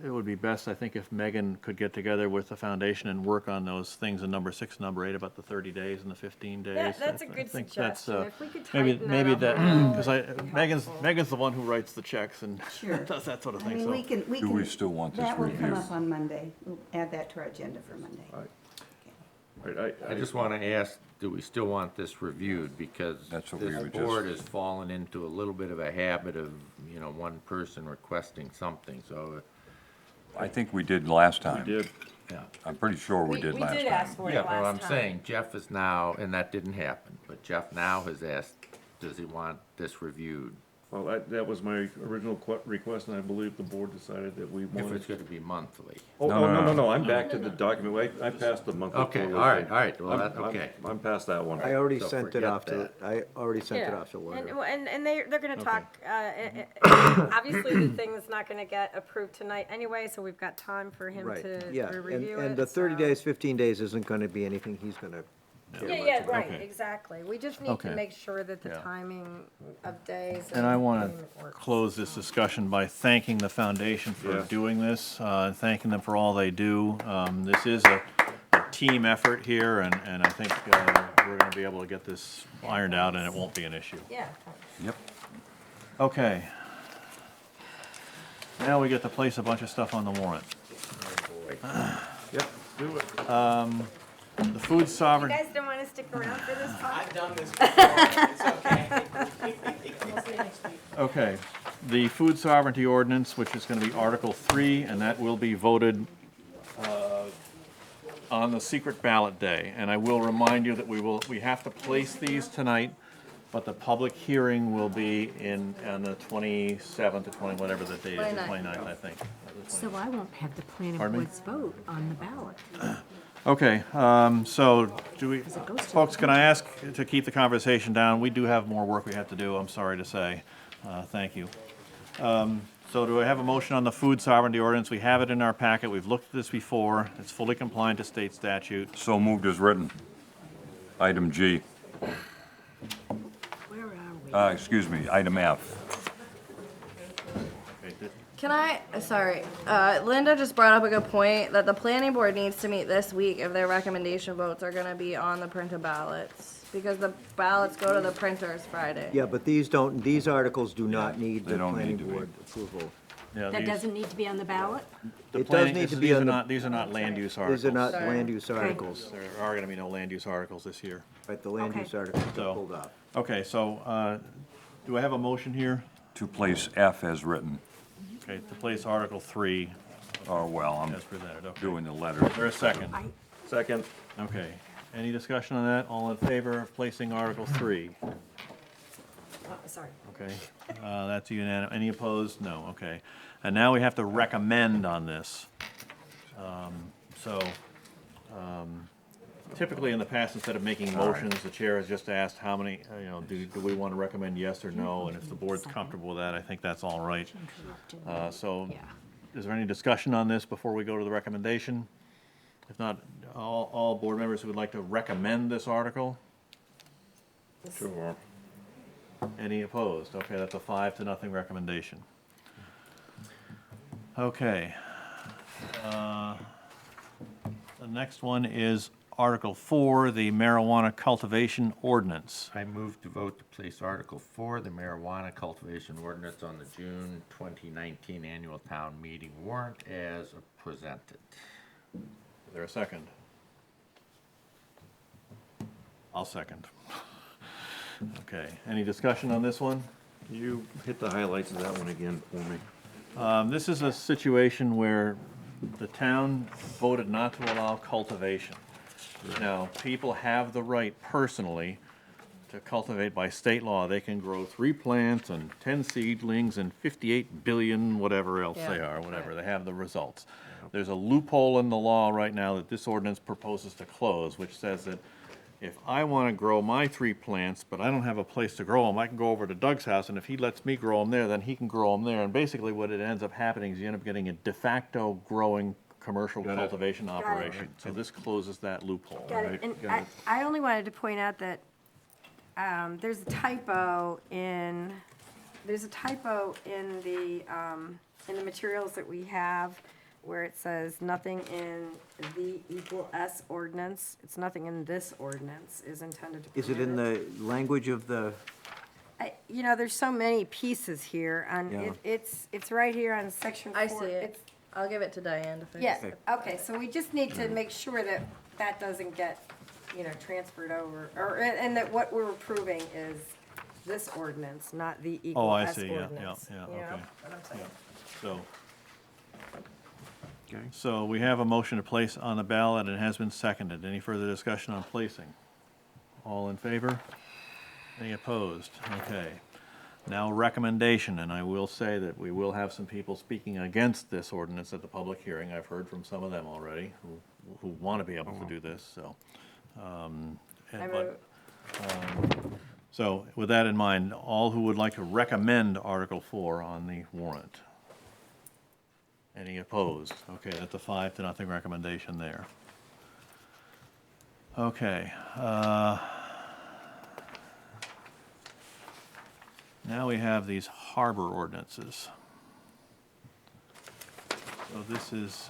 it would be best, I think, if Megan could get together with the foundation and work on those things in number 6, number 8, about the 30 days and the 15 days. That's a I good think that's, suggestion. If we could maybe, tighten maybe that that, up. because Megan's the one who writes the checks and Sure. does that sort of I thing, mean, so. we can, Do we still want this that will come reviewed? up on Monday. We'll add that to our agenda for Monday. I just want to ask, do we still want this reviewed? Because That's what we this were just- board has fallen into a little bit of a habit of, one person requesting something, so. I think we did last time. We did. Yeah. I'm pretty sure we did last did time. ask for it Yeah, well, I'm last time. saying Jeff is now, and that didn't happen, but Jeff now has asked, does he want this reviewed? Well, that was my original request, and I believe the board decided that we If wanted. it's gonna be monthly. Oh, No, no, no. no, I'm back to the document. I passed the monthly. Okay, forward all right, thing. all right, well, I'm- that, okay. I'm past that one. I already So sent it forget off to, that. I already sent it Yeah. off to And, Laura. and they're gonna talk, obviously the thing's not gonna get approved tonight anyway, so we've got time for him Right, to yeah, review it. and the 30 so- days, 15 days isn't gonna be anything he's gonna care Yeah, much yeah, about. right, Okay. exactly. We just need to Okay. make sure that the Yeah. timing of days. And I want payment to works. close this discussion by thanking the foundation for Yes. doing this, and thanking them for all they do. This is a team effort here, and I think we're going to be able to get this ironed out, and it won't be an issue. Yeah. Yep. Okay. Now we get to place a bunch of stuff on the warrant. Yep, do it. The food You sovereign, guys don't wanna stick around for this talk? I've done this before, it's okay. okay. The food sovereignty ordinance, which is going to be Article 3, and that will be voted on the secret ballot day. And I will remind you that we have to place these tonight, but the public hearing will be on the 27th or 20, whatever the date is, the 29th. 29th, I think. So I won't have the planning Pardon me? board's vote on the ballot. Okay, so do we, it goes to- folks, can I ask to keep the conversation down? We do have more work we have to do, I'm sorry to say. Thank you. So do I have a motion on the food sovereignty ordinance? We have it in our packet, we've looked at this before, it's fully compliant to state statute. So moved as written. Item G. Where are we? Excuse me, item F. Okay, th- Can I, sorry, Linda just brought up a good point, that the planning board needs to meet this week if their recommendation votes are gonna be on the printed ballots. Because the ballots go to the printers Friday. Yeah, but these articles do not need they the don't planning need to be. board approval. yeah, That these- doesn't need to be on the ballot? the It does planning- need to this- be these on are the- not- These are not land use articles. These are not Sorry. land use articles, There are gonna be no land use articles this year. right, the land Okay. use articles So- are pulled off. Okay, so, do I have a motion here? To place F as written. Okay, to place Article 3 Oh, well, I'm as presented, okay. doing the letter. Is there a second? Second. Okay, any discussion on that? All in favor of placing Article 3? Sorry. Okay, that's unanimous. Any opposed? No, okay. And now we have to recommend on this. Typically in the past, instead of making motions, the chair has just asked how many, do we want to recommend yes or no? And if the board's comfortable with that, I think that's all right. So, is there any discussion on this before we go to the recommendation? If not, all board members who would like to recommend this article? Sure. Any opposed? Okay, that's a 5-0 recommendation. Okay. The next one is Article 4, the marijuana cultivation ordinance. I move to vote to place Article 4, the marijuana cultivation ordinance, on the June 2019 annual town meeting warrant as presented. Is there a second? I'll second. Okay, any discussion on this one? You hit the highlights of that one again for me. This is a situation where the town voted not to allow cultivation. Now, people have the right personally to cultivate by state law. They can grow 3 plants and 10 seedlings and 58 billion, whatever else they are, whatever. They have the results. There's a loophole in the law right now that this ordinance proposes to close, which says that if I want to grow my 3 plants, but I don't have a place to grow them, I can go over to Doug's house, and if he lets me grow them there, then he can grow them there. And basically what it ends up happening is you end up getting a de facto growing commercial cultivation operation. So this closes that loophole, Got right? it, and I only wanted to point out that, there's a typo in the, in the materials that we have, where it says nothing in the equal S ordinance, it's nothing in this ordinance is intended to Is it in the language of the, You know, there's so many pieces here, and Yeah. it's right here on section 4. I see it. I'll give it to Diane to fix. Yeah, okay, so we just need to make sure that that doesn't get, transferred over, and that what we're approving is this ordinance, not the Oh, equal I S see, yeah, ordinance. yeah, You know okay. what I'm saying? So, Okay. so we have a motion to place on the ballot, and it has been seconded. Any further discussion on placing? All in favor? Any opposed? Okay. Now recommendation, and I will say that we will have some people speaking against this ordinance at the public hearing. I've heard from some of them already who want to be able to do this, so. So with that in mind, all who would like to recommend Article 4 on the warrant? Any opposed? Okay, that's a 5-0 recommendation there. Okay. Now we have these harbor ordinances. So this is, This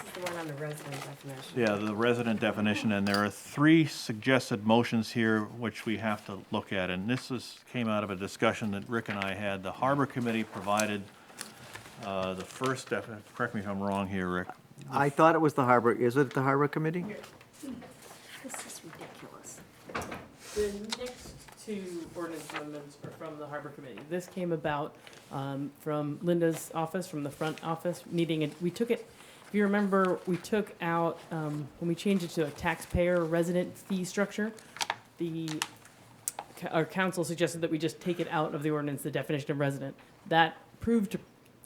is the one on the resident definition. yeah, the resident definition, and there are 3 suggested motions here which we have to look at, and came out of a discussion that Rick and I had. The Harbor Committee provided the first correct me if I'm wrong here, Rick. I thought it was the Harbor, is it the Harbor Committee? This is ridiculous. The next two ordinance amendments are from the Harbor Committee. This came about from Linda's office, from the front office meeting, and we took it, if you remember, we took out, when we changed it to a taxpayer resident fee structure, our council suggested that we just take it out of the ordinance, the definition of resident. That proved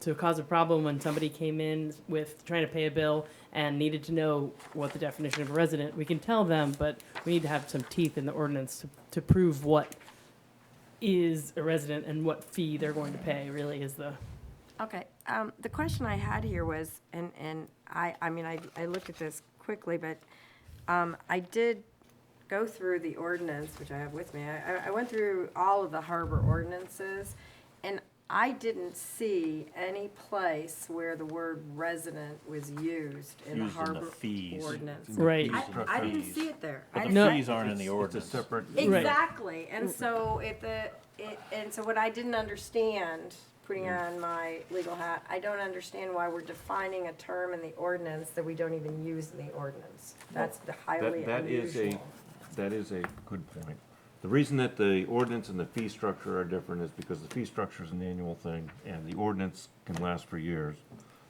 to cause a problem when somebody came in with trying to pay a bill and needed to know what the definition of a resident. We can tell them, but we need to have some teeth in the ordinance to prove what is a resident and what fee they're going to pay really is the. Okay, the question I had here was, and I mean, I looked at this quickly, but I did go through the ordinance, which I have with me. I went through all of the harbor ordinances, and I didn't see any place where the word resident was used in the Used in the harbor fees. ordinance. Right. I didn't see it there. But I the didn't- fees aren't in the ordinance. It's a separate. Exactly, and so and so what I didn't understand, putting on my legal hat, I don't understand why we're defining a term in the ordinance that we don't even use in the ordinance. That's the highly That is unusual. that is a good point. The reason that the ordinance and the fee structure are different is because the fee structure is an annual thing, and the ordinance can last for years.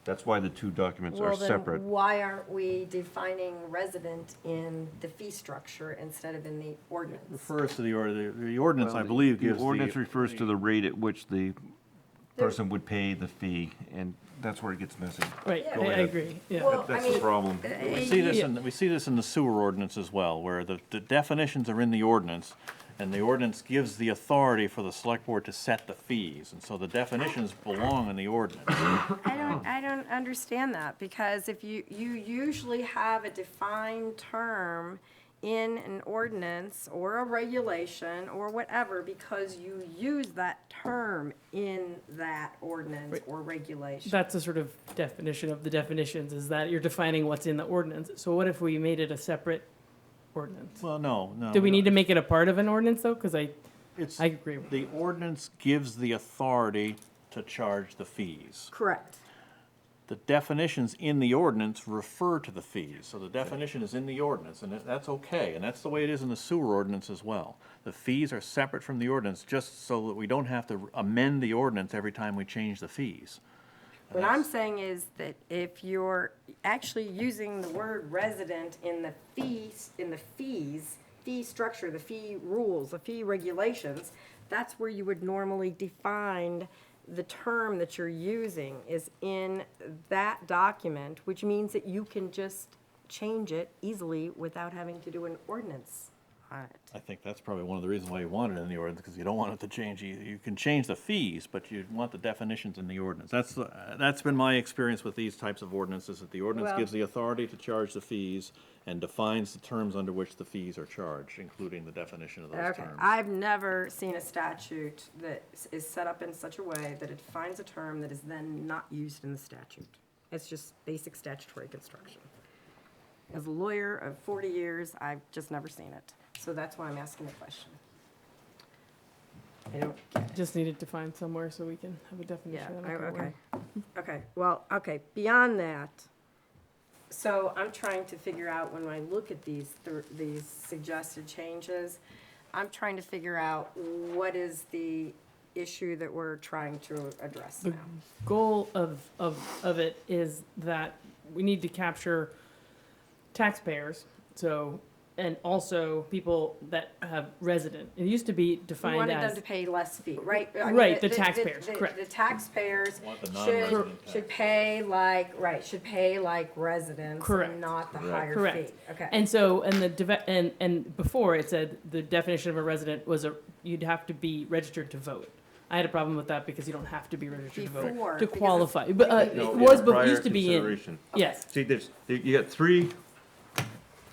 That's why the 2 documents are Well, then, separate. why aren't we defining resident in the fee structure instead of in the ordinance? Refers to the ordinance, I Well, believe, the gives ordinance refers to the rate at which the There- person would pay the fee, and that's where it gets messy. Right, Yeah. I Go ahead. agree, yeah. Well, That's I the mean, problem. We see this in the sewer ordinance as well, where the definitions are in the ordinance, and the ordinance gives the authority for the select board to set the fees, and so the definitions belong in the ordinance. I don't understand that, because if you usually have a defined term in an ordinance or a regulation or whatever, because you use that term in that ordinance or regulation. That's a sort of definition of the definitions, is that you're defining what's in the ordinance. So what if we made it a separate ordinance? Well, no. Do we need to make it a part of an ordinance though? Because I agree. The ordinance gives the authority to charge the fees. Correct. The definitions in the ordinance refer to the fees, so the definition is in the ordinance, and that's okay, and that's the way it is in the sewer ordinance as well. The fees are separate from the ordinance, just so that we don't have to amend the ordinance every time we change the fees. What I'm saying is that if you're actually using the word resident in the fee structure, the fee rules, the fee regulations, that's where you would normally define the term that you're using is in that document, which means that you can just change it easily without having to do an ordinance I think that's probably one of the reasons why you want it in the ordinance, because you don't want it to change. You can change the fees, but you want the definitions in the ordinance. That's been my experience with these types of ordinances, that the ordinance Well- gives the authority to charge the fees and defines the terms under which the fees are charged, including the definition of those Okay, terms. I've never seen a statute that is set up in such a way that it defines a term that is then not used in the statute. It's just basic statutory construction. As a lawyer of 40 years, I've just never seen it. So that's why I'm asking the question. I don't get it. Just needed to find somewhere so we can have a Yeah, definition. of it. okay. Okay, well, okay, beyond that, so I'm trying to figure out, when I look at these suggested changes, I'm trying to figure out what is the issue that we're trying to address The now. goal of it is that we need to capture taxpayers, so, and also people that have resident. It used to be We defined wanted them as, to pay less fee, right? I mean, Right, the taxpayers, correct. The taxpayers Want the should, non-resident should pay like, right, should pay like residents Correct. and not the Correct. higher correct. fee. Okay. And so, and before it said the definition of a resident was you'd have to be registered to vote. I had a problem with that because you don't have to be registered to Before, vote to because qualify. But it No, was, yeah, but prior it used to be in. consideration. Yes. See, you got three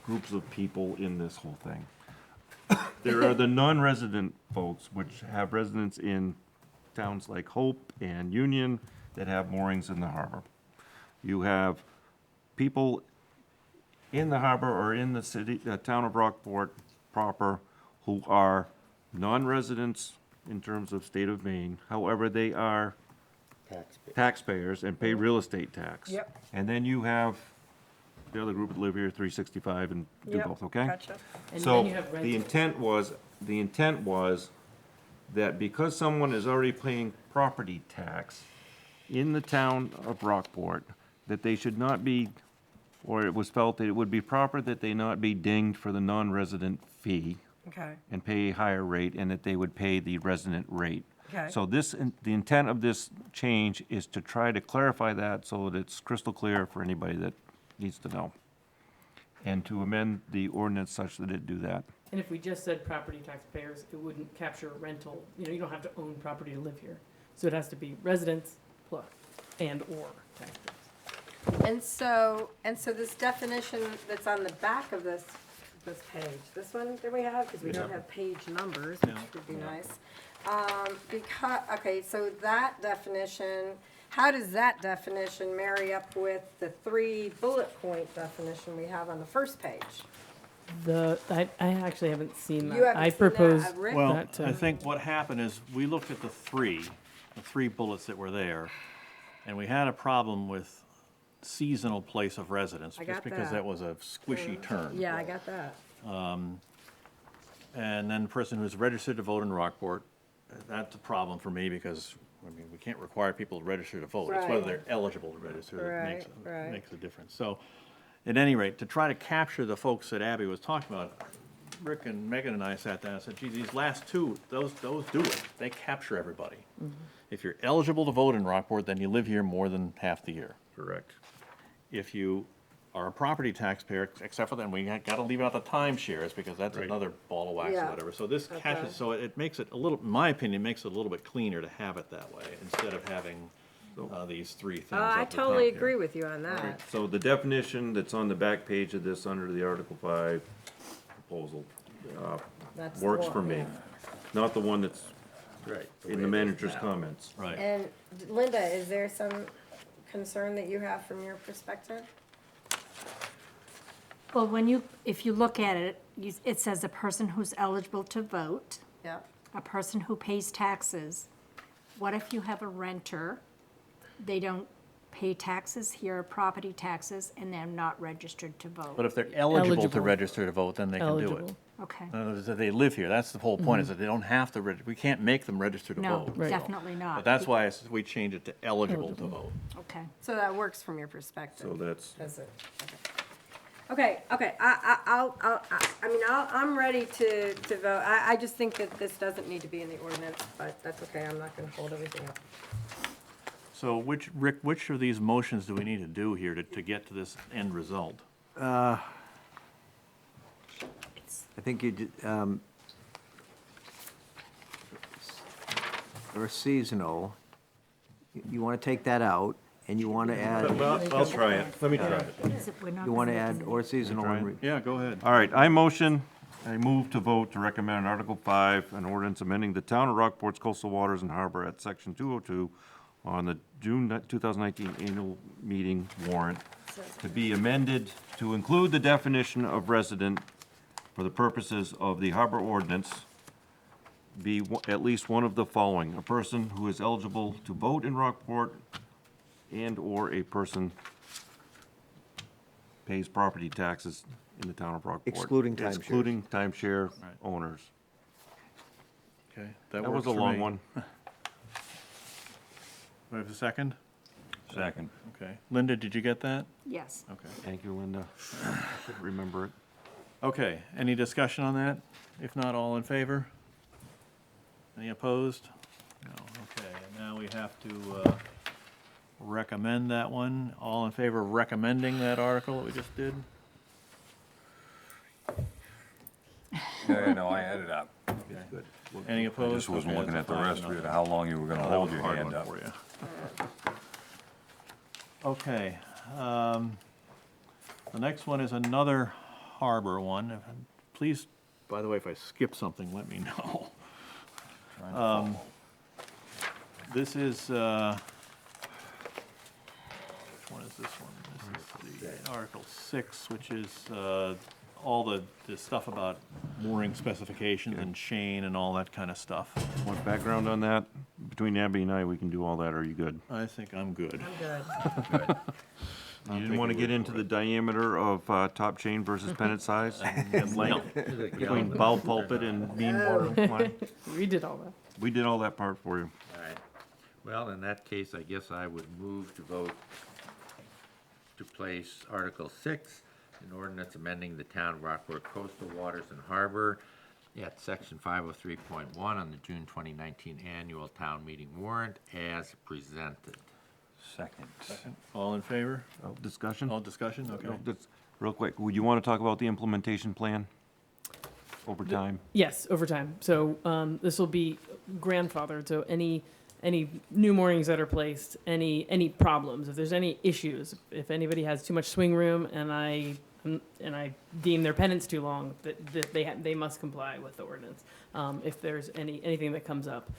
groups of people in this whole thing. There are the non-resident folks, which have residence in towns like Hope and Union that have moorings in the harbor. You have people in the harbor or in the city, town of Rockport proper, who are non-residents in terms of state of Maine. However, they are taxpayers and pay real estate tax. Yep. And then you have the other group that live here, 365, and do Yep, both, okay? gotcha. And So, then you have the rentals. intent was that because someone is already paying property tax in the town of Rockport, that they should not be, or it was felt that it would be proper that they not be dinged for the non-resident fee Okay. and pay a higher rate, and that they would pay the resident rate. Okay. So the intent of this change is to try to clarify that so that it's crystal clear for anybody that needs to know. And to amend the ordinance such that it do that. And if we just said property taxpayers, it wouldn't capture rental. You don't have to own property to live here. So it has to be residents plus and/or taxpayers. And so this definition that's on the back of this page, this one that we have, because we don't have page numbers, which would be nice. Okay, so that definition, how does that definition marry up with the 3 bullet point definition we have on the first page? I actually haven't seen that. You haven't I seen that, proposed Rick? Well, that. I think what happened is, we looked at the three bullets that were there, and we had a problem with seasonal place of residence, I just got because that. that was a squishy term. Yeah, I got that. And then the person who's registered to vote in Rockport, that's a problem for me, because, I mean, we can't require people to register to vote. It's whether Right. they're eligible to register that Right. makes a difference. So, at any rate, to try to capture the folks that Abby was talking about, Rick and Megan and I sat down and said, gee, these last two, those do it. They capture everybody. If you're eligible to vote in Rockport, then you live here more than half the year. Correct. If you are a property taxpayer, except for then, we gotta leave out the timeshares, because that's Right. another ball of wax or Yeah. whatever. So this Okay. catches, so it makes it a little, in my opinion, makes it a little bit cleaner to have it that way, instead of having these three things I at the top totally here. agree with you on that. So the definition that's on the back page of this, under the Article 5 proposal, That's the works for one, me. yeah. Not the one that's Right. in the manager's comments. Right. And Linda, is there some concern that you have from your perspective? Well, if you look at it, it says a person who's eligible to vote, Yeah. a person who pays taxes. What if you have a renter, they don't pay taxes here, property taxes, and they're not registered to vote? But if they're eligible to Eligible. register to vote, then they can do it. Eligible. Okay. In other words, that they live here, that's the whole point, is that they don't have to, we can't make them register to No, vote. Right. definitely not. But that's why we changed it to eligible to vote. Okay. So that works from your perspective? So that's, Does it? Okay, I'm ready to vote. I just think that this doesn't need to be in the ordinance, but that's okay, I'm not gonna hold everything up. So Rick, which of these motions do we need to do here to get to this end result? I think you did, or seasonal, you want to take that out, and you want to add, Well, I'll try it. Let me try it. you want to add or seasonal. Try it? and re- Yeah, go ahead. All right, I move to vote to recommend Article 5, an ordinance amending the Town of Rockport's coastal waters and harbor at Section 202 on the June 2019 annual meeting warrant to be amended to include the definition of resident for the purposes of the harbor ordinance be at least one of the following: a person who is eligible to vote in Rockport and/or a person pays property taxes in the town of Rockport. Excluding timeshares. Excluding timeshare Right. owners. Okay, That that was works a for long me. one. Do I have a second? Second. Okay. Linda, did you get that? Yes. Okay. Thank you, Linda. I should remember it. Okay, any discussion on that? If not, all in favor? Any opposed? No, okay, and now we have to recommend that one. All in favor of recommending that article that we just did? Yeah, no, I had it up. Good. Any I opposed? just wasn't Okay, looking that's at the a rest 5-0. of it, how long you were gonna That hold was a your hard hand one up. for you. Okay, the next one is another harbor one. Please, by the way, if I skip something, let me know. This is, which one is this one? This is the Article 6, which is all the stuff about mooring specifications and chain and all that kind of stuff. Want background on that? Between Abby and I, we can do all that. Are you good? I think I'm good. I'm good. You didn't want to get into the diameter of top chain versus pennant size and length between bow pulpit and beam water line? We did all that. We did all that part for you. All right. Well, in that case, I guess I would move to vote to place Article 6, an ordinance amending the Town of Rockport Coastal Waters and Harbor at Section 503.1 on the June 2019 annual town meeting warrant as presented. Second. All in favor? Discussion? All discussion, okay. That's- Real quick, would you want to talk about the implementation plan over time? Yes, over time. So this will be grandfathered, so any new moorings that are placed, any problems, if there's any issues, if anybody has too much swing room and I deem their pennants too long, that they must comply with the ordinance. If there's anything that comes up.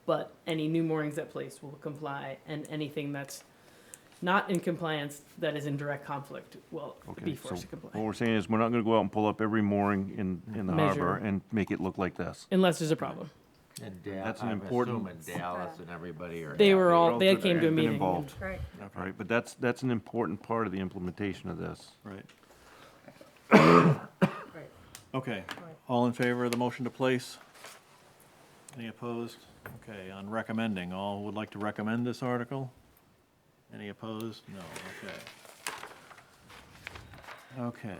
But any new moorings that place will comply, and anything that's not in compliance, that is in direct conflict, will be Okay, forced so to what comply. we're saying is we're not going to go out and pull up every mooring in the Measure. harbor and make it look like this. Unless there's a problem. And That's an I'm important- assuming Dallas and everybody are They were happy. all, they came to a Been meeting. involved. Right. Right, but that's an important part of the implementation of this. Right. Okay, all in favor of the motion to place? Any opposed? Okay, on recommending, all would like to recommend this article? Any opposed? No, okay. Okay,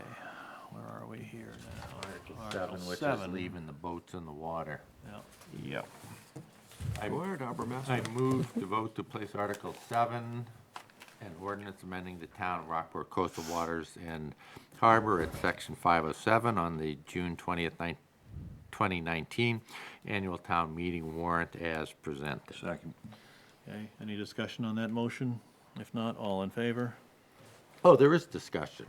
where are we here now? Article 7, which is 7. leaving the boats in the water. Yeah. Yep. I move to vote to place Article 7, an ordinance amending the Town of Rockport Coastal Waters and Harbor at Section 507 on the June 20th, 2019 annual town meeting warrant as presented. Second. Okay, any discussion on that motion? If not, all in favor? Oh, there is discussion.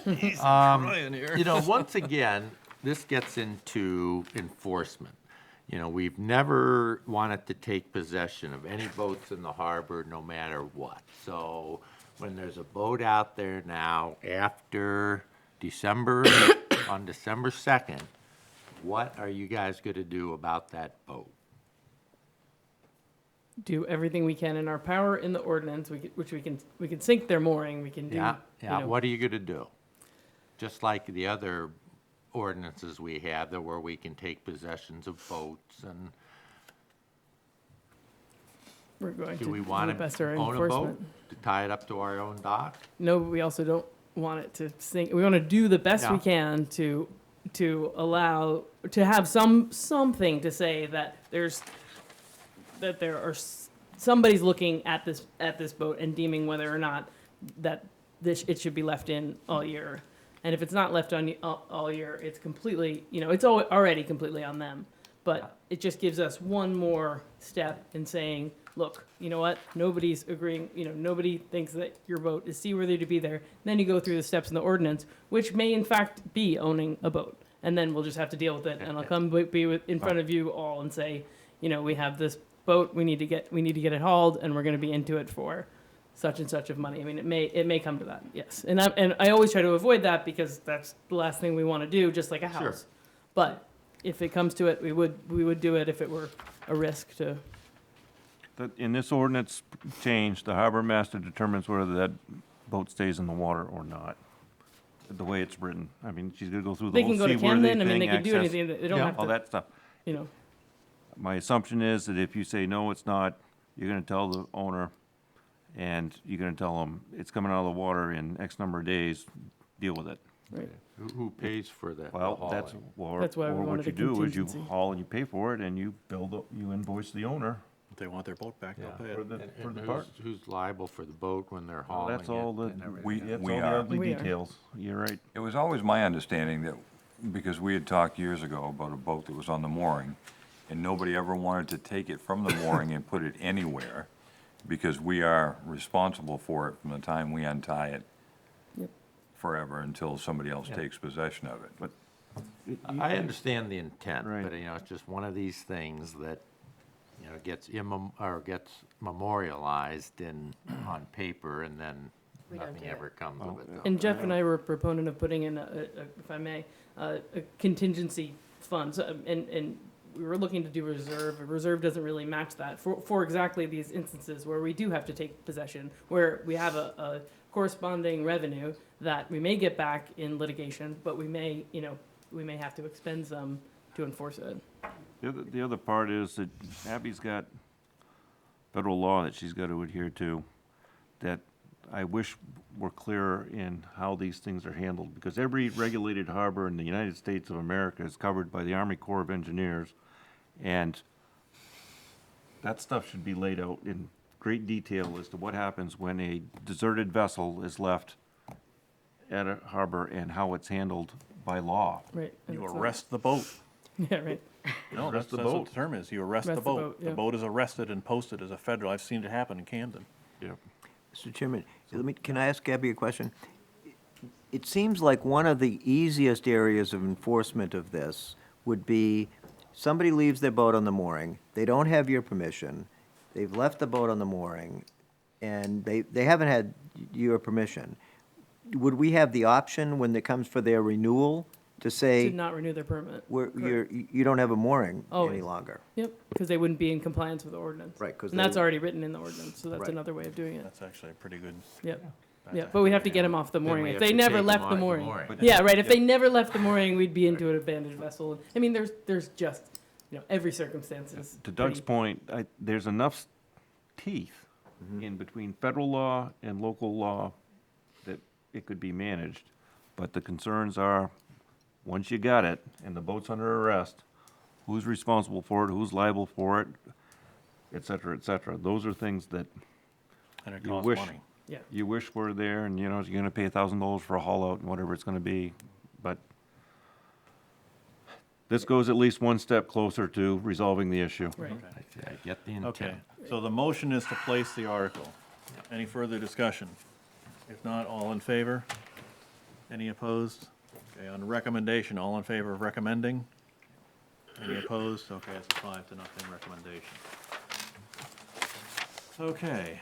trying here. You know, once again, this gets into enforcement. You know, we've never wanted to take possession of any boats in the harbor, no matter what. So when there's a boat out there now after December, on December 2nd, what are you guys going to do about that boat? Do everything we can in our power in the ordinance, which we can sink their mooring, we can do. Yeah, you yeah, know, what are you going to do? Just like the other ordinances we have, that where we can take possessions of boats and We're going to do we do want the best of our to own a boat? enforcement. To tie it up to our own dock? No, but we also don't want it to sink. We want to do the best we Yeah. can to allow, to have something to say that somebody's looking at this boat and deeming whether or not that it should be left in all year. And if it's not left on all year, it's completely, it's already completely on them. But it just gives us one more step in saying, look, you know what? Nobody's agreeing, nobody thinks that your boat is seaworthy to be there. Then you go through the steps in the ordinance, which may in fact be owning a boat. And then we'll just have to deal with it. And I'll come in front of you all and say, we have this boat, we need to get it hauled, and we're going to be into it for such and such of money. I mean, it may come to that, yes. And I always try to avoid that because that's the last thing we want to do, just like a house. Sure. But if it comes to it, we would do it if it were a risk to. In this ordinance change, the harbor master determines whether that boat stays in the water or not. The way it's written. I mean, she's gonna go through the They whole can go to seaworthy Camden, I mean, they thing, can do access, anything, they don't have all to, that stuff. you know. My assumption is that if you say, no, it's not, you're gonna tell the owner, and you're gonna tell them, it's coming out of the water in X number of days, deal with it. Right. Who pays for that? Well, the that's, hauling? That's why we or what wanted you a do is you contingency. haul and you pay for it, and you you invoice the owner. If they want their boat back, they'll pay it. For the And part. who's liable for the boat when they're hauling it? That's all the, and everything? that's all we the are. ugly We are. details. You're right. It was always my understanding that, because we had talked years ago about a boat that was on the mooring, and nobody ever wanted to take it from the mooring and put it anywhere, because we are responsible for it from the time we untie it Yep. forever until somebody else takes possession of it. But I understand the intent, Right. but, it's just one of these things that, gets gets memorialized on paper, and then We don't nothing do it. ever comes of it. And Jeff and I were a proponent of putting in, if I may, a contingency fund, and we were looking to do reserve. A reserve doesn't really match that for exactly these instances where we do have to take possession, where we have a corresponding revenue that we may get back in litigation, but we may have to expend some to enforce it. The other part is that Abby's got federal law that she's got to adhere to, that I wish were clearer in how these things are handled, because every regulated harbor in the United States of America is covered by the Army Corps of Engineers, and that stuff should be laid out in great detail as to what happens when a deserted vessel is left at a harbor and how it's handled by law. Right. and You it's not- arrest the boat. Yeah, right. No, Arrest the that's what boat. the term is. You arrest the Arrest the boat. boat, The yeah. boat is arrested and posted as a federal. I've seen it happen in Camden. Yep. Mr. Chairman, can I ask Gabby a question? It seems like one of the easiest areas of enforcement of this would be somebody leaves their boat on the mooring, they don't have your permission, they've left the boat on the mooring, and they haven't had your permission. Would we have the option when it comes for their renewal to say, Did not renew their permit. you don't have a mooring any Always. longer? Yep, because they wouldn't be in compliance with the ordinance. Right, 'cause And that's they- already written in the ordinance, so that's Right. another way of doing it. That's actually a pretty good. Yep. Yeah, but we have to get them off the mooring. we If have they to never take 'em left off the the mooring. mooring. Yeah, right, if they never left the mooring, we'd be into an abandoned vessel. I mean, there's just, every circumstance is To Doug's pretty- point, there's enough teeth in between federal law and local law that it could be managed. But the concerns are, once you got it and the boat's under arrest, who's responsible for it, who's liable for it, et cetera, et cetera. Those are things that And it you costs wish, money. Yeah. you wish were there, and you're gonna pay $1,000 for a haul out and whatever it's gonna be, but this goes at least one step closer to resolving the issue. Right. I get the Okay, intent. so the motion is to place the article. Any further discussion? If not, all in favor? Any opposed? Okay, on recommendation, all in favor of recommending? Any opposed? Okay, it's a 5-0 recommendation. Okay.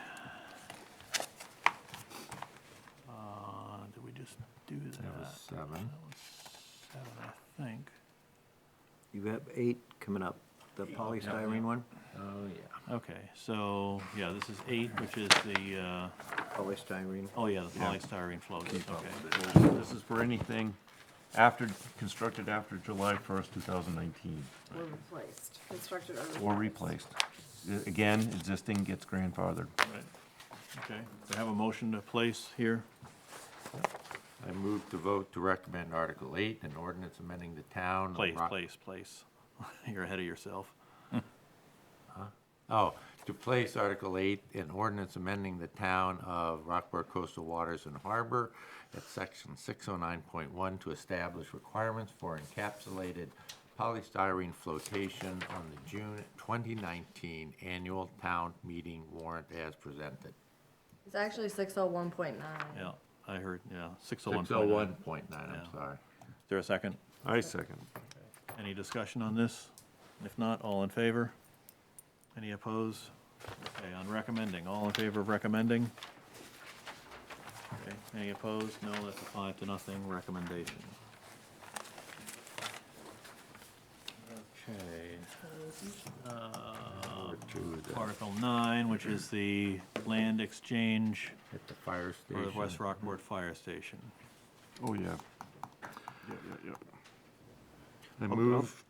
Did we just do that? That was 7. That was 7, I think. You have 8 coming up, the polystyrene one? Oh, yeah. Okay, so, yeah, this is 8, which is the, Polystyrene. oh, yeah, the polystyrene floats, okay. This is for anything constructed after July 1st, 2019, Or replaced, constructed or replaced. Again, existing gets grandfathered. Right, okay. So have a motion to place here. I move to vote to recommend Article 8, an ordinance amending the town. of Place, Rock- place. You're ahead of yourself. Oh, to place Article 8, an ordinance amending the town of Rockport Coastal Waters and Harbor at section 609.1 to establish requirements for encapsulated polystyrene flotation on the June 2019 annual town meeting warrant as presented. It's actually 601.9. Yeah, I heard, yeah, 601.9. 601.9, I'm Yeah. sorry. Is there a second? I second. Any discussion on this? If not, all in favor? Any opposed? Okay, on recommending, all in favor of recommending? Okay, any opposed? No, that's a 5-0 recommendation. Okay. Article 9, which is the land exchange At the fire for the station. West Rockport Fire Station. Oh, yeah. Yeah. I move,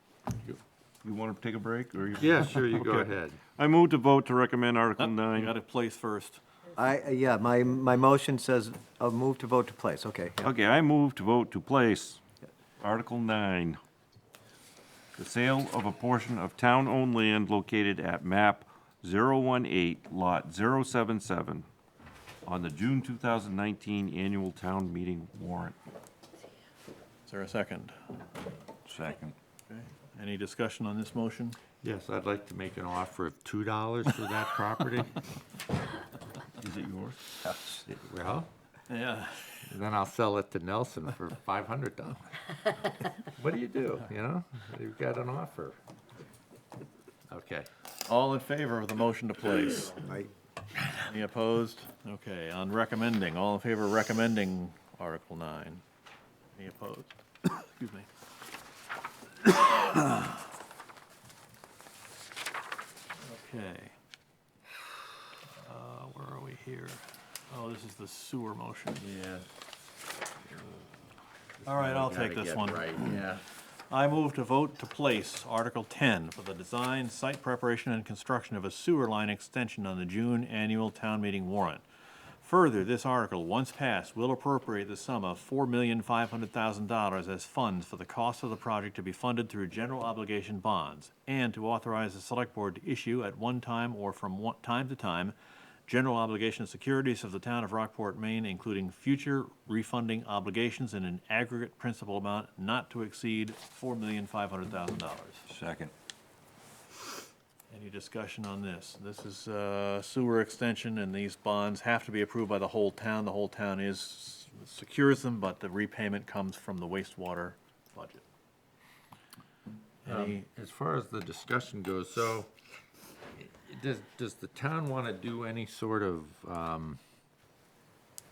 you want to take a break, or you? Yeah, sure, you go Okay. ahead. I move to vote to recommend Article You 9. got to place first. Yeah, my motion says, a move to vote to place, okay. yeah. Okay, I move to vote to place Article 9. The sale of a portion of town-owned land located at map 018, lot 077, on the June 2019 annual town meeting warrant. Is there a second? Second. Okay. Any discussion on this motion? Yes, I'd like to make an offer of $2 for that property. Is it yours? Well, Yeah. then I'll sell it to Nelson for $500. What do? You know, you've got an offer. Okay. All in favor of the motion to place? Aye. Any opposed? Okay, on recommending, all in favor of recommending Article 9? Any opposed? Excuse me. Okay. Where are we here? Oh, this is the sewer motion. Yeah. All right, I'll Gotta take this get one. right, yeah. I move to vote to place Article 10 for the design, site preparation, and construction of a sewer line extension on the June annual town meeting warrant. Further, this article, once passed, will appropriate the sum of $4,500,000 as funds for the cost of the project to be funded through general obligation bonds, and to authorize the select board to issue at one time or from time to time general obligation securities of the town of Rockport, Maine, including future refunding obligations in an aggregate principal amount not to exceed $4,500,000. Second. Any discussion on this? This is sewer extension, and these bonds have to be approved by the whole town. The whole town secures them, but the repayment comes from the wastewater budget. As far as the discussion goes, so does the town want to do any sort of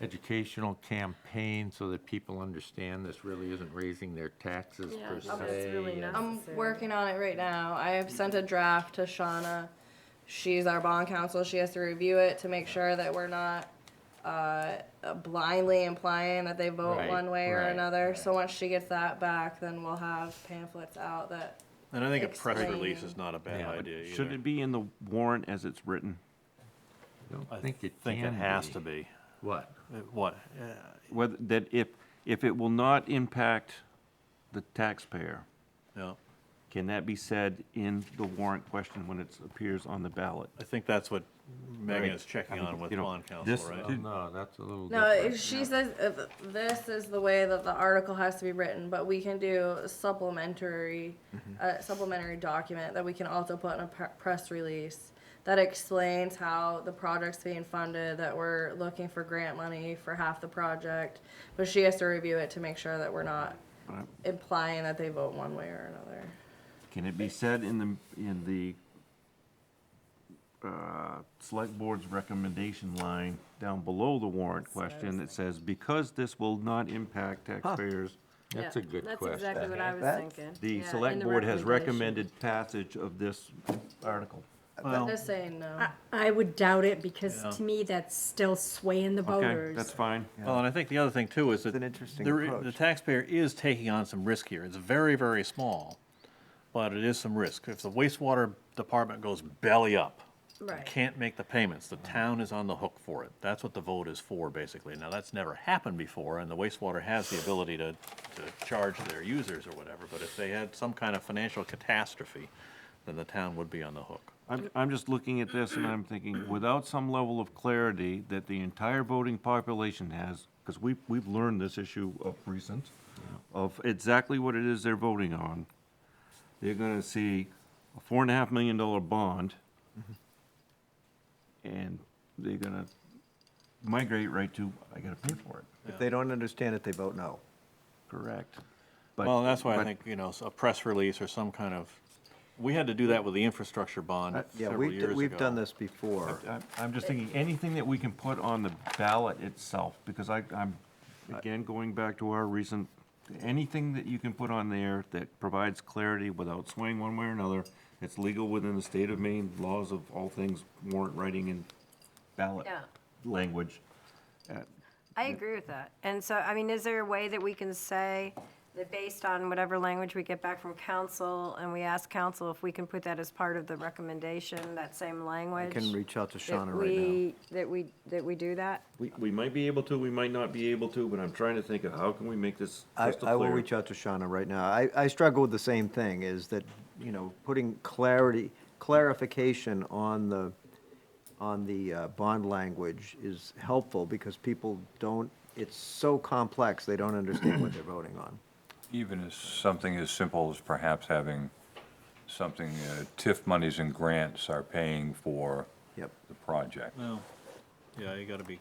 educational campaign so that people understand this really isn't raising their taxes per se? I'm working on it right now. I have sent a draft to Shauna. She's our bond counsel. She has to review it to make sure that we're not blindly implying that they vote Right, one way or right, another. So once she gets that back, then we'll have pamphlets out that. And I think a press explain- release is not a bad Yeah, but idea either. should it be in the warrant as it's written? I think it think it can has be. to be. What? What? Whether, that if it will not impact the taxpayer, Yeah, can that be said in the warrant question when it appears on the ballot? I think that's what Megan Right. is checking I mean, on with you know, bond counsel, this- right? No, that's a little No, different. she says this is the way that the article has to be written, but we can do a supplementary document that we can also put in a press release that explains how the project's being funded, that we're looking for grant money for half the project, but she has to review it to make sure that we're not Right. implying that they vote one way or another. Can it be said in the select board's recommendation line down below the warrant question that says, because this will not impact taxpayers, That's a good question. That's exactly what I was thinking. the Yeah, in select the board has recommendation. recommended passage of this article? I'm just saying no. I would doubt it because Yeah. to me, that's still swaying the Okay, voters. that's fine. Well, and I think the other thing too is that It's an interesting the approach. taxpayer is taking on some risk here. It's very, very small, but it is some risk. If the wastewater department goes belly up, Right. can't make the payments, the town is on the hook for it. That's what the vote is for, basically. Now, that's never happened before, and the wastewater has the ability to charge their users or whatever, but if they had some kind of financial catastrophe, then the town would be on the hook. I'm just looking at this and I'm thinking, without some level of clarity that the entire voting population has, because we've learned this issue of recent, of exactly what it is they're voting on, they're gonna see a $4.5 million bond, and they're gonna migrate right to, I gotta pay for it. If they don't understand it, they vote no. Correct. Well, that's why I but- think, a press release or some kind of, we had to do that with the infrastructure bond Yeah, several years ago. we've done this before. I'm just thinking, anything that we can put on the ballot itself, because I'm, again, going back to our recent, anything that you can put on there that provides clarity without swaying one way or another, it's legal within the state of Maine laws of all things warrant writing and ballot Yeah. language. I agree with that. And so, I mean, is there a way that we can say that based on whatever language we get back from council, and we ask council if we can put that as part of the recommendation, that same I language? can reach out to that Shauna right now. That we do that? We might be able to, we might not be able to, but I'm trying to think of how can we make this crystal I will clear. reach out to Shauna right now. I struggle with the same thing, is that, putting clarification on the bond language is helpful, because people don't, it's so complex, they don't understand what they're voting on. Even as something as simple as perhaps having something, TIF monies and grants are paying for Yep. the project. Well, yeah, you gotta be,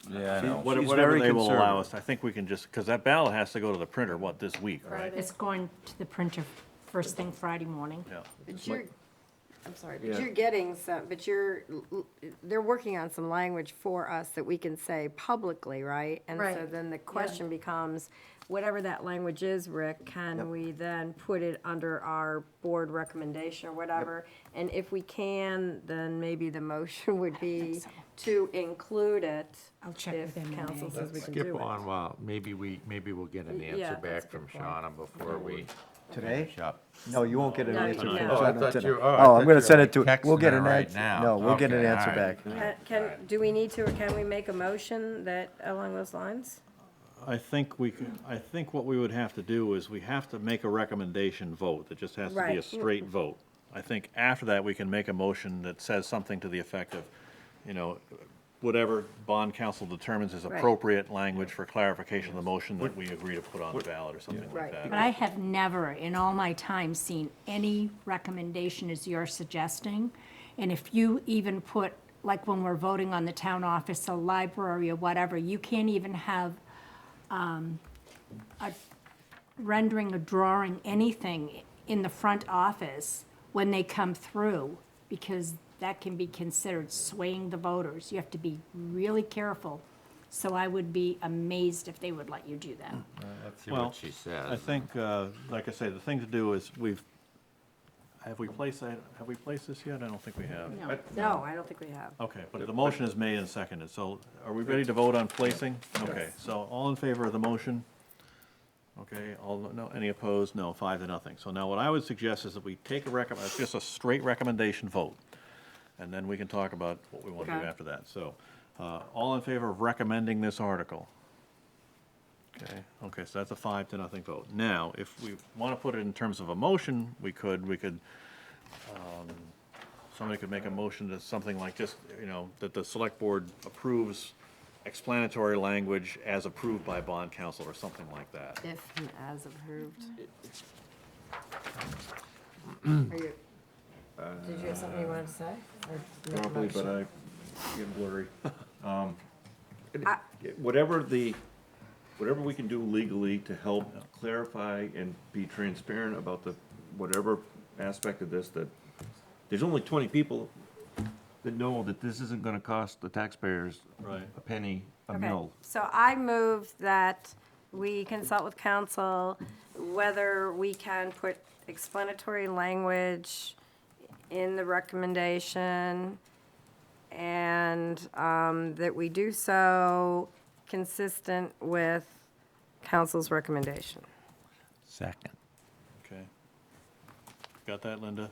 Yeah, I know. She's whatever very they will allow conservative. us, I think we can just, because that ballot has to go to the printer, this week, right? It's going to the printer first thing Friday morning. Yeah. But you're, I'm sorry, but Yeah. you're getting some, they're working on some language for us that we can say publicly, right? And so Right. then the question becomes, whatever that language is, Rick, can we then put it under our board recommendation or whatever? And if we can, then maybe the motion would be to include it. I'll check if with MMA. council says we can Skip do it. on, well, maybe we'll get an Yeah, answer that's back a good from point. Shauna before we Today? finish up. No, you won't get an No, answer you from won't. Oh, I Shauna thought today. you- oh, I Oh, thought I'm gonna you send were it to, we'll texting get her an right answer. now. No, we'll get an Okay, answer all back. right. Do we need to, or can we make a motion that, along those lines? I think what we would have to do is we have to make a recommendation vote. It just has to be a Right. straight vote. I think after that, we can make a motion that says something to the effect of, whatever bond council determines is Right. appropriate language for clarification of the motion that we agree to put on the ballot or something Right. like that. But I have never, in all my time, seen any recommendation as you're suggesting. And if you even put, like when we're voting on the town office, a library or whatever, you can't even have a rendering, a drawing, anything in the front office when they come through, because that can be considered swaying the voters. You have to be really careful. So I would be amazed if they would let you do that. Let's see Well, what she says. I think, like I say, the thing to do is have we placed this yet? I don't think we have. No, I don't think we have. Okay, but the motion is made and seconded, so are we ready to vote on placing? Okay, so all in favor of the motion? Okay, no, any opposed? No, 5-0. So now what I would suggest is that we take just a straight recommendation vote, and then we can talk about what we want to do Okay. after that. So, all in favor of recommending this article? Okay, so that's a 5-0 vote. Now, if we want to put it in terms of a motion, we could, somebody could make a motion to something like just, that the select board approves explanatory language as approved by bond council or something like that. If and as approved. Did you have something you wanted to say? Or make a Probably, but motion? I get blurry. Whatever we can do legally to help clarify and be transparent about whatever aspect of this, that there's only 20 people that know that this isn't gonna cost the taxpayers a penny a Okay, mill. so I move that we consult with council whether we can put explanatory language in the recommendation, and that we do so consistent with council's recommendation. Second. Okay. Got that, Linda?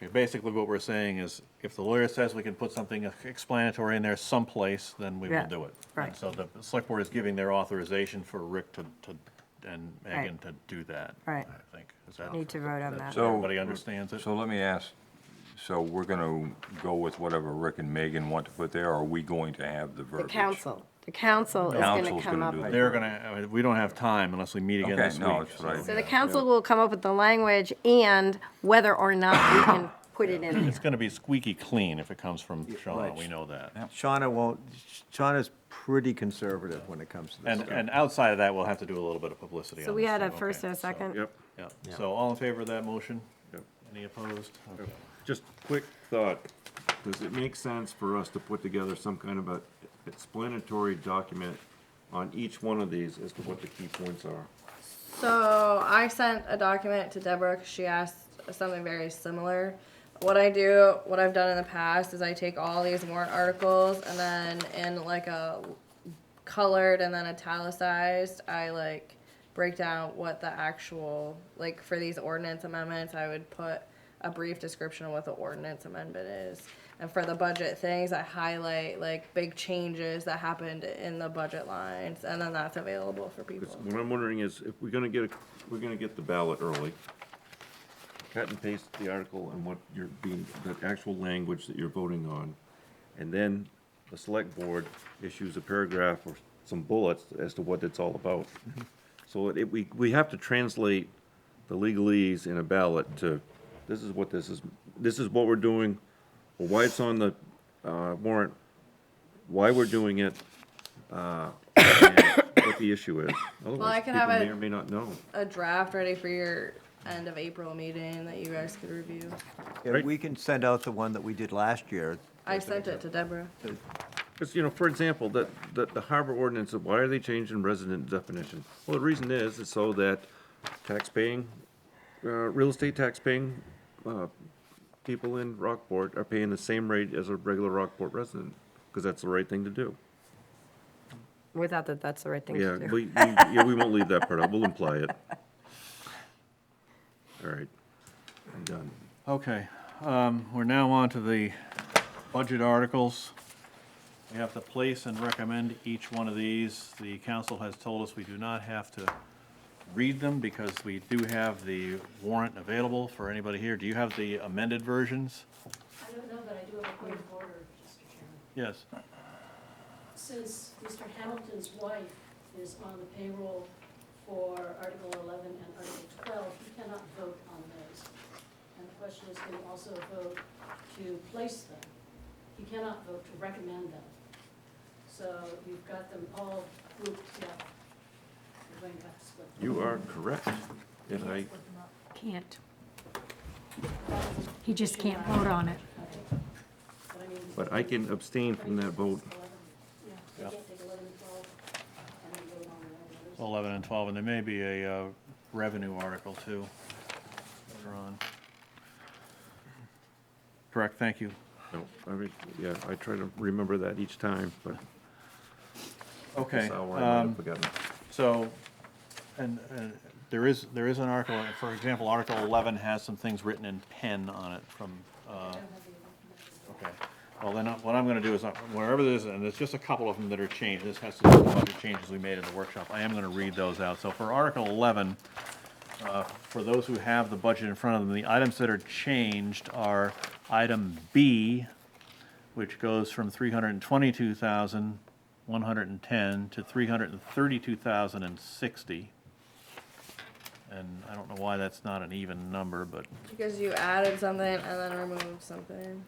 Okay, basically what we're saying is, if the lawyer says we can put something explanatory in there someplace, then we will Yeah, do it. right. And so the select board is giving their authorization for Rick to and Megan to do that. Right. I think. Is that, Need to vote on that. So- everybody understands it? So let me ask, so we're gonna go with whatever Rick and Megan want to put there, or are we going to have the The verbiage? council is gonna Council's come gonna up do with. that. They're gonna, we don't have time unless we meet again Okay, this week. no, that's right. So the council will come up with the language and whether or not we can put it in It's there. gonna be squeaky clean if it comes from Shauna, right. we know that. Shauna's pretty conservative when it comes to this And, stuff. and outside of that, we'll have to do a little bit of publicity on So this. we had a too. first Okay, and a so- second. Yep. Yeah, so all in favor of that motion? Yep. Any opposed? Okay. Just quick thought, does it make sense for us to put together some kind of a explanatory document on each one of these as to what the key points are? So I sent a document to Deborah because she asked something very similar. What I've done in the past is I take all these warrant articles and then in like a colored and then italicized, I like break down what the actual, like for these ordinance amendments, I would put a brief description of what the ordinance amendment is. And for the budget things, I highlight like big changes that happened in the budget lines, and then that's available for people. What I'm wondering is, if we're gonna get the ballot early, cut and paste the article and what you're being, the actual language that you're voting on, and then the select board issues a paragraph or some bullets as to what it's all about. So we have to translate the legalese in a ballot to, this is what we're doing, or why it's on the warrant, why we're doing it, and what the issue is. Otherwise, I can people have may or may not know. a draft ready for your end of April meeting that you guys could review. Yeah, we can send out the one that we did last year. I sent it to Deborah. Because, for example, the harbor ordinance, why are they changing resident definition? Well, the reason is so that tax-paying, real estate tax-paying, people in Rockport are paying the same rate as a regular Rockport resident, because that's the right thing to do. Without that, that's the right thing Yeah, to do. we won't leave that part out, we'll imply it. All right, I'm done. Okay, we're now on to the budget articles. We have to place and recommend each one of these. The council has told us we do not have to read them because we do have the warrant available for anybody here. Do you have the amended versions? I don't know, but I do have a point of order, Mr. Chairman. Yes. Since Mr. Hamilton's wife is on the payroll for Article 11 and Article 12, he cannot vote on those. And the question is, can he also vote to place them? He cannot vote to recommend them. So you've got them all grouped together. You're going to have to split them. You are correct. And I, Can't. He just can't vote on it. but I can abstain from that vote. Yeah, you can't take 11 and 12 and then vote on the others. 11 and 12, and there may be a revenue article too later on. Correct, thank you. No, yeah, I try to remember that each time, but. Okay, That's how I might have forgotten. so, and there is an article, for example, Article 11 has some things written in pen on it from, okay. Well, then what I'm gonna do is, wherever there's, and there's just a couple of them that are changed, this has to do with the budget changes we made in the workshop, I am gonna read those out. So for Article 11, for those who have the budget in front of them, the items that are changed are item B, which goes from 322,110 to 332,060. And I don't know why that's not an even number, but, Because you added something and then removed something.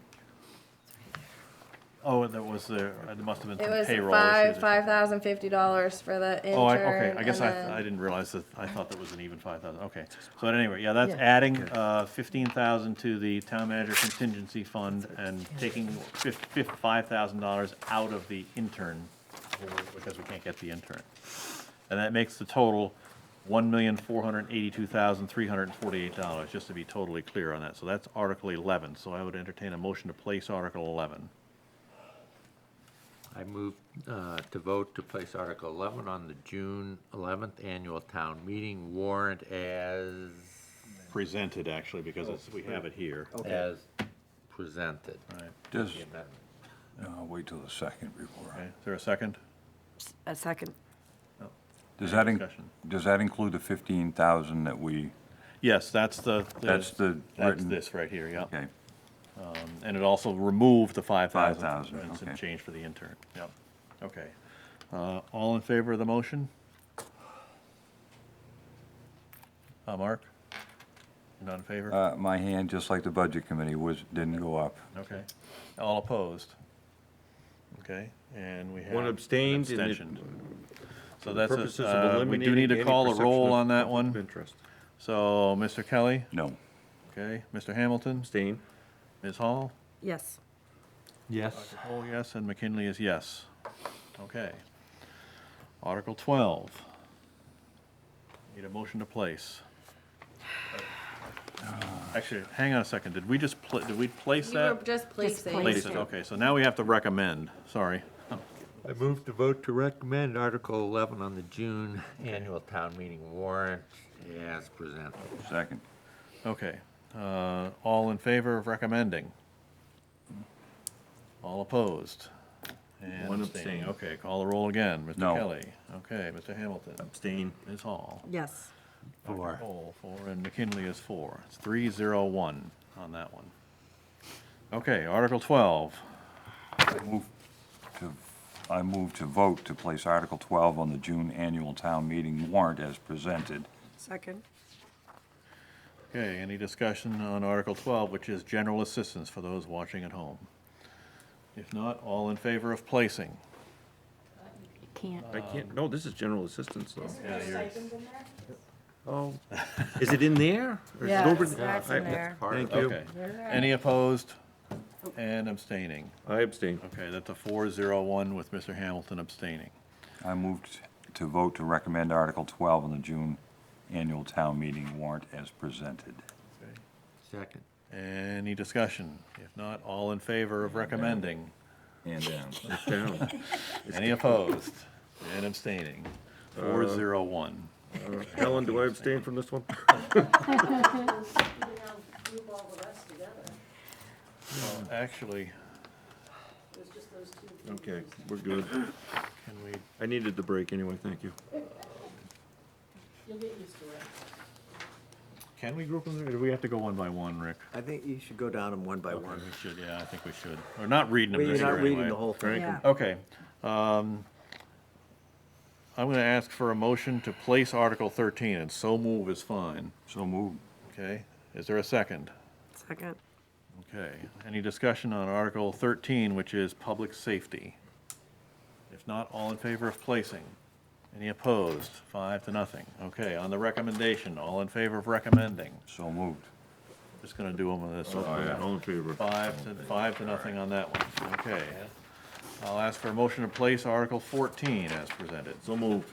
oh, that was there must have been It some was payroll issues. $5,050 for the intern. Oh, okay, I guess and I then- didn't realize that, I thought that was an even 5,000, okay. So at any rate, yeah, that's adding 15,000 to the town manager contingency fund and taking $5,000 out of the intern, because we can't get the intern. And that makes the total $1,482,348, just to be totally clear on that. So that's Article 11, so I would entertain a motion to place Article 11. I move to vote to place Article 11 on the June 11th annual town meeting warrant as Presented, actually, because we have it here. as presented. Right. Does, The amendment. no, I'll wait till the second before. Okay, is there a second? A second. Does Any that, discussion? does that include the 15,000 that we, Yes, that's that's the that's written? this right here, yeah. Okay, And it also removed the 5,000. 5,000, And some okay. change for the intern, yep. Okay. All in favor of the motion? Mark? You're not in favor? my hand, just like the budget committee, didn't go up. Okay. All opposed? Okay, and we have. One abstained and it- Abstention. So that's, Purposes of we do eliminating need to any call a perception roll of on that conflict of one. interest. So, Mr. Kelly? No. Okay, Mr. Hamilton? Abstain. Ms. Hall? Yes. Yes. Dr. Cole, yes, and McKinley is yes. Okay. Article 12. Need a motion to place. Actually, hang on a second, did we just, did we place You were that? just placing. Place it, okay, so now we have to recommend, sorry. I move to vote to recommend Article 11 on the June annual town meeting warrant as presented. Second. Okay, all in favor of recommending? All opposed? And One abstaining. abstain. Okay, call the roll again. Mr. No. Kelly? Okay, Mr. Hamilton? Abstain. Ms. Hall? Yes. Dr. Cole, 4, and McKinley is 4. It's 3-0-1 on that one. Okay, Article 12. I move to vote to place Article 12 on the June annual town meeting warrant as presented. Second. Okay, any discussion on Article 12, which is general assistance for those watching at home? If not, all in favor of placing? You can't. I can't, no, this is general assistance, though. Yeah, you're- Oh, is it in there? Or is it Yeah, over it's- that's in there. Thank you. Okay. Any opposed and abstaining? I abstain. Okay, that's a 4-0-1 with Mr. Hamilton abstaining. I moved to vote to recommend Article 12 on the June annual town meeting warrant as presented. Second. Any discussion? If not, all in favor of recommending? And down. It's down. Any opposed and abstaining? 4-0-1. Helen, do I abstain from this one? Well, actually, Okay, we're good. can we, I needed the break anyway, thank you. You'll get used to it. can we group them, or do we have to go one by one, Rick? I think you should go down them one by Okay, one. we should, yeah, I think we should. We're not reading them Well, this you're year not reading anyway. the whole thing. Yeah. Okay. I'm going to ask for a motion to place Article 13, and so move is fine. So moved. Okay? Is there a second? Second. Okay. Any discussion on Article 13, which is public safety? If not, all in favor of placing? Any opposed? 5-0. Okay, on the recommendation, all in favor of recommending? So moved. Just going to do them with this. All in favor. 5-0 on that one. Okay. I'll ask for a motion to place Article 14 as presented. So moved.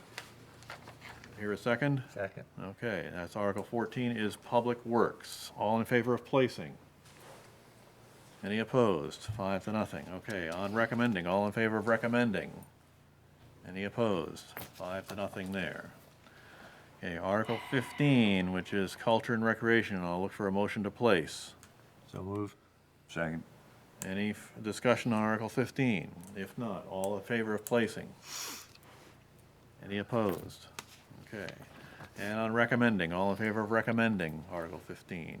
Here a second? Second. Okay, that's Article 14 is Public Works. All in favor of placing? Any opposed? 5-0. Okay, on recommending, all in favor of recommending? Any opposed? 5-0 there. Okay, Article 15, which is Culture and Recreation, I'll look for a motion to place. So moved. Second. Any discussion on Article 15? If not, all in favor of placing? Any opposed? Okay. And on recommending, all in favor of recommending Article 15?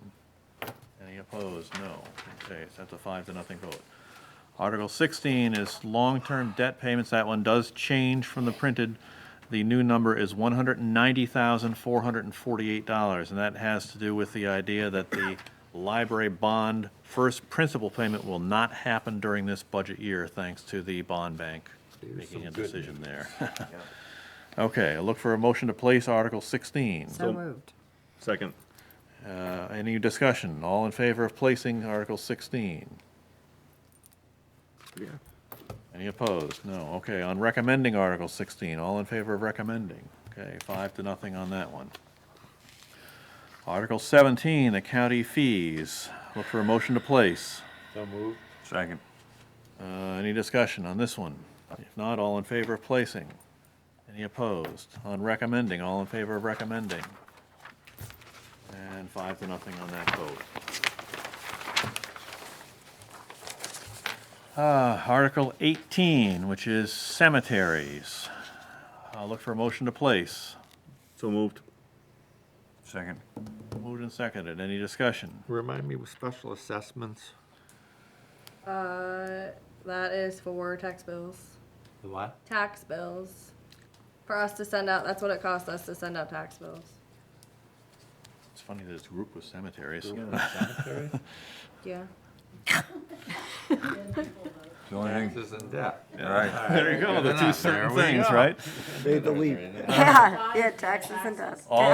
Any opposed? No. Okay, so that's a 5-0 vote. Article 16 is long-term debt payments. That one does change from the printed. The new number is $190,448, and that has to do with the idea that the library bond first principal payment will not happen during this budget year, thanks to the bond bank making a decision there. Okay, I look for a motion to place Article 16. So moved. Second. Any discussion? All in favor of placing Article 16? Yeah. Any opposed? No. Okay, on recommending Article 16, all in favor of recommending? Okay, 5-0 on that one. Article 17, the county fees. Look for a motion to place. So moved. Second. Any discussion on this one? If not, all in favor of placing? Any opposed? On recommending, all in favor of recommending? And 5-0 on that vote. Article 18, which is cemeteries. I'll look for a motion to place. So moved. Second. Moved and seconded. Any discussion? Remind me with special assessments? That is for tax bills. The what? Tax bills. For us to send out, that's what it costs us to send out tax bills. It's funny that it's grouped with cemeteries. Yeah. The only thing, Taxes and debt. right. There you go, the Good two enough. certain There we things, go. right? Made the leap. Yeah, taxes and dust. All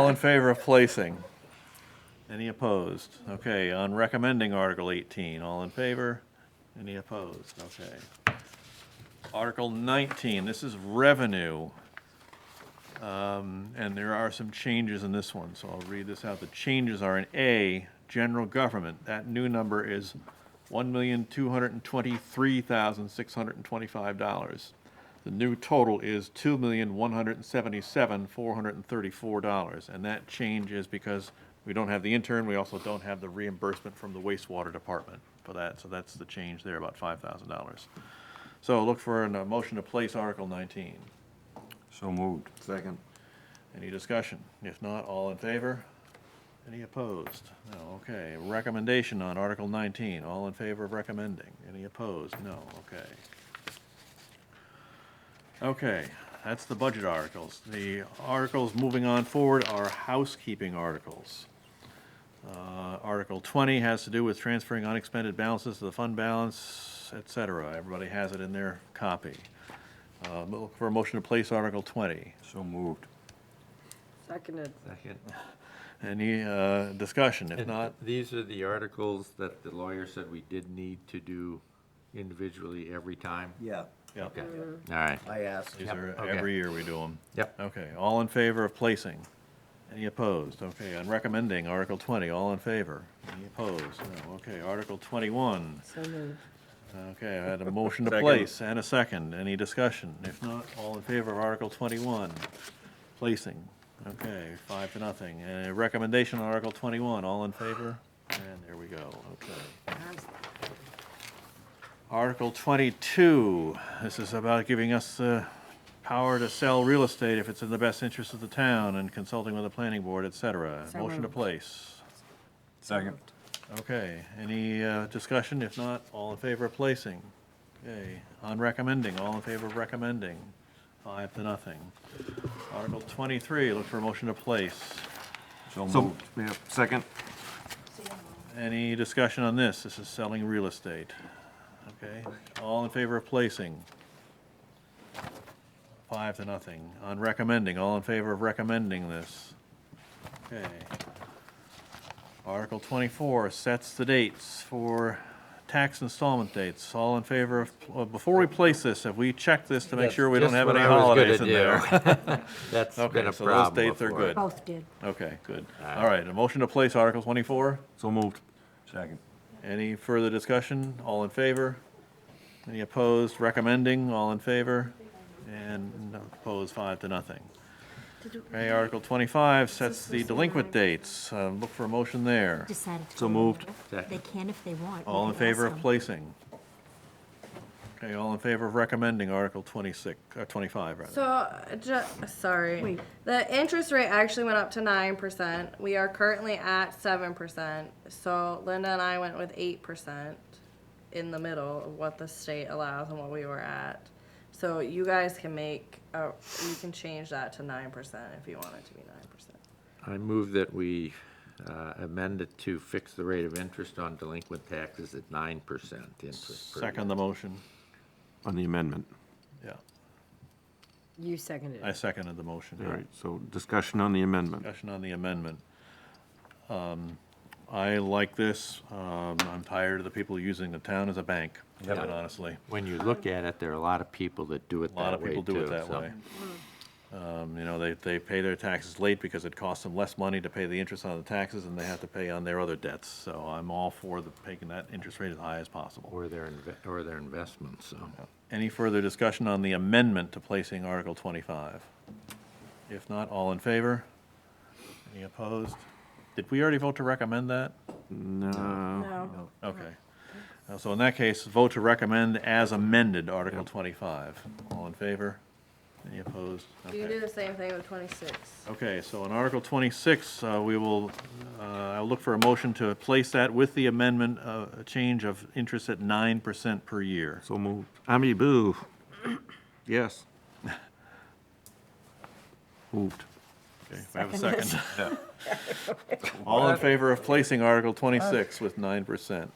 in favor of placing? Any opposed? Okay, on recommending Article 18, all in favor? Any opposed? Okay. Article 19, this is revenue. And there are some changes in this one, so I'll read this out. The changes are in A, general government. That new number is $1,223,625. The new total is $2,177,434, and that change is because we don't have the intern, we also don't have the reimbursement from the wastewater department for that, so that's the change there, about $5,000. So look for a motion to place Article 19. So moved. Second. Any discussion? If not, all in favor? Any opposed? No, okay. Recommendation on Article 19, all in favor of recommending? Any opposed? No, okay. Okay, that's the budget articles. The articles moving on forward are housekeeping articles. Article 20 has to do with transferring unexpended balances to the fund balance, et cetera. Everybody has it in their copy. Look for a motion to place Article 20. So moved. Seconded. Second. Any discussion? If And not, these are the articles that the lawyer said we did need to do individually every time? Yeah, yeah, Okay, all right. I asked. these Yep, are, okay. every year we do them. Yep. Okay, all in favor of placing? Any opposed? Okay, on recommending, Article 20, all in favor? Any opposed? No, okay, Article 21. So moved. Okay, I had a motion to Second. place and a second. Any discussion? If not, all in favor of Article 21, placing. Okay, 5-0. And a recommendation on Article 21, all in favor? And there we go, okay. Article 22, this is about giving us the power to sell real estate if it's in the best interest of the town and consulting with the planning board, et cetera. So Motion to moved. place. Second. Okay, any discussion? If not, all in favor of placing? Okay, on recommending, all in favor of recommending? 5-0. Article 23, look for a motion to place. So So, moved. yeah, second. Any discussion on this? This is selling real estate. Okay, all in favor of placing? 5-0. On recommending, all in favor of recommending this? Okay. Article 24 sets the dates for tax installment dates. All in favor of, well, before we place this, have we checked this to make sure we don't have any holidays in there? That's been Okay, a so those problem dates are before. good. Both did. Okay, good. All right, a motion to place Article 24. So moved. Second. Any further discussion? All in favor? Any opposed? Recommending? All in favor? And no opposed, 5-0. Okay, Article 25 sets the delinquent dates. Look for a motion there. Decided to. So moved. They can if they want. All in favor of placing? Okay, all in favor of recommending Article 26, 25, rather. So, sorry. Wait. The interest rate actually went up to 9%. We are currently at 7%. So Linda and I went with 8% in the middle of what the state allows and what we were at. So you guys can you can change that to 9% if you want it to be 9%. I move that we amend it to fix the rate of interest on delinquent taxes at 9% interest per year. Second the motion. On the amendment. Yeah, You seconded I it. seconded the motion. All right, so discussion on the amendment. Discussion on the amendment. I like this. I'm tired of the people using the town as a bank, quite honestly. When you look at it, there are a lot of people that do it A lot that of way people do it too, that so. way. You know, they pay their taxes late because it costs them less money to pay the interest on the taxes than they have to pay on their other debts. So I'm all for making that interest rate as high as possible. Or their investments, so. Any further discussion on the amendment to placing Article 25? If not, all in favor? Any opposed? Did we already vote to recommend that? No. No. Okay. So in that case, vote to recommend as amended Article 25. All in favor? Any opposed? You can Okay. do the same thing with 26. Okay, so on Article 26, we will, I'll look for a motion to place that with the amendment, a change of interest at 9% per year. So moved. I mean, boo. Yes. Moved. Okay, if I have a second. All in favor of placing Article 26 with 9%?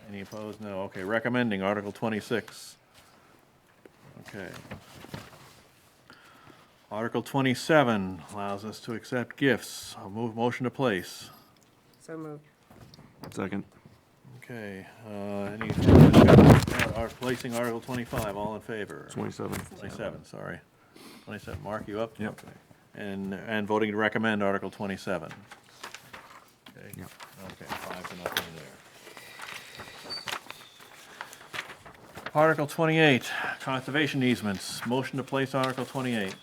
Any opposed? No. Okay, recommending Article 26. Okay. Article 27 allows us to accept gifts. I'll move motion to place. So moved. Second. Okay, any further discussion? Placing Article 25, all in favor? 27. 27, sorry. 27, Mark, you up? Yep. Okay. And voting to recommend Article 27. Okay. Yep. Okay, 5-0 there. Article 28, conservation easements. Motion to place Article 28.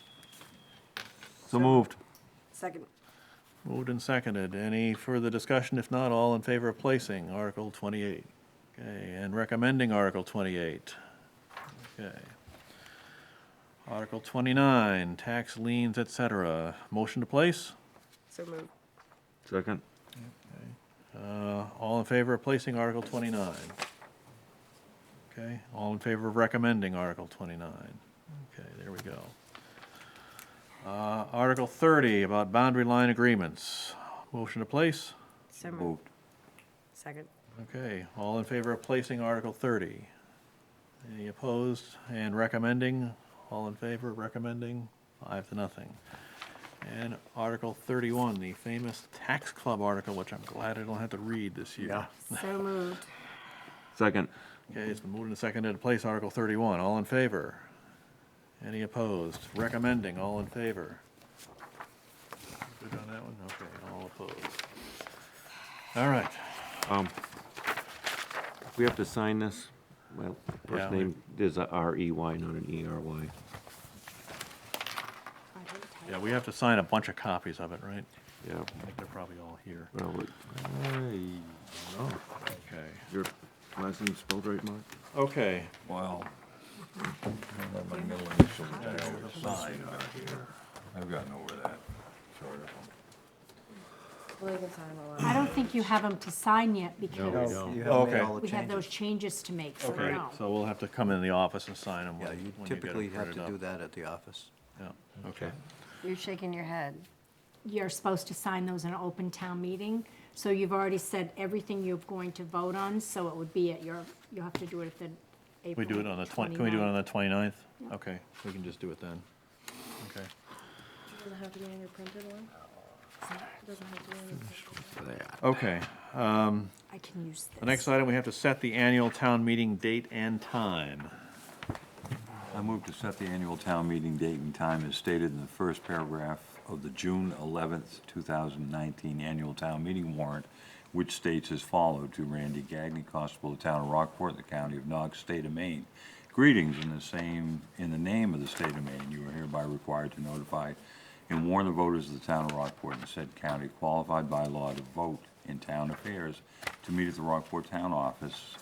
So moved. Second. Moved and seconded. Any further discussion? If not, all in favor of placing Article 28. Okay, and recommending Article 28. Okay. Article 29, tax liens, et cetera. Motion to place? So moved. Second. All in favor of placing Article 29? Okay, all in favor of recommending Article 29? Okay, there we go. Article 30, about boundary line agreements. Motion to place? So moved. Second. Okay, all in favor of placing Article 30? Any opposed? And recommending? All in favor of recommending? 5-0. And Article 31, the famous tax club article, which I'm glad I don't have to read this year. So moved. Second. Okay, it's been moved and seconded to place Article 31. All in favor? Any opposed? Recommending, all in favor? Good on that one? Okay, all opposed. All right. We have to sign this. Well, Yeah, first name is a R-E-Y, not an E-R-Y. Yeah, we have to sign a bunch of copies of it, right? Yeah. I think they're probably all here. Well, Okay. your last name spelled right, Mark? Okay. Well, let my middle initial, which I always sign on here. I've gotten over that. Sort of. Well, you can sign them all I don't think you have them to sign yet because You haven't made Okay. all the we have changes. those changes to make, so Okay, no. so we'll have to come in the office and sign them Yeah, when you you get typically them have to printed do up. that at the office. Yeah, okay. You're shaking your head. You're supposed to sign those in an open town meeting, so you've already said everything you're going to vote on, so it would be at your, you'll have to do it at the April We do it on the can we do it on the 29th? Okay, we can just do it then. Okay. Does it have to be on your printed one? It doesn't have to be on your printed one. Okay, I can use this. the next item, we have to set the annual town meeting date and time. I move to set the annual town meeting date and time as stated in the first paragraph of the June 11th, 2019 annual town meeting warrant, which states as follows: to Randy Gagnon, Constable of the Town of Rockport, the County of Knox, State of Maine. Greetings in the name of the State of Maine. You are hereby required to notify and warn the voters of the Town of Rockport and said county qualified by law to vote in town affairs to meet at the Rockport Town Office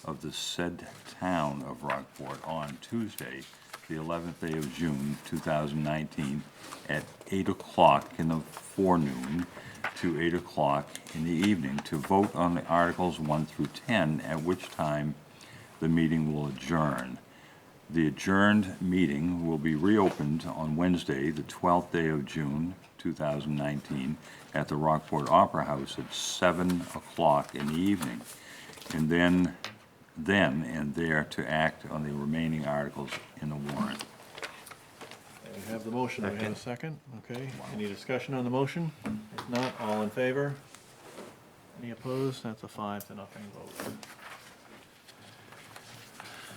of the said Town of Rockport on Tuesday, the 11th day of June, 2019, at 8 o'clock in the forenoon to 8 o'clock in the evening to vote on the Articles 1 through 10, at which time the meeting will adjourn. The adjourned meeting will be reopened on Wednesday, the 12th day of June, 2019, at the Rockport Opera House at 7 o'clock in the evening, and then and there to act on the remaining articles in the warrant. We have the motion, do we have a second? Okay, any discussion on the motion? If not, all in favor? Any opposed? That's a 5-0 vote.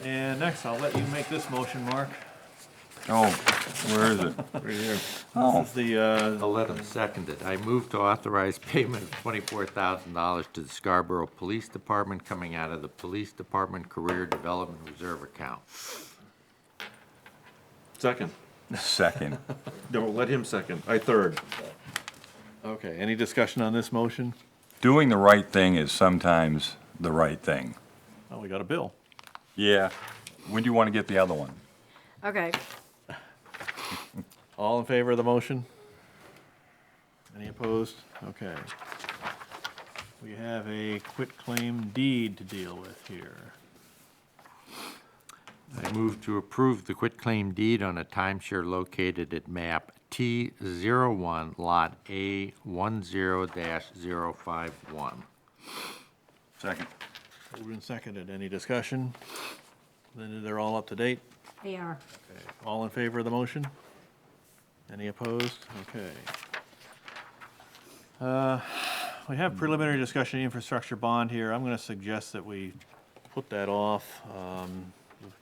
And next, I'll let you make this motion, Mark. Oh, where is it? Right here. Oh. This is the, I'll let him second it. I move to authorize payment of $24,000 to the Scarborough Police Department coming out of the Police Department Career Development Reserve account. Second. Second. No, let him second. I third. okay, any discussion on this motion? Doing the right thing is sometimes the right thing. Oh, we got a bill. Yeah. When do you want to get the other one? Okay, All in favor of the motion? Any opposed? Okay. We have a quitclaim deed to deal with here. I move to approve the quitclaim deed on a timeshare located at map T01, lot A10-051. Second. Moved and seconded. Any discussion? Then they're all up to date? They are. Okay. All in favor of the motion? Any opposed? Okay. We have preliminary discussion infrastructure bond here. I'm going to suggest that we put that off.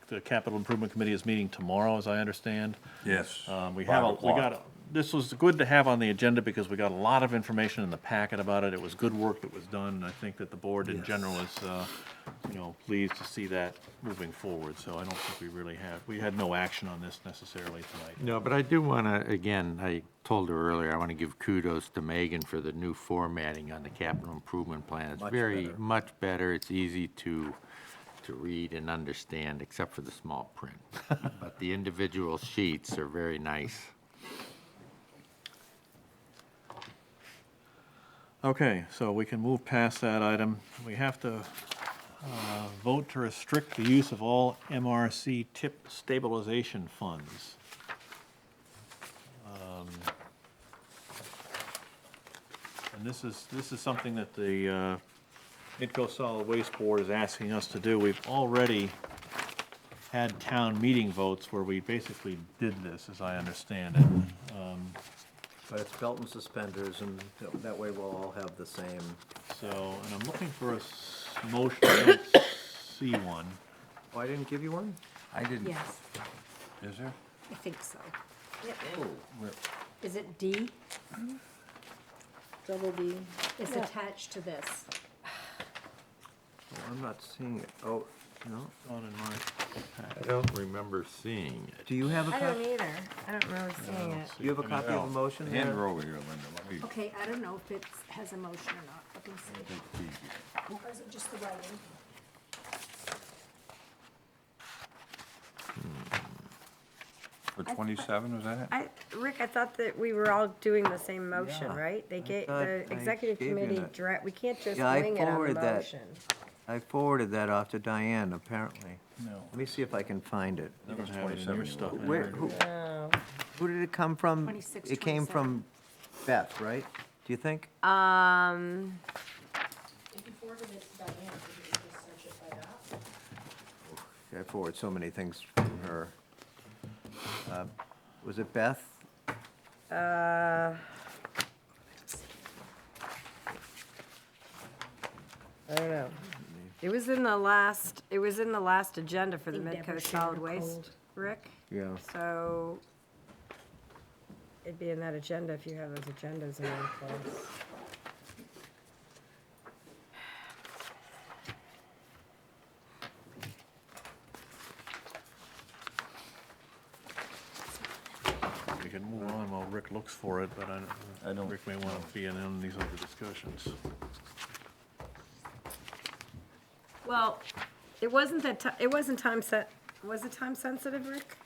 The Capital Improvement Committee is meeting tomorrow, as I understand. Yes. We 5 have, o'clock. this was good to have on the agenda because we got a lot of information in the packet about it. It was good work that was done, and I think that the board in general is, pleased to see that moving forward. So I don't think we had no action on this necessarily tonight. No, but I do want to, again, I told her earlier, I want to give kudos to Megan for the new formatting on the capital improvement plan. It's much better. It's easy to read and understand, except for the small print. But the individual sheets are very nice. Okay, so we can move past that item. We have to vote to restrict the use of all MRC tip stabilization funds. And this is something that the Midco Solid Waste Board is asking us to do. We've already had town meeting votes where we basically did this, as I understand it. But it's belt and suspenders, and that way we'll all have the same. So, and I'm looking for a motion, I don't see one. Oh, I didn't give you one? I didn't. Yes, Is there? I think so. Where- Is it D? Double D. It's attached to this. Oh, I'm not seeing it. Oh, no. On in my I don't remember seeing it. Do you have a I don't copy? either. I don't remember seeing it. You have a copy of the motion Hand her there? over here, Linda. Let me Okay, I don't know if it has a motion or not. Let me see. take a peek. Or is it just the writing? For 27, was that it? Rick, I thought that we were all doing the same motion, Yeah, right? They gave, thought the I executive gave you committee that. direct, we can't just Yeah, I wing it on the forwarded that. motion. I forwarded that off to Diane, apparently. No. Let me see if I can find it. I don't have it in your stuff. Where, who did it come from? 26, It came 27. from Beth, right? Do you think? If you forwarded it to Diane, could you just search it by that? I forward so many things from her. Was it Beth? I don't know. It was in the last agenda for the I think Midco Deborah Solid shared a Waste, code. Rick. Yeah. So it'd be in that agenda if you have those agendas in one place. We can move on while Rick looks for it, but I don't, Rick may want to be in on these other discussions. Well, it wasn't it wasn't was it time sensitive, Rick?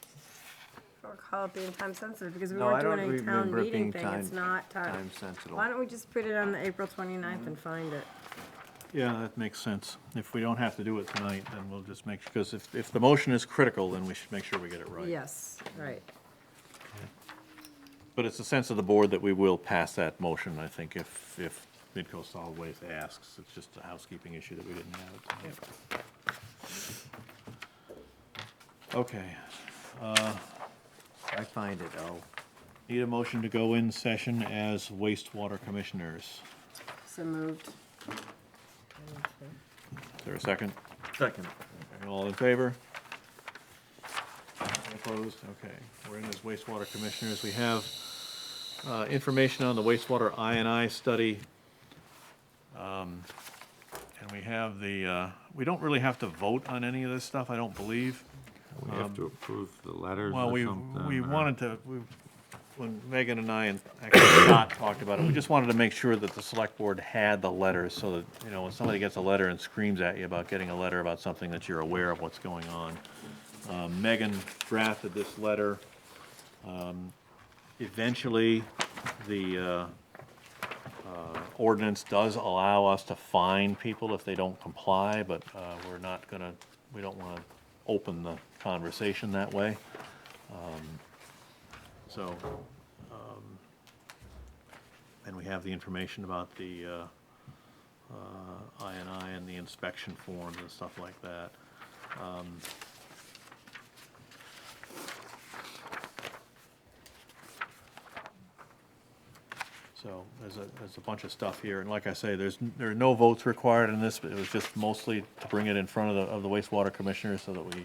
I don't recall it being time sensitive because we No, weren't I don't doing a town remember it meeting being thing. It's not time sensitive. Why don't we just put it on the April 29th and find it? Yeah, that makes sense. If we don't have to do it tonight, then we'll just make, because if the motion is critical, then we should make sure we get it right. Yes, right. But it's the sense of the board that we will pass that motion, I think, if Midco Solid Waste asks. It's just a housekeeping issue that we didn't have it tonight. Okay. I find it, oh. Need a motion to go in session as wastewater commissioners. So moved. Is there a second? Second. Okay, all in favor? Opposed? Okay, we're in as wastewater commissioners. We have information on the wastewater I&I study. And we have we don't really have to vote on any of this stuff, I don't believe. We have to approve the letters Well, or something? we or- wanted to, when Megan and I and actually Scott talked about it, we just wanted to make sure that the select board had the letters so that, when somebody gets a letter and screams at you about getting a letter about something, that you're aware of what's going on. Megan drafted this letter. Eventually, the ordinance does allow us to fine people if they don't comply, but we're not gonna, we don't wanna open the conversation that way. And we have the information about the I&I and the inspection forms and stuff like that. So there's a bunch of stuff here, and like I say, there are no votes required in this, but it was just mostly to bring it in front of the wastewater commissioners so that we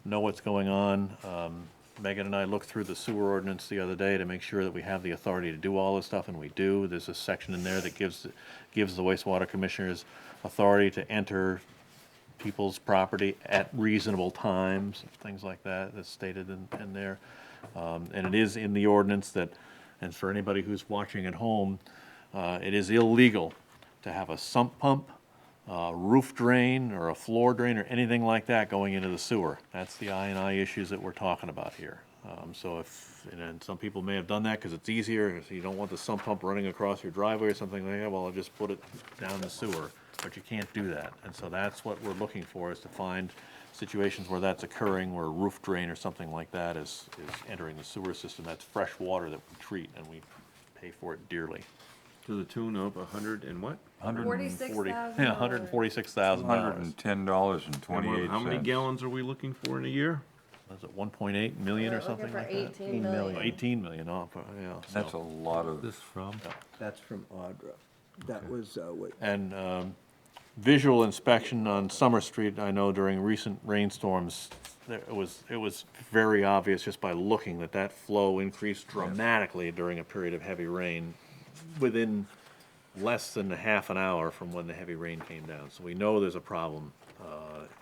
know what's going on. Megan and I looked through the sewer ordinance the other day to make sure that we have the authority to do all this stuff, and we do. There's a section in there that gives the wastewater commissioners authority to enter people's property at reasonable times, things like that, that's stated in there. And it is in the ordinance that, and for anybody who's watching at home, it is illegal to have a sump pump, roof drain, or a floor drain, or anything like that going into the sewer. That's the I&I issues that we're talking about here. So if, and some people may have done that because it's easier, so you don't want the sump pump running across your driveway or something like that, well, I'll just put it down the sewer. But you can't do that. And so that's what we're looking for, is to find situations where that's occurring, where a roof drain or something like that is entering the sewer system. That's fresh water that we treat, and we pay for it dearly. To the tune of 100 and what? $46,000. Yeah, $146,000. $110.28. How many gallons are we looking for in a year? Was it 1.8 million or We're looking something for like that? 18 million. 18 million, oh, yeah. That's a so- lot of. This from? That's from Audra. That was, what, And visual inspection on Summer Street, I know during recent rainstorms, it was very obvious just by looking that that flow increased dramatically during a period of heavy rain within less than a half an hour from when the heavy rain came down. So we know there's a problem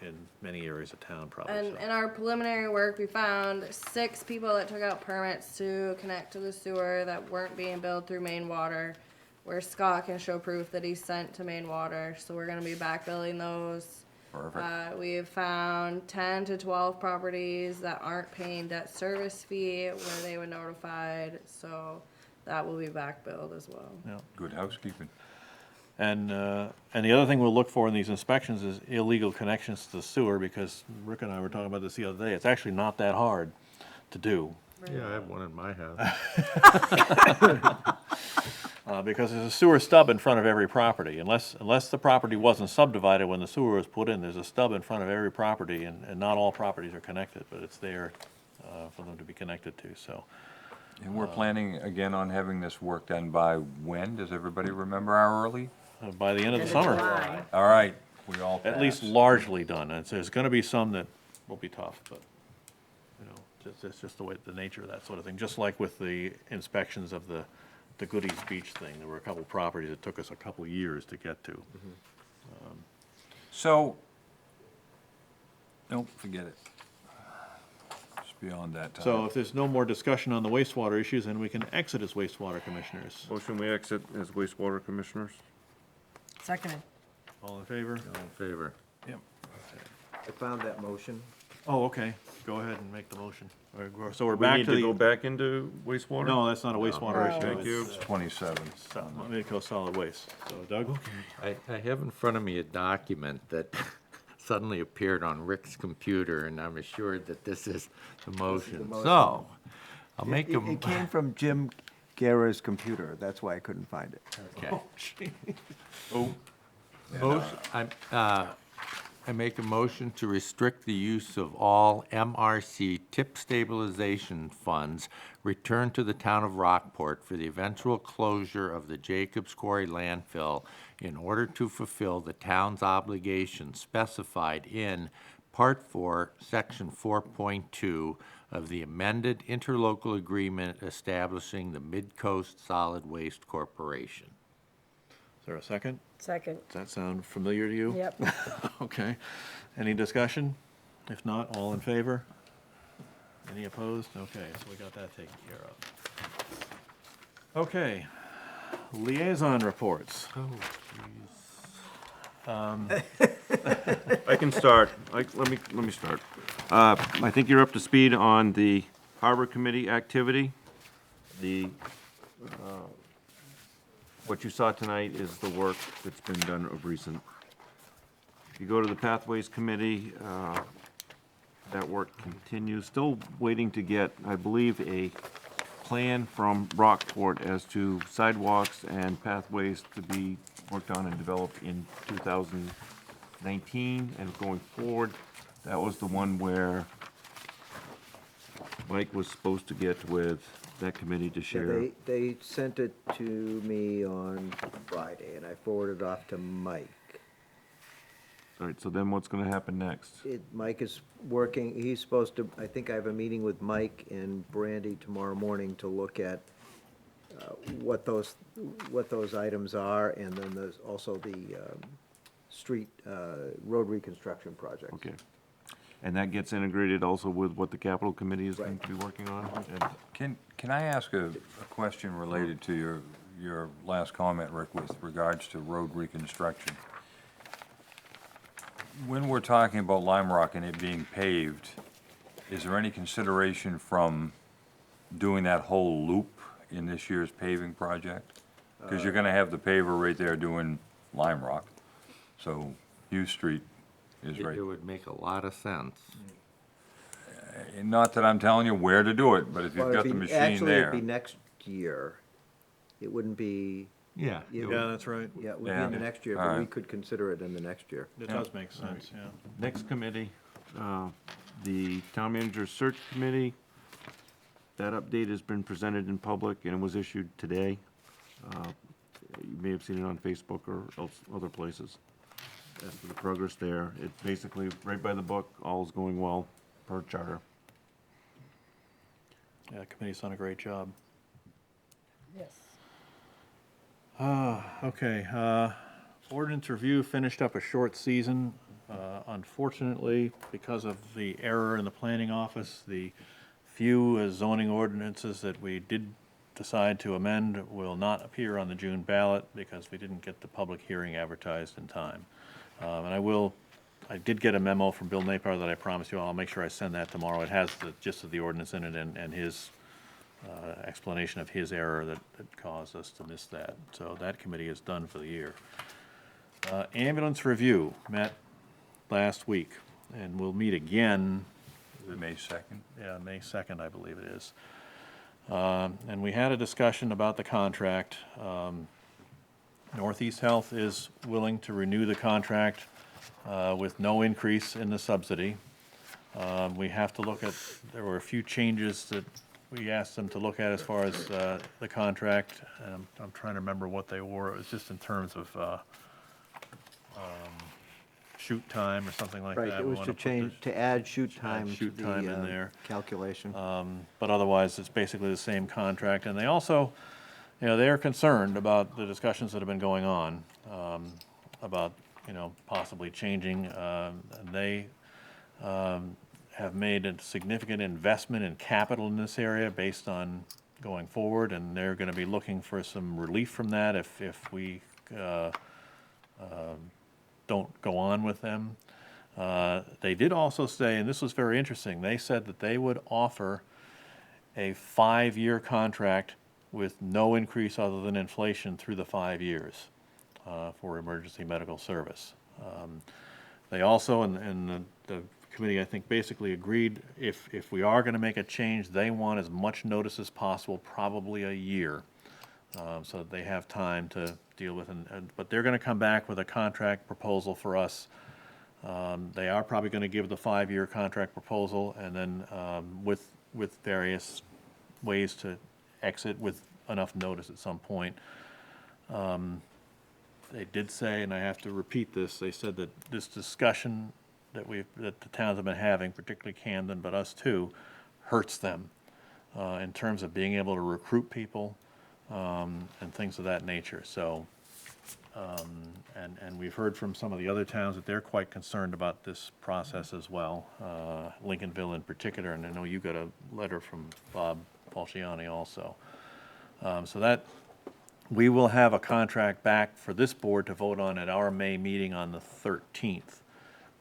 in many areas of town probably. And in our preliminary work, we found 6 people that took out permits to connect to the sewer that weren't being billed through main water, where Scott can show proof that he sent to main water. So we're gonna be back billing those. Perfect. We've found 10 to 12 properties that aren't paying debt service fee where they were notified, so that will be back billed as well. Yeah. Good housekeeping. And the other thing we'll look for in these inspections is illegal connections to the sewer, because Rick and I were talking about this the other day. It's actually not that hard to do. Yeah, I have one in my house. Because there's a sewer stub in front of every property. Unless the property wasn't subdivided when the sewer was put in, there's a stub in front of every property, and not all properties are connected, but it's there for them to be connected to, so. And we're planning again on having this work done by when? Does everybody remember our early? By the end of the summer. All right, we all At least passed. largely done. And so there's gonna be some that will be tough, but, you know, it's just the way, the nature of that sort of thing. Just like with the inspections of the Goodies Beach thing, there were a couple properties that took us a couple years to get to. So, don't forget it. It's beyond that time. So if there's no more discussion on the wastewater issues, then we can exit as wastewater commissioners. Motion we exit as wastewater commissioners? Seconded. All in favor? All in favor? Yep. I found that motion. Oh, okay. Go ahead and make the motion. All right, so we're We back need to to the. go back into wastewater? No, that's not a wastewater issue. Thank you. It's 27. Let me go solid waste. So Doug? I have in front of me a document that suddenly appeared on Rick's computer, and I'm assured that this is the motion. motion. So, I'll make a. It came from Jim Guerra's computer, that's why I couldn't find it. Okay. I make a motion to restrict the use of all MRC tip stabilization funds returned to the town of Rockport for the eventual closure of the Jacobs Quarry landfill in order to fulfill the town's obligations specified in Part 4, Section 4.2 of the amended interlocal agreement establishing the Midcoast Solid Waste Corporation. Is there a second? Second. Does that sound familiar to you? Yep. Okay. Any discussion? If not, all in favor? Any opposed? Okay, so we got that taken care of. Okay. Liaison reports. Oh, I can start. Let me start. I think you're up to speed on the Harbor Committee activity. The, what you saw tonight is the work that's been done of recent. If you go to the Pathways Committee, that work continues. Still waiting to get, I believe, a plan from Rockport as to sidewalks and pathways to be worked on and developed in 2019 and going forward. That was the one where Mike was supposed to get with that committee to share. They sent it to me on Friday, and I forwarded it off to Mike. All right, so then what's gonna happen next? Mike is working, he's supposed to, I think I have a meeting with Mike and Brandy tomorrow morning to look at what those items are, and then there's also the street, road reconstruction project. Okay. And that gets integrated also with what the capital committee is going to be working on? And Can I ask a question related to your last comment, Rick, with regards to road reconstruction? When we're talking about Lime Rock and it being paved, is there any consideration from doing that whole loop in this year's paving project? Because you're gonna have the paver right there doing Lime Rock, so Hughes Street is right. It would make a lot of sense. Not that I'm telling you where to do it, but if you've Well, got the it'd be- machine Actually, there. it'd be next year. It wouldn't be. Yeah. it Yeah, would- that's right. Yeah, it would be Yeah. in the next year, All but we right. could consider it in the next year. It does make sense, yeah. next committee, the town manager search committee. That update has been presented in public and was issued today. You may have seen it on Facebook or else, other places. As for the progress there, it's basically right by the book, all's going well per charter. Yeah, the committee's done a great job. Yes. Okay, ordinance review finished up a short season. Unfortunately, because of the error in the planning office, the few zoning ordinances that we did decide to amend will not appear on the June ballot because we didn't get the public hearing advertised in time. And I did get a memo from Bill Napier that I promised you all. I'll make sure I send that tomorrow. It has the gist of the ordinance in it and his explanation of his error that caused us to miss that. So that committee is done for the year. Ambulance review met last week, and we'll meet again. May 2nd? Yeah, May 2nd, I believe it is. And we had a discussion about the contract. Northeast Health is willing to renew the contract with no increase in the subsidy. We have to look at, there were a few changes that we asked them to look at as far as the contract. I'm trying to remember what they were. It was just in terms of shoot time or something like that. Right, it We was wanna to put change, to add shoot time to shoot time in the there. calculation. But otherwise, it's basically the same contract. And they also, they're concerned about the discussions that have been going on, about, possibly changing. They have made a significant investment in capital in this area based on going forward, and they're gonna be looking for some relief from that if we don't go on with them. They did also say, and this was very interesting, they said that they would offer a 5-year contract with no increase other than inflation through the 5 years for emergency medical service. They also, and the committee, I think, basically agreed, if we are gonna make a change, they want as much notice as possible, probably a year, so that they have time to deal with, but they're gonna come back with a contract proposal for us. They are probably gonna give the 5-year contract proposal, and then with various ways to exit with enough notice at some point. They did say, and I have to repeat this, they said that this discussion that the towns have been having, particularly Camden, but us too, hurts them in terms of being able to recruit people and things of that nature. So, and we've heard from some of the other towns that they're quite concerned about this process as well, Lincolnville in particular, and I know you got a letter from Bob Falciani also. So that, we will have a contract back for this board to vote on at our May meeting on the 13th.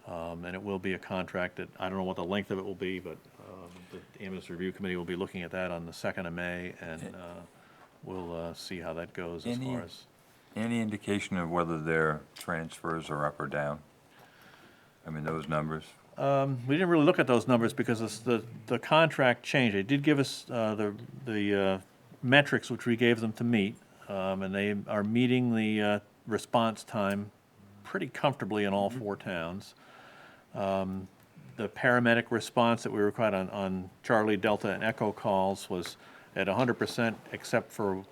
And it will be a contract that, I don't know what the length of it will be, but the ambulance review committee will be looking at that on the 2nd of May, and we'll see how that goes as far as. Any indication of whether their transfers are up or down? I mean, those numbers? We didn't really look at those numbers because the contract changed. They did give us the metrics which we gave them to meet, and they are meeting the response time pretty comfortably in all 4 towns. The paramedic response that we required on Charlie, Delta, and Echo calls was at 100%, except for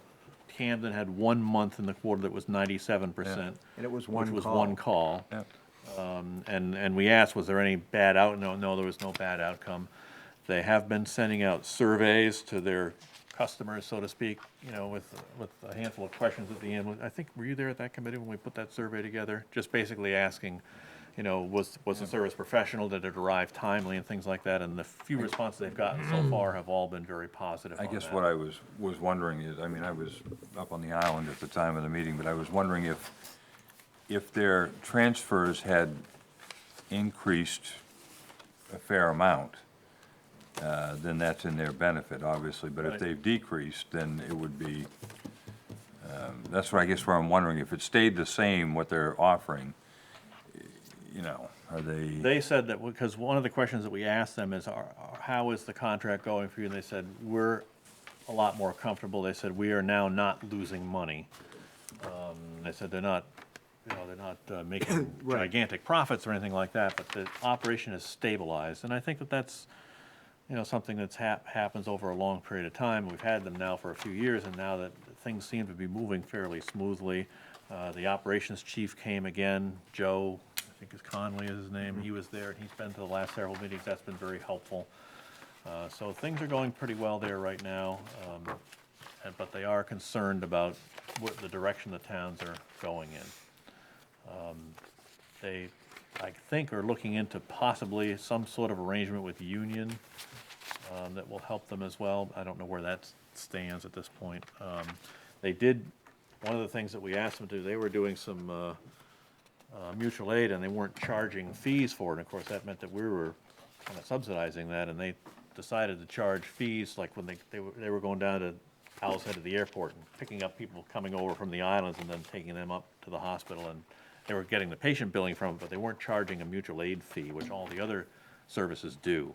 Camden had 1 month in the quarter that was 97%. And it was which one was call. one call. Yeah. And we asked, was there any bad No, there was no bad outcome. They have been sending out surveys to their customers, so to speak, with a handful of questions at the end. I think, were you there at that committee when we put that survey together? Just basically asking, was the service professional, did it arrive timely, and things like that, and the few responses they've gotten so far have all been very positive I on guess that. what I was wondering is, I mean, I was up on the island at the time of the meeting, but I was wondering if their transfers had increased a fair amount, then that's in their benefit, obviously, but if Right. they've decreased, then it would be, that's where I guess where I'm wondering, if it stayed the same, what they're offering, are they? They said that, because one of the questions that we asked them is, how is the contract going for you? And they said, we're a lot more comfortable. They said, we are now not losing money. They said they're not making gigantic profits or anything like that, but the operation is stabilized. And I think that that's, something that's happens over a long period of time. We've had them now for a few years, and now that things seem to be moving fairly smoothly. The operations chief came again, Joe, I think is Conley is his name. He was there, and he's been to the last several meetings. That's been very helpful. So things are going pretty well there right now, but they are concerned about what the direction the towns are going in. They, I think, are looking into possibly some sort of arrangement with Union that will help them as well. I don't know where that stands at this point. They did, one of the things that we asked them to do, they were doing some mutual aid, and they weren't charging fees for it. And of course, that meant that we were kind of subsidizing that, and they decided to charge fees, like when they were going down to Owl's Head at the airport and picking up people coming over from the islands and then taking them up to the hospital, and they were getting the patient billing from it, but they weren't charging a mutual aid fee, which all the other services do.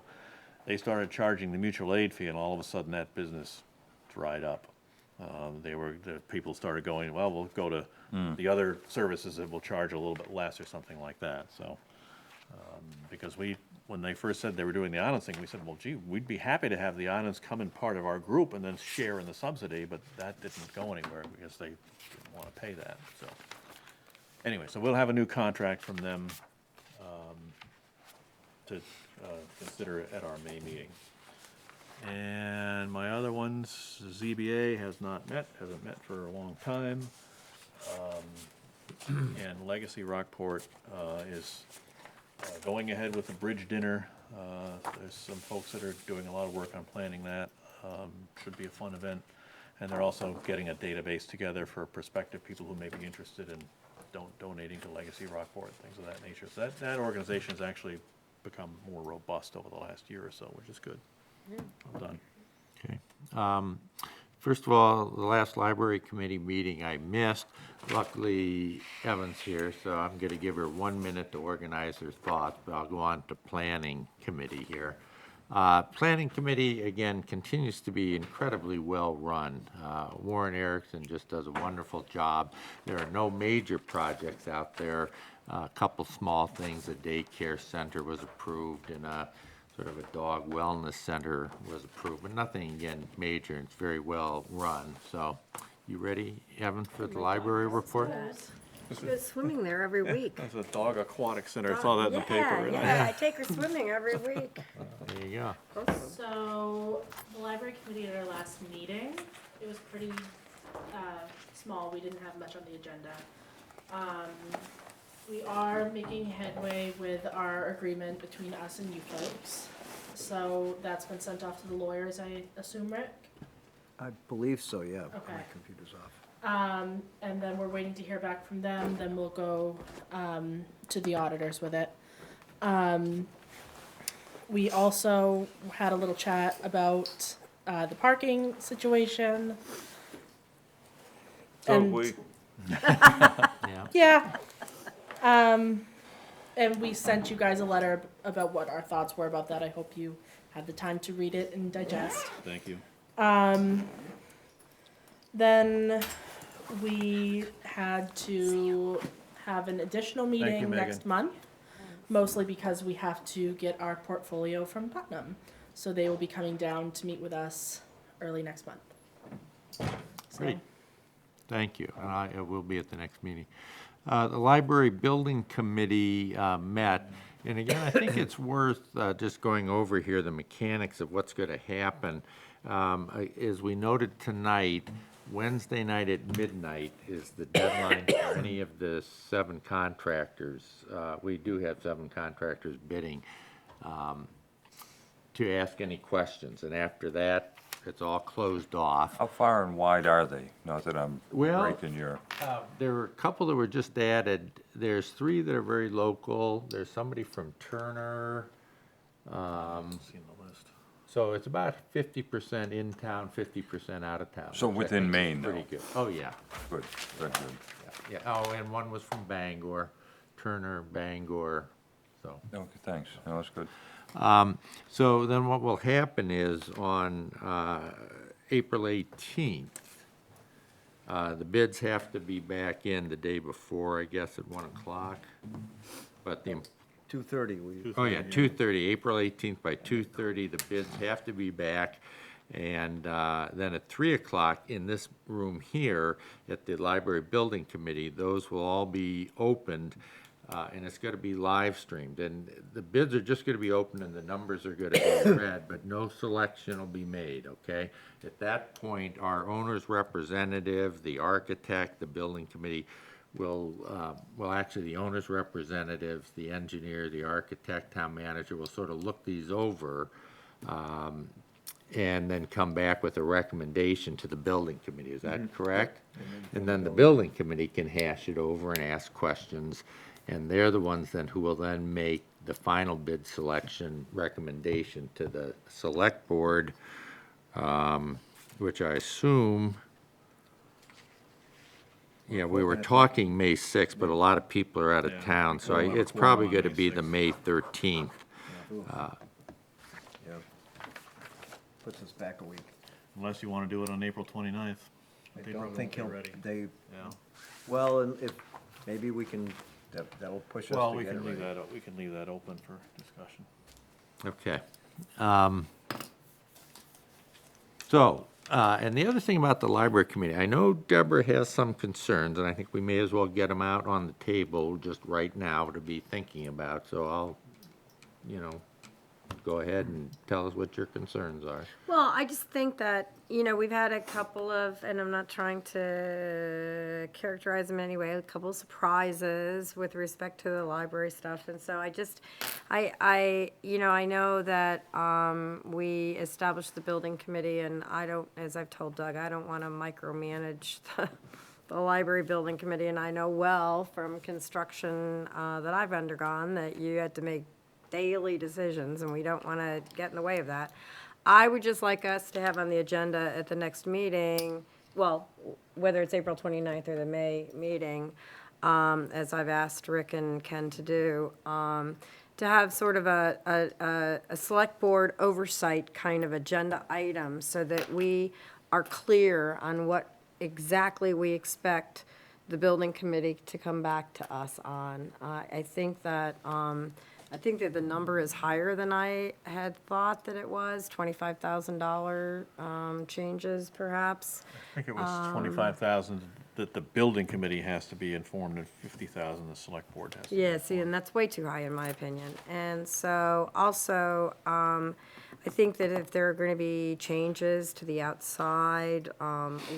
They started charging the mutual aid fee, and all of a sudden that business dried up. The people started going, well, we'll go to the other services that will charge a little bit less or something like that. So, because when they first said they were doing the islands thing, we said, well, gee, we'd be happy to have the islands come in part of our group and then share in the subsidy, but that didn't go anywhere because they didn't want to pay that. So, anyway, so we'll have a new contract from them to consider at our May meeting. And my other ones, ZBA hasn't met for a long time. And Legacy Rockport is going ahead with the bridge dinner. There's some folks that are doing a lot of work on planning that. Should be a fun event. And they're also getting a database together for prospective people who may be interested in donating to Legacy Rockport, things of that nature. So that organization has actually become more robust over the last year or so, which is good. Well done. Okay. First of all, the last library committee meeting I missed. Luckily, Evan's here, so I'm going to give her 1 minute to organize her thoughts, but I'll go on to planning committee here. Planning committee, again, continues to be incredibly well-run. Warren Erickson just does a wonderful job. There are no major projects out there. A couple small things, a daycare center was approved, and sort of a dog wellness center was approved, but nothing, again, major. It's very well run. So, you ready, Evan, for the library report? She goes swimming there every week. There's a dog aquatic center. I saw that in the paper. Yeah, I take her swimming every week. There you go. So, the library committee at our last meeting, it was pretty small. We didn't have much on the agenda. We are making headway with our agreement between us and you folks. So that's been sent off to the lawyers, I assume, Rick? I believe so, yeah. Okay. My computer's off. And then we're waiting to hear back from them, then we'll go to the auditors with it. We also had a little chat about the parking situation. So And- we, Yeah. And we sent you guys a letter about what our thoughts were about that. I hope you had the time to read it and digest. Thank you. Then we had to have an additional you, meeting Megan. next month, mostly because we have to get our portfolio from Putnam. So they will be coming down to meet with us early next month. So, Great. Thank you, and I will be at the next meeting. The Library Building Committee met, and again, I think it's worth just going over here the mechanics of what's going to happen. As we noted tonight, Wednesday night at midnight is the deadline for any of the 7 contractors. We do have 7 contractors bidding to ask any questions, and after that, it's all closed off. How far and wide are they? Not that I'm Well, breaking your, There were a couple that were just added. There's 3 that are very local. There's somebody from Turner. Seen the list. So it's about 50% in town, 50% out of town. So which I within think is Maine, Pretty though. good. Oh, yeah. good, good, good. Yeah. Oh, and one was from Bangor, Turner, Bangor, so. Okay, thanks. No, that's good. So then what will happen is on April 18th, the bids have to be back in the day before, I guess, at 1 o'clock. But the 2:30, we, Oh, yeah, 2:30, April 18th by 2:30, the bids have to be back. And then at 3 o'clock in this room here at the Library Building Committee, those will all be opened, and it's going to be live streamed. And the bids are just going to be opened and the numbers are going to be read, but no selection will be made, okay? At that point, our owner's representative, the architect, the building committee will, actually, the owner's representatives, the engineer, the architect, town manager will sort of look these over, and then come back with a recommendation to the building committee. Is that correct? And then the building committee can hash it over and ask questions, and they're the ones then who will then make the final bid selection recommendation to the select board, which I assume, yeah, we were talking May 6th, but a lot of people are out of town, so it's probably going to be the May 13th. yeah. Puts us back a week. Unless you want to do it on April 29th. I They don't probably think won't he'll, be ready. they, Yeah. well, and if, maybe we can, that'll push us Well, to we get can it leave ready. that, we can leave that open for discussion. Okay. And the other thing about the library committee, I know Deborah has some concerns, and I think we may as well get them out on the table just right now to be thinking about, so I'll, go ahead and tell us what your concerns are. Well, I just think that, we've had a couple of, and I'm not trying to characterize them anyway, a couple of surprises with respect to the library stuff. And so I know that we established the building committee, and I don't, as I've told Doug, I don't want to micromanage the library building committee. And I know well from construction that I've undergone that you had to make daily decisions, and we don't want to get in the way of that. I would just like us to have on the agenda at the next meeting, well, whether it's April 29th or the May meeting, as I've asked Rick and Ken to do, to have sort of a select board oversight kind of agenda item so that we are clear on what exactly we expect the building committee to come back to us on. I think that the number is higher than I had thought that it was, $25,000 changes perhaps. I think it was 25,000 that the building committee has to be informed, and 50,000 the select board has to be. Yeah, see, and that's way too high in my opinion. And so also, I think that if there are going to be changes to the outside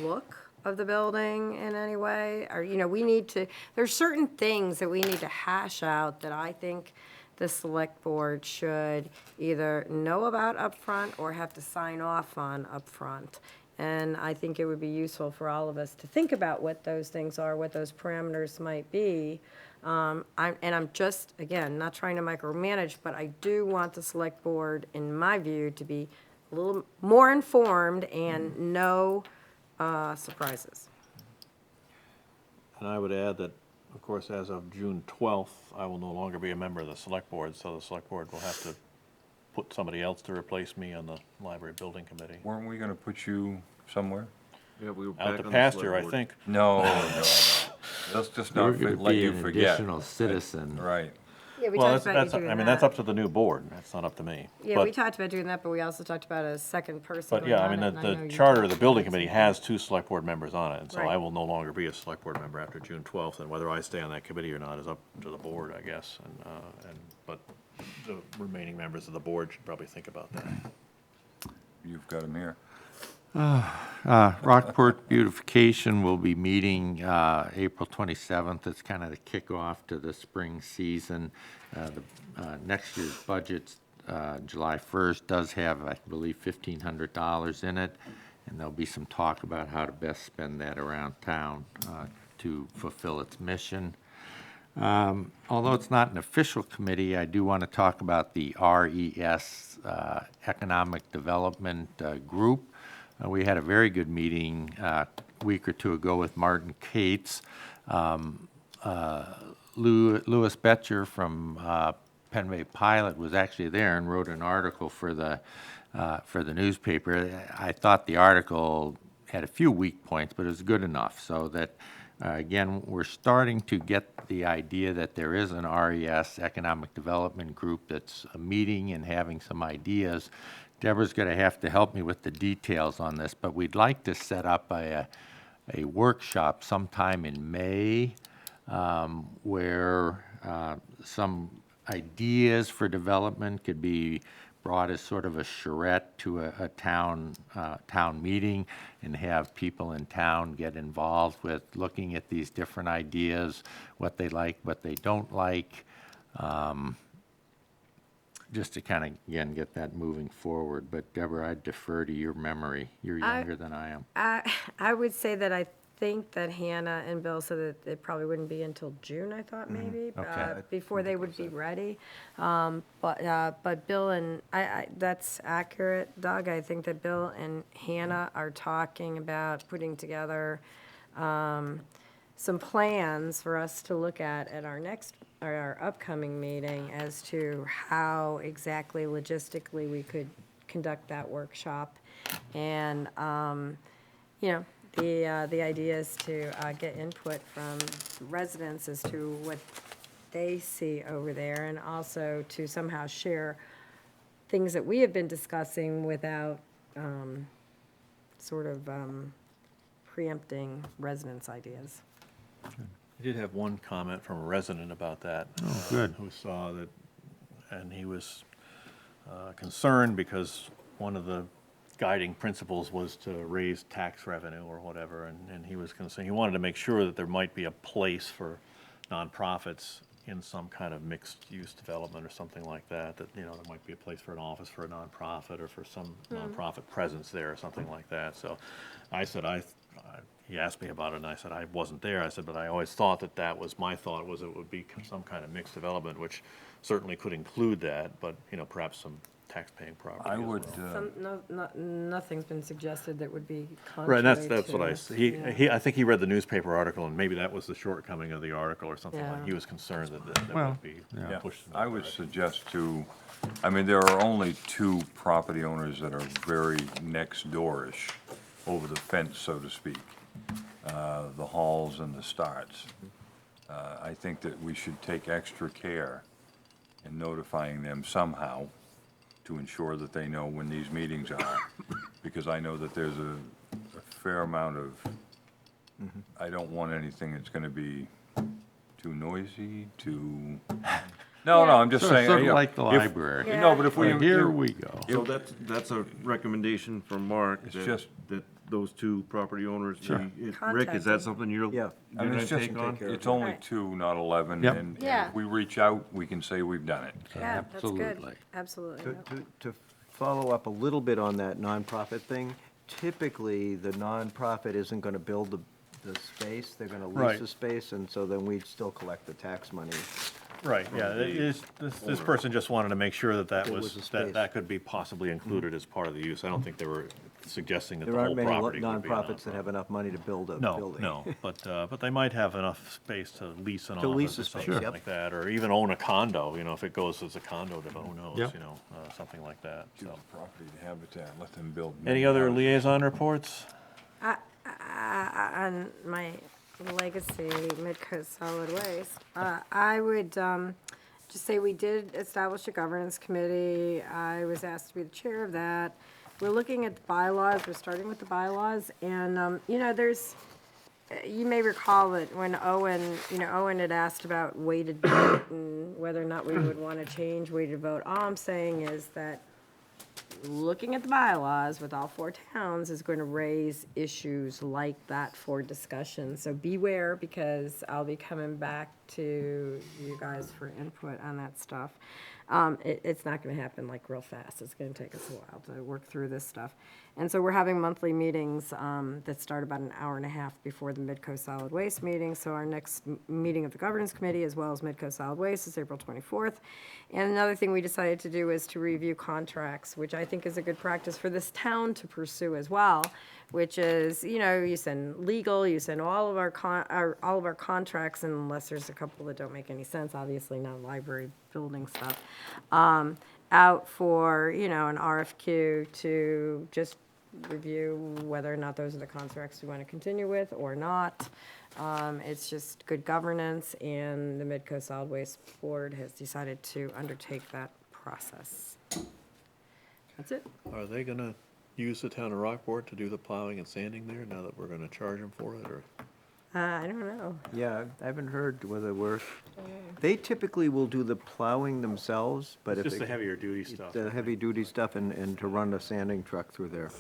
look of the building in any way, or, we need to, there's certain things that we need to hash out that I think the select board should either know about upfront or have to sign off on upfront. And I think it would be useful for all of us to think about what those things are, what those parameters might be. I'm just, again, not trying to micromanage, but I do want the select board, in my view, to be a little more informed and no surprises. And I would add that, of course, as of June 12th, I will no longer be a member of the select board, so the select board will have to put somebody else to replace me on the library building committee. Weren't we gonna put you somewhere? Yeah, we were Out back to on the pasture, select I board. think. No. Let's just You're not gonna let be you an forget. additional citizen. Right. Yeah, we Well, talked about you that's, doing I mean, that. that's up to the new board, that's not up to me. Yeah, But- we talked about doing that, but we also talked about a second person But going yeah, I on mean, it, and I know the you charter of talked the building about committee it. has 2 select board members on it, and so I Right. will no longer be a select board member after June 12th, and whether I stay on that committee or not is up to the board, I guess, but the remaining members of the board should probably think about that. You've got him here. Rockport Beautification will be meeting April 27th. It's kind of the kickoff to the spring season. Next year's budget, July 1st, does have, I believe, $1,500 in it, and there'll be some talk about how to best spend that around town to fulfill its mission. Although it's not an official committee, I do want to talk about the RES Economic Development Group. We had a very good meeting a week or two ago with Martin Cates. Louis Betcher from Penn Bay Pilot was actually there and wrote an article for the newspaper. I thought the article had a few weak points, but it was good enough so that, again, we're starting to get the idea that there is an RES Economic Development Group that's meeting and having some ideas. Deborah's going to have to help me with the details on this, but we'd like to set up a workshop sometime in May where some ideas for development could be brought as sort of a charrette to a town meeting and have people in town get involved with looking at these different ideas, what they like, what they don't like, just to kind of, again, get that moving forward. But Deborah, I'd defer to your memory. You're younger than I am. I would say that I think that Hannah and Bill said that it probably wouldn't be until June, I thought, maybe, Okay. before they would be ready. But Bill and, that's accurate, Doug. I think that Bill and Hannah are talking about putting together some plans for us to look at our upcoming meeting as to how exactly logistically we could conduct that workshop. And, the idea is to get input from residents as to what they see over there, and also to somehow share things that we have been discussing without preempting residents' ideas. I did have one comment from a resident about that. Oh, good. Who saw that, and he was concerned because one of the guiding principles was to raise tax revenue or whatever, and he was concerned, he wanted to make sure that there might be a place for nonprofits in some kind of mixed-use development or something like that, there might be a place for an office for a nonprofit or for some nonprofit presence there or something like that. So I said, he asked me about it, and I said I wasn't there. I said, but I always thought that was my thought, was it would be some kind of mixed development, which certainly could include that, but, perhaps some tax-paying property I as would, well. Nothing's been suggested that would be Right, contrary that's to what I, this. I think he read the newspaper article, and maybe that was the shortcoming of the article or something like, Yeah. he was concerned that Well, would be yeah, pushed. in that I would direction. suggest there are only 2 property owners that are very next door-ish, over the fence, so to speak, the Halls and the Starts. I think that we should take extra care in notifying them somehow to ensure that they know when these meetings are, because I know that there's a fair amount of, I don't want anything that's gonna be too noisy, too, no, I'm just saying. Sort of yeah, like the if- library. No, but if we. Here we go. So that's a recommendation from Mark, It's that, just- that those 2 property owners. Sure. Rick, is Contact that them. something you're Yeah. I mean, gonna it's just, take on? it's only Right. 2, not 11, Yep. and Yeah. if we reach out, we can say we've done it. Yeah, that's good. Absolutely. Absolutely. To, yeah. to follow up a little bit on that nonprofit thing, typically, the nonprofit isn't gonna build the space, they're gonna Right. lease the space, and so then we'd still collect the tax money. Right, yeah, this person just wanted to make sure that There was a space. that could be possibly included as part of the use. I don't think they were suggesting that the There whole aren't many property would be a nonprofits that have enough money to build a No, building. no, but they might have enough space to lease an To lease office a or space, something yep. like that, or even own a condo, you know, if it goes as a condo, who knows, Yep. you know, something like that, Give so. the property to Habitat, let them build. Any other liaison reports? On my legacy, Midcoast Solid Waste, I would just say we did establish a governance committee. I was asked to be the chair of that. We're looking at the bylaws, we're starting with the bylaws, and, you know, you may recall that when Owen had asked about weighted vote and whether or not we would want to change weighted vote. All I'm saying is that looking at the bylaws with all 4 towns is going to raise issues like that for discussion. So beware, because I'll be coming back to you guys for input on that stuff. It's not going to happen like real fast. It's going to take us a while to work through this stuff. And so we're having monthly meetings that start about an hour and a half before the Midcoast Solid Waste meeting. So our next meeting of the Governance Committee, as well as Midcoast Solid Waste, is April 24th. And another thing we decided to do is to review contracts, which I think is a good practice for this town to pursue as well, which is, you know, you send legal, you send all of our contracts, unless there's a couple that don't make any sense, obviously not library building stuff, out for, you know, an RFQ to just review whether or not those are the contracts we want to continue with or not. It's just good governance, and the Midcoast Solid Waste Board has decided to undertake that process. That's it. Are they gonna use the town of Rockport to do the plowing and sanding there, now that we're gonna charge them for it, or? I don't know. Yeah, I haven't heard whether they typically will do the plowing themselves, but if Just the it- heavier duty stuff. The heavy-duty stuff and to run a sanding truck through there.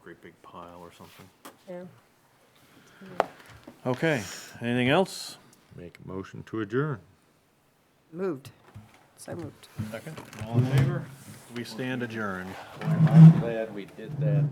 Great big pile or something. Yeah. Okay, anything else? Make a motion to adjourn. Moved. So moved. Second, all in favor? We stand adjourned. I'm glad we did that,